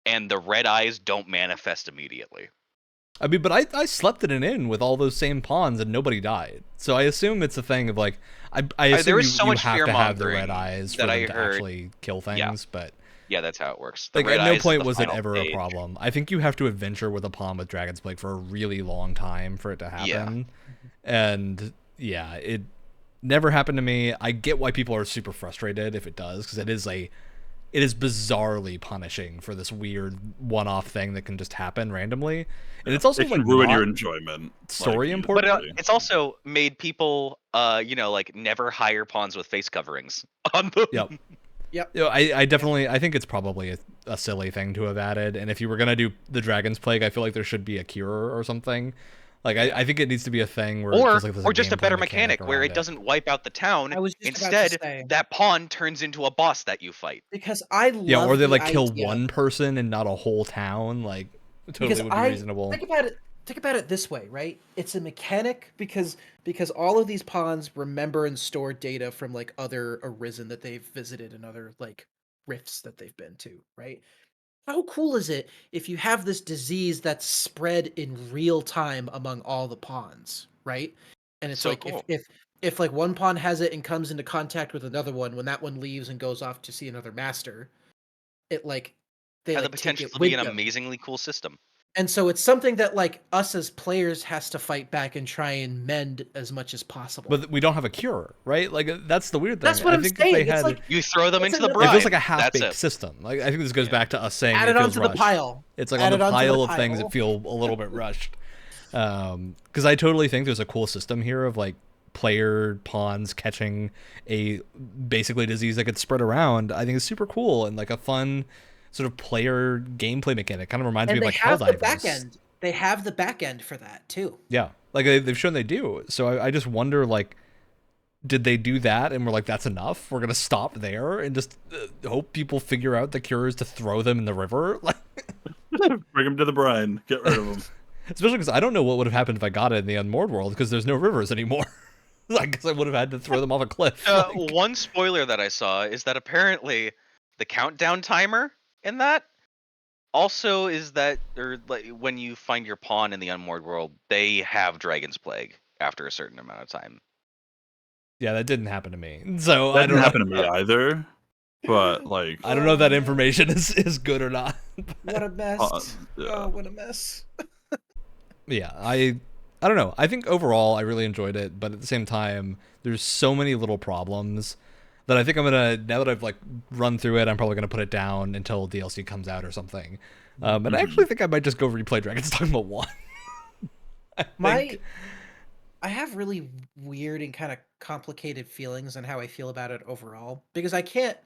and the red eyes don't manifest immediately. I mean, but I slept in an inn with all those same pawns and nobody died. So I assume it's a thing of like, I assume there is so much have to have the red eyes for them to actually kill things, but yeah, that's how it works. Like, at no point was it ever a problem. I think you have to adventure with a pawn with Dragon's Plague for a really long time for it to happen. And yeah, it never happened to me. I get why people are super frustrated if it does, because it is bizarrely punishing for this weird one-off thing that can just happen randomly, and it's also like ruin your enjoyment. Story important, but it's also made people, like never hire pawns with face coverings on them. Yep. Yep. You know, I think it's probably a silly thing to have added, and if you were gonna do the Dragon's Plague, I feel like there should be a cure or something. Like, I think it needs to be a thing where or just a better mechanic where it doesn't wipe out the town. Instead, that pawn turns into a boss that you fight. Because I love or they like kill one person and not a whole town. Like, totally would be reasonable. Think about it this way, right? It's a mechanic because all of these pawns remember and store data from like other Arisen that they've visited and other like rifts that they've been to, right? How cool is it if you have this disease that's spread in real time among all the pawns, right? And it's so like cool. if like one pawn has it and comes into contact with another one, when that one leaves and goes off to see another master, it like they has like, the potential to be an amazingly cool system. And so it's something that like us as players has to fight back and try and mend as much as possible. But we don't have a cure, right? Like, that's the weird thing. That's what I'm saying. If they had, like, you throw them into the brine. It feels like a half-baked system. Like, I think this goes back to us saying add it onto the pile. It's like on the pile of things that feel a little bit rushed. Because I totally think there's a cool system here of like player pawns catching a basically disease that could spread around. I think it's super cool and like a fun sort of player gameplay mechanic. Kind of reminds me of like Helldivers. They have the back end for that too. Yeah, Like they've shown they do. So I just wonder, like, did they do that and we're like, that's enough? We're gonna stop there and just hope people figure out the cure is to throw them in the river? Like, bring them to the brine, get rid of them. Especially because I don't know what would have happened if I got it in the Unmoored world because there's no rivers anymore. I guess I would have had to throw them off a cliff. One spoiler that I saw is that apparently the countdown timer in that also is that, or like when you find your pawn in the Unmoored world, they have Dragon's Plague after a certain amount of time. Yeah, that didn't happen to me. So That I don't didn't happen know. to me either. But like, I don't know if that information is good or not. What a mess! yeah. Oh, what a mess! Yeah, I don't know. I think overall I really enjoyed it, but at the same time, there's so many little problems that I think I'm gonna, now that I've like run through it, I'm probably gonna put it down until DLC comes out or something. And I actually think I might just go replay Dragon's Dogma 1. I have really weird and kind of complicated feelings on how I feel about it overall, because I can't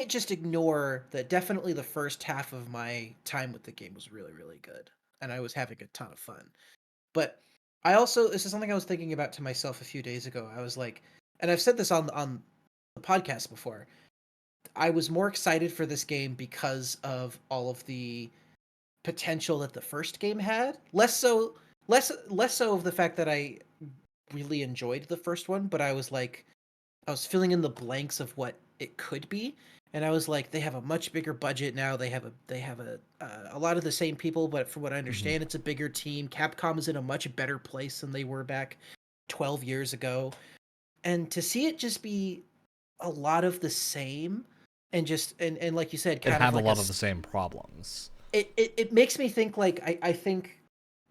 just ignore that definitely the first half of my time with the game was really, really good, and I was having a ton of fun. But I also, this is something I was thinking about to myself a few days ago. I was like, and I've said this on the podcast before, I was more excited for this game because of all of the potential that the first game had. Less so of the fact that I really enjoyed the first one, but I was filling in the blanks of what it could be, and I was like, they have a much bigger budget now. They have a lot of the same people, but from what I understand, it's a bigger team. Capcom is in a much better place than they were back 12 years ago, and to see it just be a lot of the same, and just and like you said, kind it have of like a lot of the same problems. It makes me think like I think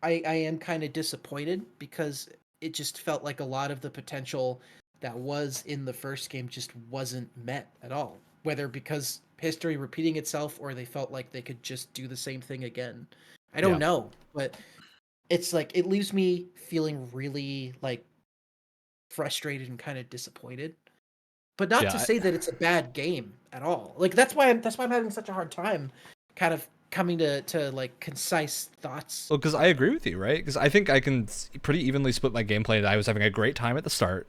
I am kind of disappointed because it just felt like a lot of the potential that was in the first game just wasn't met at all. Whether because history repeating itself or they felt like they could just do the same thing again. I don't know, but it's like it leaves me feeling really like frustrated and kind of disappointed. But not to say that it's a bad game at all. Like that's why I'm having such a hard time kind of coming to like concise thoughts. Well, because I agree with you, right? Because I think I can pretty evenly split my gameplay, and I was having a great time at the start,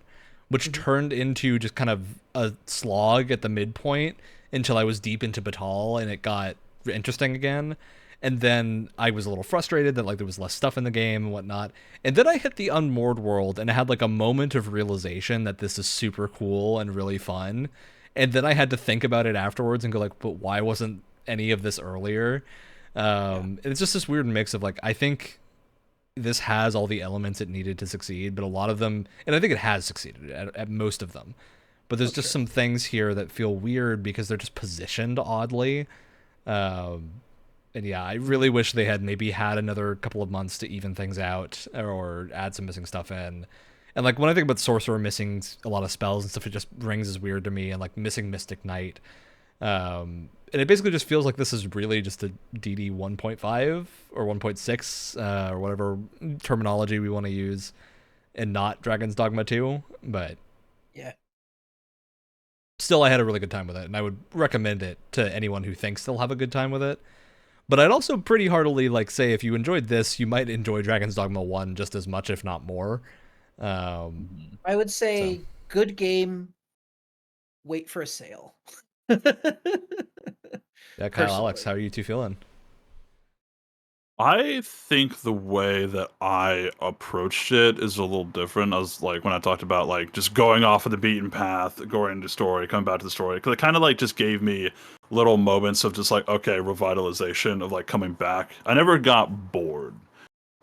which turned into just kind of a slog at the midpoint until I was deep into Batal and it got interesting again. And then I was a little frustrated that like there was less stuff in the game and whatnot. And then I hit the Unmoored world and I had like a moment of realization that this is super cool and really fun. And then I had to think about it afterwards and go like, but why wasn't any of this earlier? It's just this weird mix of like, I think this has all the elements it needed to succeed, but a lot of them, and I think it has succeeded at most of them, but there's just some things here that feel weird because they're just positioned oddly. And yeah, I really wish they had maybe had another couple of months to even things out or add some missing stuff in. And like when I think about Sorcerer missing a lot of spells and stuff, it just rings as weird to me, and like missing Mystic Knight. And it basically just feels like this is really just a DD 1.5 or 1.6 or whatever terminology we want to use, and not Dragon's Dogma 2. But yeah, still, I had a really good time with it, and I would recommend it to anyone who thinks they'll have a good time with it. But I'd also pretty heartily like say if you enjoyed this, you might enjoy Dragon's Dogma 1 just as much, if not more. I would say good game. Wait for a sale. Yeah, Kyle, Alex, how are you two feeling? I think the way that I approached it is a little different. I was like, when I talked about like just going off of the beaten path, going into story, coming back to the story, because it kind of like just gave me little moments of just like, okay, revitalization of like coming back. I never got bored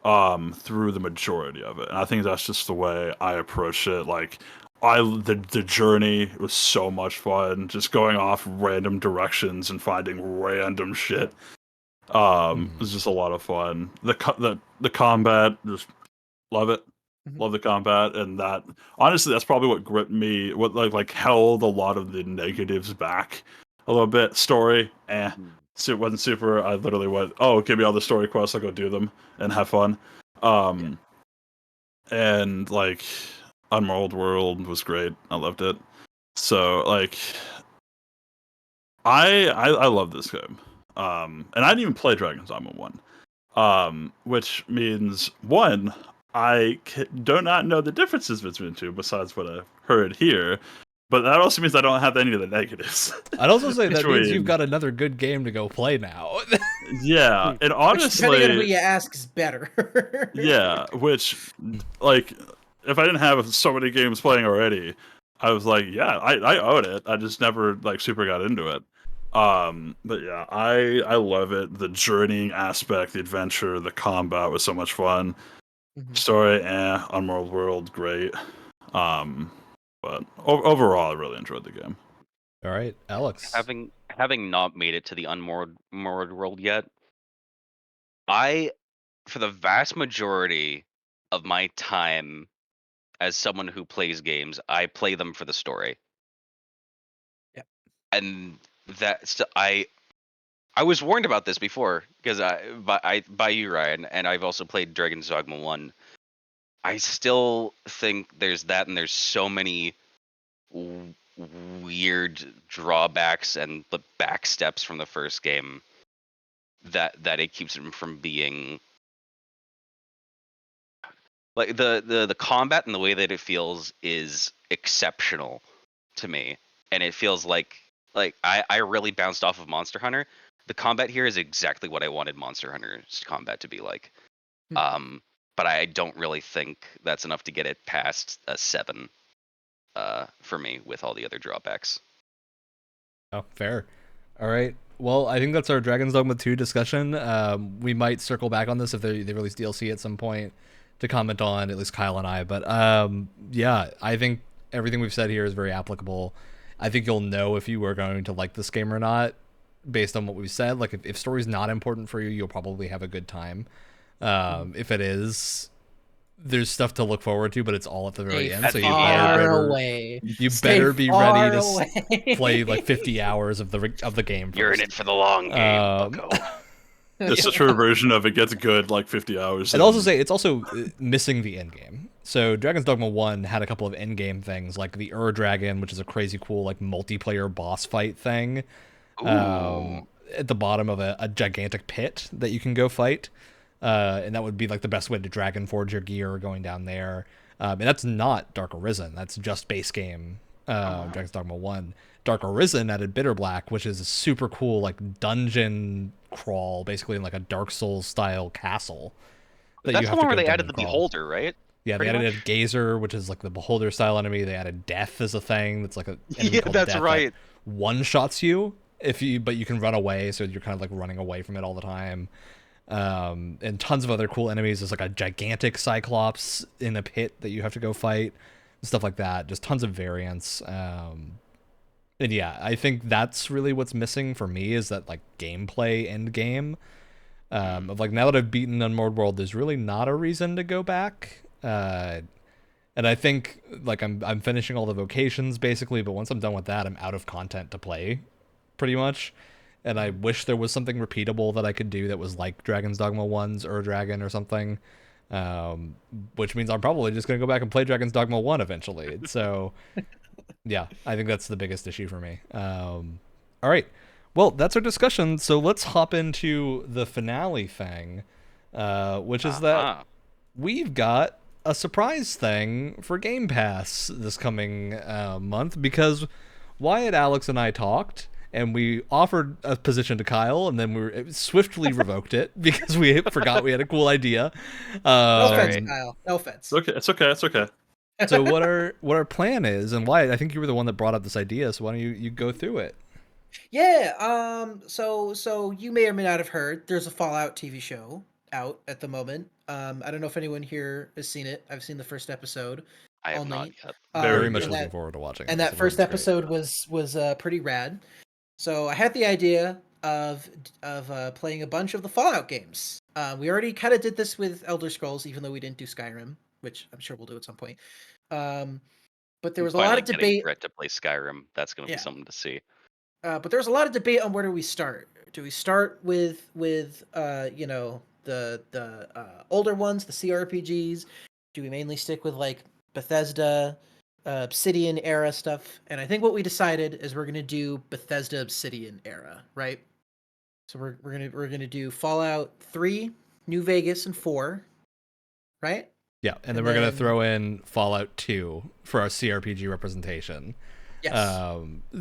through the majority of it, and I think that's just the way I approached it. Like the journey was so much fun, just going off random directions and finding random shit. It was just a lot of fun. The combat, just love it. Love the combat, and that honestly, that's probably what gripped me. What like held a lot of the negatives back a little bit. Story, so it wasn't super. I literally went, oh, give me all the story quests. I'll go do them and have fun. And like Unworld World was great. I loved it. So like, I love this game. And I didn't even play Dragon's Dogma 1. Which means, one, do not know the differences between the two besides what I've heard here. But that also means I don't have any of the negatives. I'd also say that means you've got another good game to go play now. Yeah, and honestly, depending on who you ask, is better. Yeah, which, like, if I didn't have so many games playing already, I was like, yeah, I own it. I just never like super got into it. But yeah, I love it. The journeying aspect, the adventure, the combat was so much fun. Story, Unworld World, great. But overall, I really enjoyed the game. All right, Alex. Having not made it to the Unmoored World yet, for the vast majority of my time as someone who plays games, I play them for the story. Yeah. And I was warned about this before because by you, Ryan, and I've also played Dragon's Dogma 1. I still think there's that, and there's so many weird drawbacks and the back steps from the first game that it keeps it from being like the combat and the way that it feels is exceptional to me, and it feels like I really bounced off of Monster Hunter. The combat here is exactly what I wanted Monster Hunter's combat to be like. But I don't really think that's enough to get it past a 7 for me with all the other drawbacks. Oh, fair. All right. Well, I think that's our Dragon's Dogma 2 discussion. We might circle back on this if they release DLC at some point to comment on, at least Kyle and I. But yeah, I think everything we've said here is very applicable. I think you'll know if you are going to like this game or not based on what we've said. Like, if story's not important for you, you'll probably have a good time. If it is, there's stuff to look forward to, but it's all at the very end. So you better be ready to play like 50 hours of the game first. You're in it for the long game. It's a true version of it gets good like 50 hours. I'd also say it's also missing the end game. So Dragon's Dogma 1 had a couple of end game things, like the Dragon, which is a crazy cool like multiplayer boss fight thing. At the bottom of a gigantic pit that you can go fight. And that would be like the best way to Dragon Forge your gear going down there. And that's not Dark Arisen. That's just base game Dragon's Dogma 1. Dark Arisen added Bitter Black, which is a super cool like dungeon crawl, basically in like a Dark Souls style castle. That's the one where they added the Beholder, right? Yeah, they added a Gazer, which is like the Beholder style enemy. They added Death as a thing. That's like a that's right. One shots you but you can run away, so you're kind of like running away from it all the time. And tons of other cool enemies. There's like a gigantic Cyclops in a pit that you have to go fight, stuff like that. Just tons of variants. And yeah, I think that's really what's missing for me is that like gameplay end game. Of like, now that I've beaten Unmoored World, there's really not a reason to go back. And I think like I'm finishing all the vocations basically, but once I'm done with that, I'm out of content to play, pretty much. And I wish there was something repeatable that I could do that was like Dragon's Dogma 1's Dragon or something. Which means I'm probably just going to go back and play Dragon's Dogma 1 eventually. So, yeah, I think that's the biggest issue for me. All right. Well, that's our discussion. So let's hop into the finale thing, which is that we've got a surprise thing for Game Pass this coming month, because Wyatt, Alex, and I talked, and we offered a position to Kyle, and then we swiftly revoked it because we forgot we had a cool idea. No offense, Kyle. No offense. It's okay. So what our plan is, and Wyatt, I think you were the one that brought up this idea, so why don't you go through it? Yeah. So you may or may not have heard there's a Fallout TV show out at the moment. I don't know if anyone here has seen it. I've seen the first episode. I have not yet. Very much looking forward to watching. And that first episode was pretty rad. So I had the idea of playing a bunch of the Fallout games. We already kind of did this with Elder Scrolls, even though we didn't do Skyrim, which I'm sure we'll do at some point. But there was a lot of debate. Brett to play Skyrim. That's going to be something to see. But there was a lot of debate on where do we start. Do we start with the older ones, the CRPGs? Do we mainly stick with like Bethesda, Obsidian era stuff? And I think what we decided is we're gonna do Bethesda Obsidian era, right? So we're gonna do Fallout 3, New Vegas, and 4, right? Yeah, and then we're going to throw in Fallout 2 for our CRPG representation. Yes.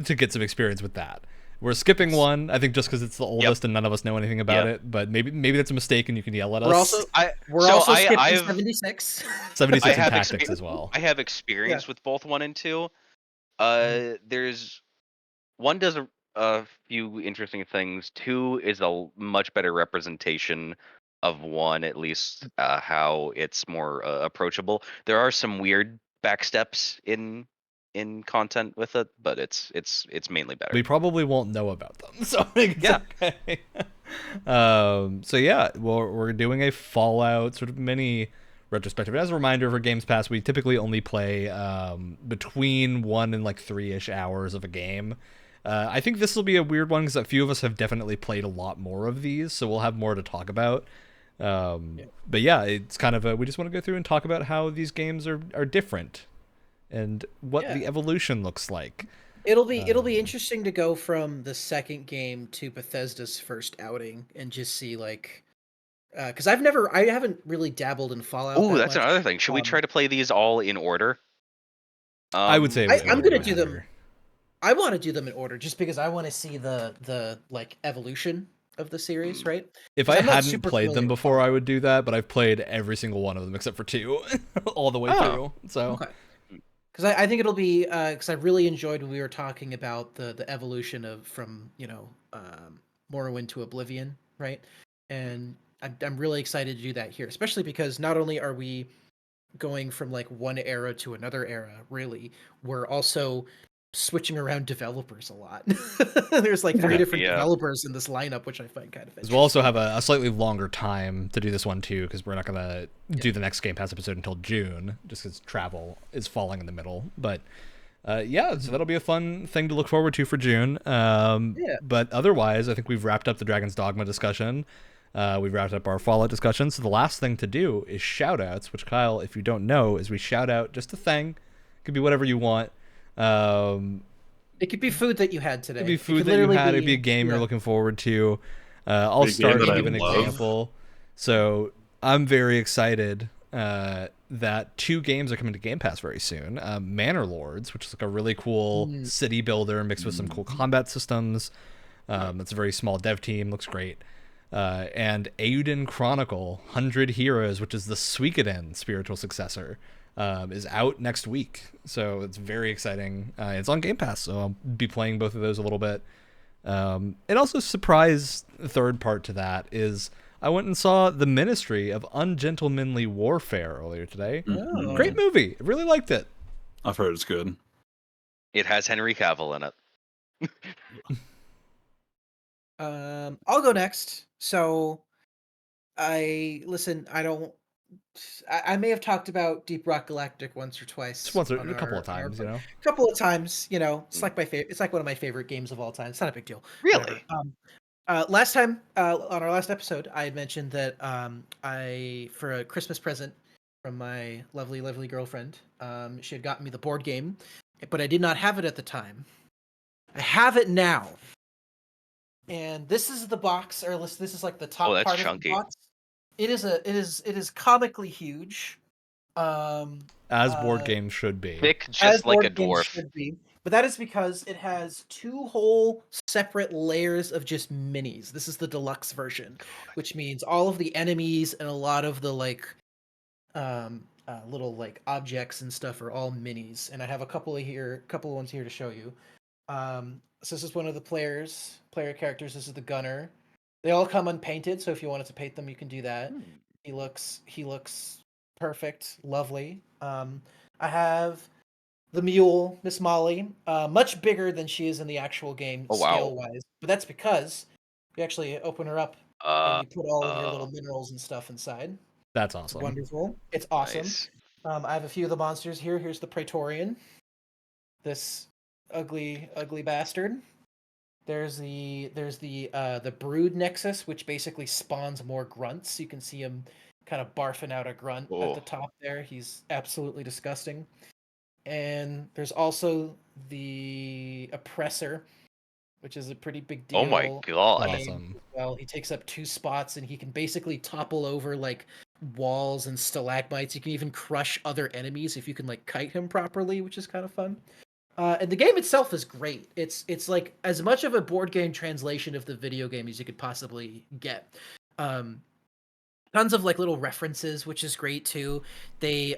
To get some experience with that. We're skipping one, I think, just because it's the oldest and none of us know anything about it. But maybe that's a mistake, and you can yell at us. We're also skipping 76. 76 and Tactics as well. I have experience with both 1 and 2. There's 1 does a few interesting things. 2 is a much better representation of 1, at least how it's more approachable. There are some weird backsteps in content with it, but it's mainly better. We probably won't know about them, so yeah. Okay. So yeah, we're doing a Fallout sort of mini retrospective. As a reminder, for Games Pass, we typically only play between 1 and like 3-ish hours of a game. I think this will be a weird one because a few of us have definitely played a lot more of these, so we'll have more to talk about. But yeah, it's kind of we just want to go through and talk about how these games are different and what the evolution looks like. It'll be interesting to go from the second game to Bethesda's first outing and just see like, because I haven't really dabbled in Fallout. Oh, that's another thing. Should we try to play these all in order? I would say I'm going to do them. I want to do them in order just because I want to see the like evolution of the series, right? If I hadn't played them before, I would do that, but I've played every single one of them except for 2 all the way through. So. Okay. Because I think it'll be because I really enjoyed when we were talking about the evolution of from Morrowind to Oblivion, right? And I'm really excited to do that here, especially because not only are we going from like one era to another era, really, we're also switching around developers a lot. There's like 3 different developers in this lineup, which I find kind of interesting. We'll also have a slightly longer time to do this one too, because we're not going to do the next Game Pass episode until June, just because travel is falling in the middle. But so that'll be a fun thing to look forward to for June. But otherwise, I think we've wrapped up the Dragon's Dogma discussion. We've wrapped up our Fallout discussion. So the last thing to do is shout outs, which, Kyle, if you don't know, is we shout out just a thing. It could be whatever you want. It could be food that you had today. It could be food that you had. It could be a game you're looking forward to. I'll start and give an example. So I'm very excited that 2 games are coming to Game Pass very soon. Manor Lords, which is like a really cool city builder mixed with some cool combat systems. It's a very small dev team. Looks great. And Eiyuden Chronicle 100 Heroes, which is the Suikoden spiritual successor. Is out next week, so it's very exciting. It's on Game Pass, so I'll be playing both of those a little bit. And also, surprise third part to that is I went and saw The Ministry of Ungentlemanly Warfare earlier today. Oh. Great movie. I really liked it. I've heard it's good. It has Henry Cavill in it. I'll go next. So I may have talked about Deep Rock Galactic once or twice. A couple of times, A couple of times, It's like it's like one of my favorite games of all time. It's not a big deal. Really? Last time on our last episode, I had mentioned that I, for a Christmas present from my lovely, lovely girlfriend, she had gotten me the board game, but I did not have it at the time. I have it now, and this is the box, or this is like the top part of the box. It is comically huge. As board games should be. Thick, just like a dwarf. Should be. But that is because it has 2 whole separate layers of just minis. This is the deluxe version, which means all of the enemies and a lot of the like little like objects and stuff are all minis. And I have a couple of ones here to show you. So this is one of the player characters. This is the gunner. They all come unpainted, so if you wanted to paint them, you can do that. He looks perfect, lovely. I have the mule, Miss Molly, much bigger than she is in the actual game scale-wise. But that's because you actually open her up and you put all of your little minerals and stuff inside. That's awesome. It's wonderful. It's awesome. Nice. I have a few of the monsters here. Here's the Praetorian. This ugly, ugly bastard. There's the Brood Nexus, which basically spawns more grunts. You can see him kind of barfing out a grunt at the top there. He's absolutely disgusting. And there's also the Oppressor, which is a pretty big deal. Oh my god. Awesome. Well, he takes up 2 spots, and he can basically topple over like walls and stalagmites. You can even crush other enemies if you can like kite him properly, which is kind of fun. And the game itself is great. It's like as much of a board game translation of the video game as you could possibly get. Tons of like little references, which is great too. They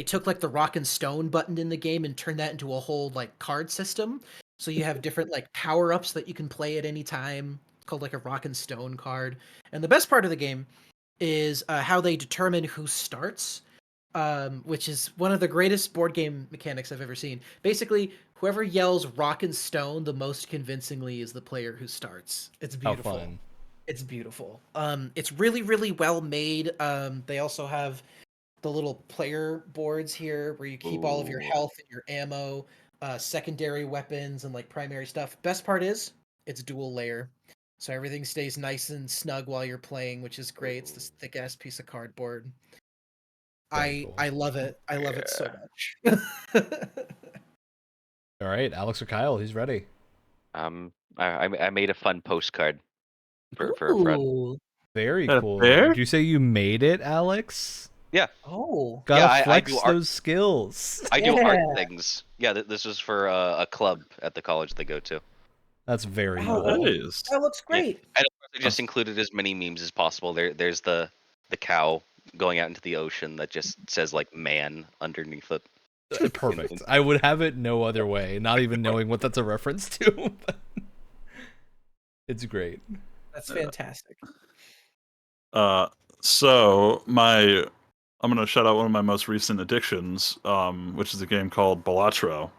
took like the rock and stone button in the game and turned that into a whole like card system. So you have different like power ups that you can play at any time. It's called like a rock and stone card. And the best part of the game is how they determine who starts, which is one of the greatest board game mechanics I've ever seen. Basically, whoever yells rock and stone the most convincingly is the player who starts. It's beautiful. How fun. It's beautiful. It's really, really well made. They also have the little player boards here where you keep all of your health and your ammo, secondary weapons, and like primary stuff. Best part is it's dual layer. So everything stays nice and snug while you're playing, which is great. It's this thick ass piece of cardboard. Cool. I love it. I love it so much. All right, Alex or Kyle, he's ready. I made a fun postcard for a friend. Very Is that cool. fair? Did you say you made it, Alex? Yeah. Oh. Gotta I flex do art. those skills. I do art things. Yeah, this is for a club at the college they go to. That's very Oh, cool. Nice. That looks great. And of course, I just included as many memes as possible. There's the cow going out into the ocean that just says like "man" underneath it. Perfect. I would have it no other way, not even knowing what that's a reference to. It's great. That's fantastic. So I'm gonna shout out one of my most recent addictions, which is a game called Balatro.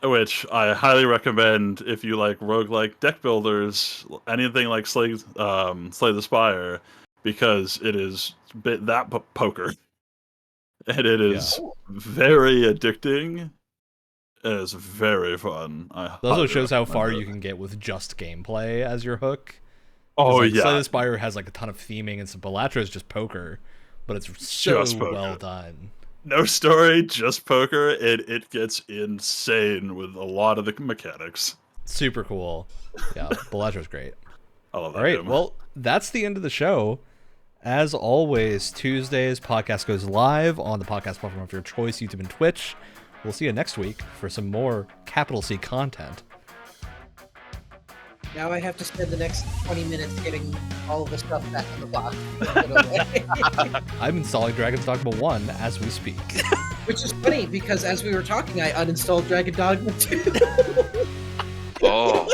Which I highly recommend if you like roguelike deck builders, anything like Slay the Spire, because it is that poker. And it is very addicting. It is very fun. It also shows how far you can get with just gameplay as your hook. Oh, like, yeah. Slay the Spire has like a ton of theming, and some Balatro is just poker, but it's so well done. No story, just poker. It gets insane with a lot of the mechanics. Super cool. Yeah, Balatro's great. I love that. All right, game. well, that's the end of the show. As always, Tuesdays, podcast goes live on the podcast platform of your choice, YouTube and Twitch. We'll see you next week for some more capital C content. Now I have to spend the next 20 minutes getting all of the stuff back in the box. I'm installing Dragon's Dogma 1 as we speak. Which is funny, because as we were talking, I uninstalled Dragon Dogma 2. Oh.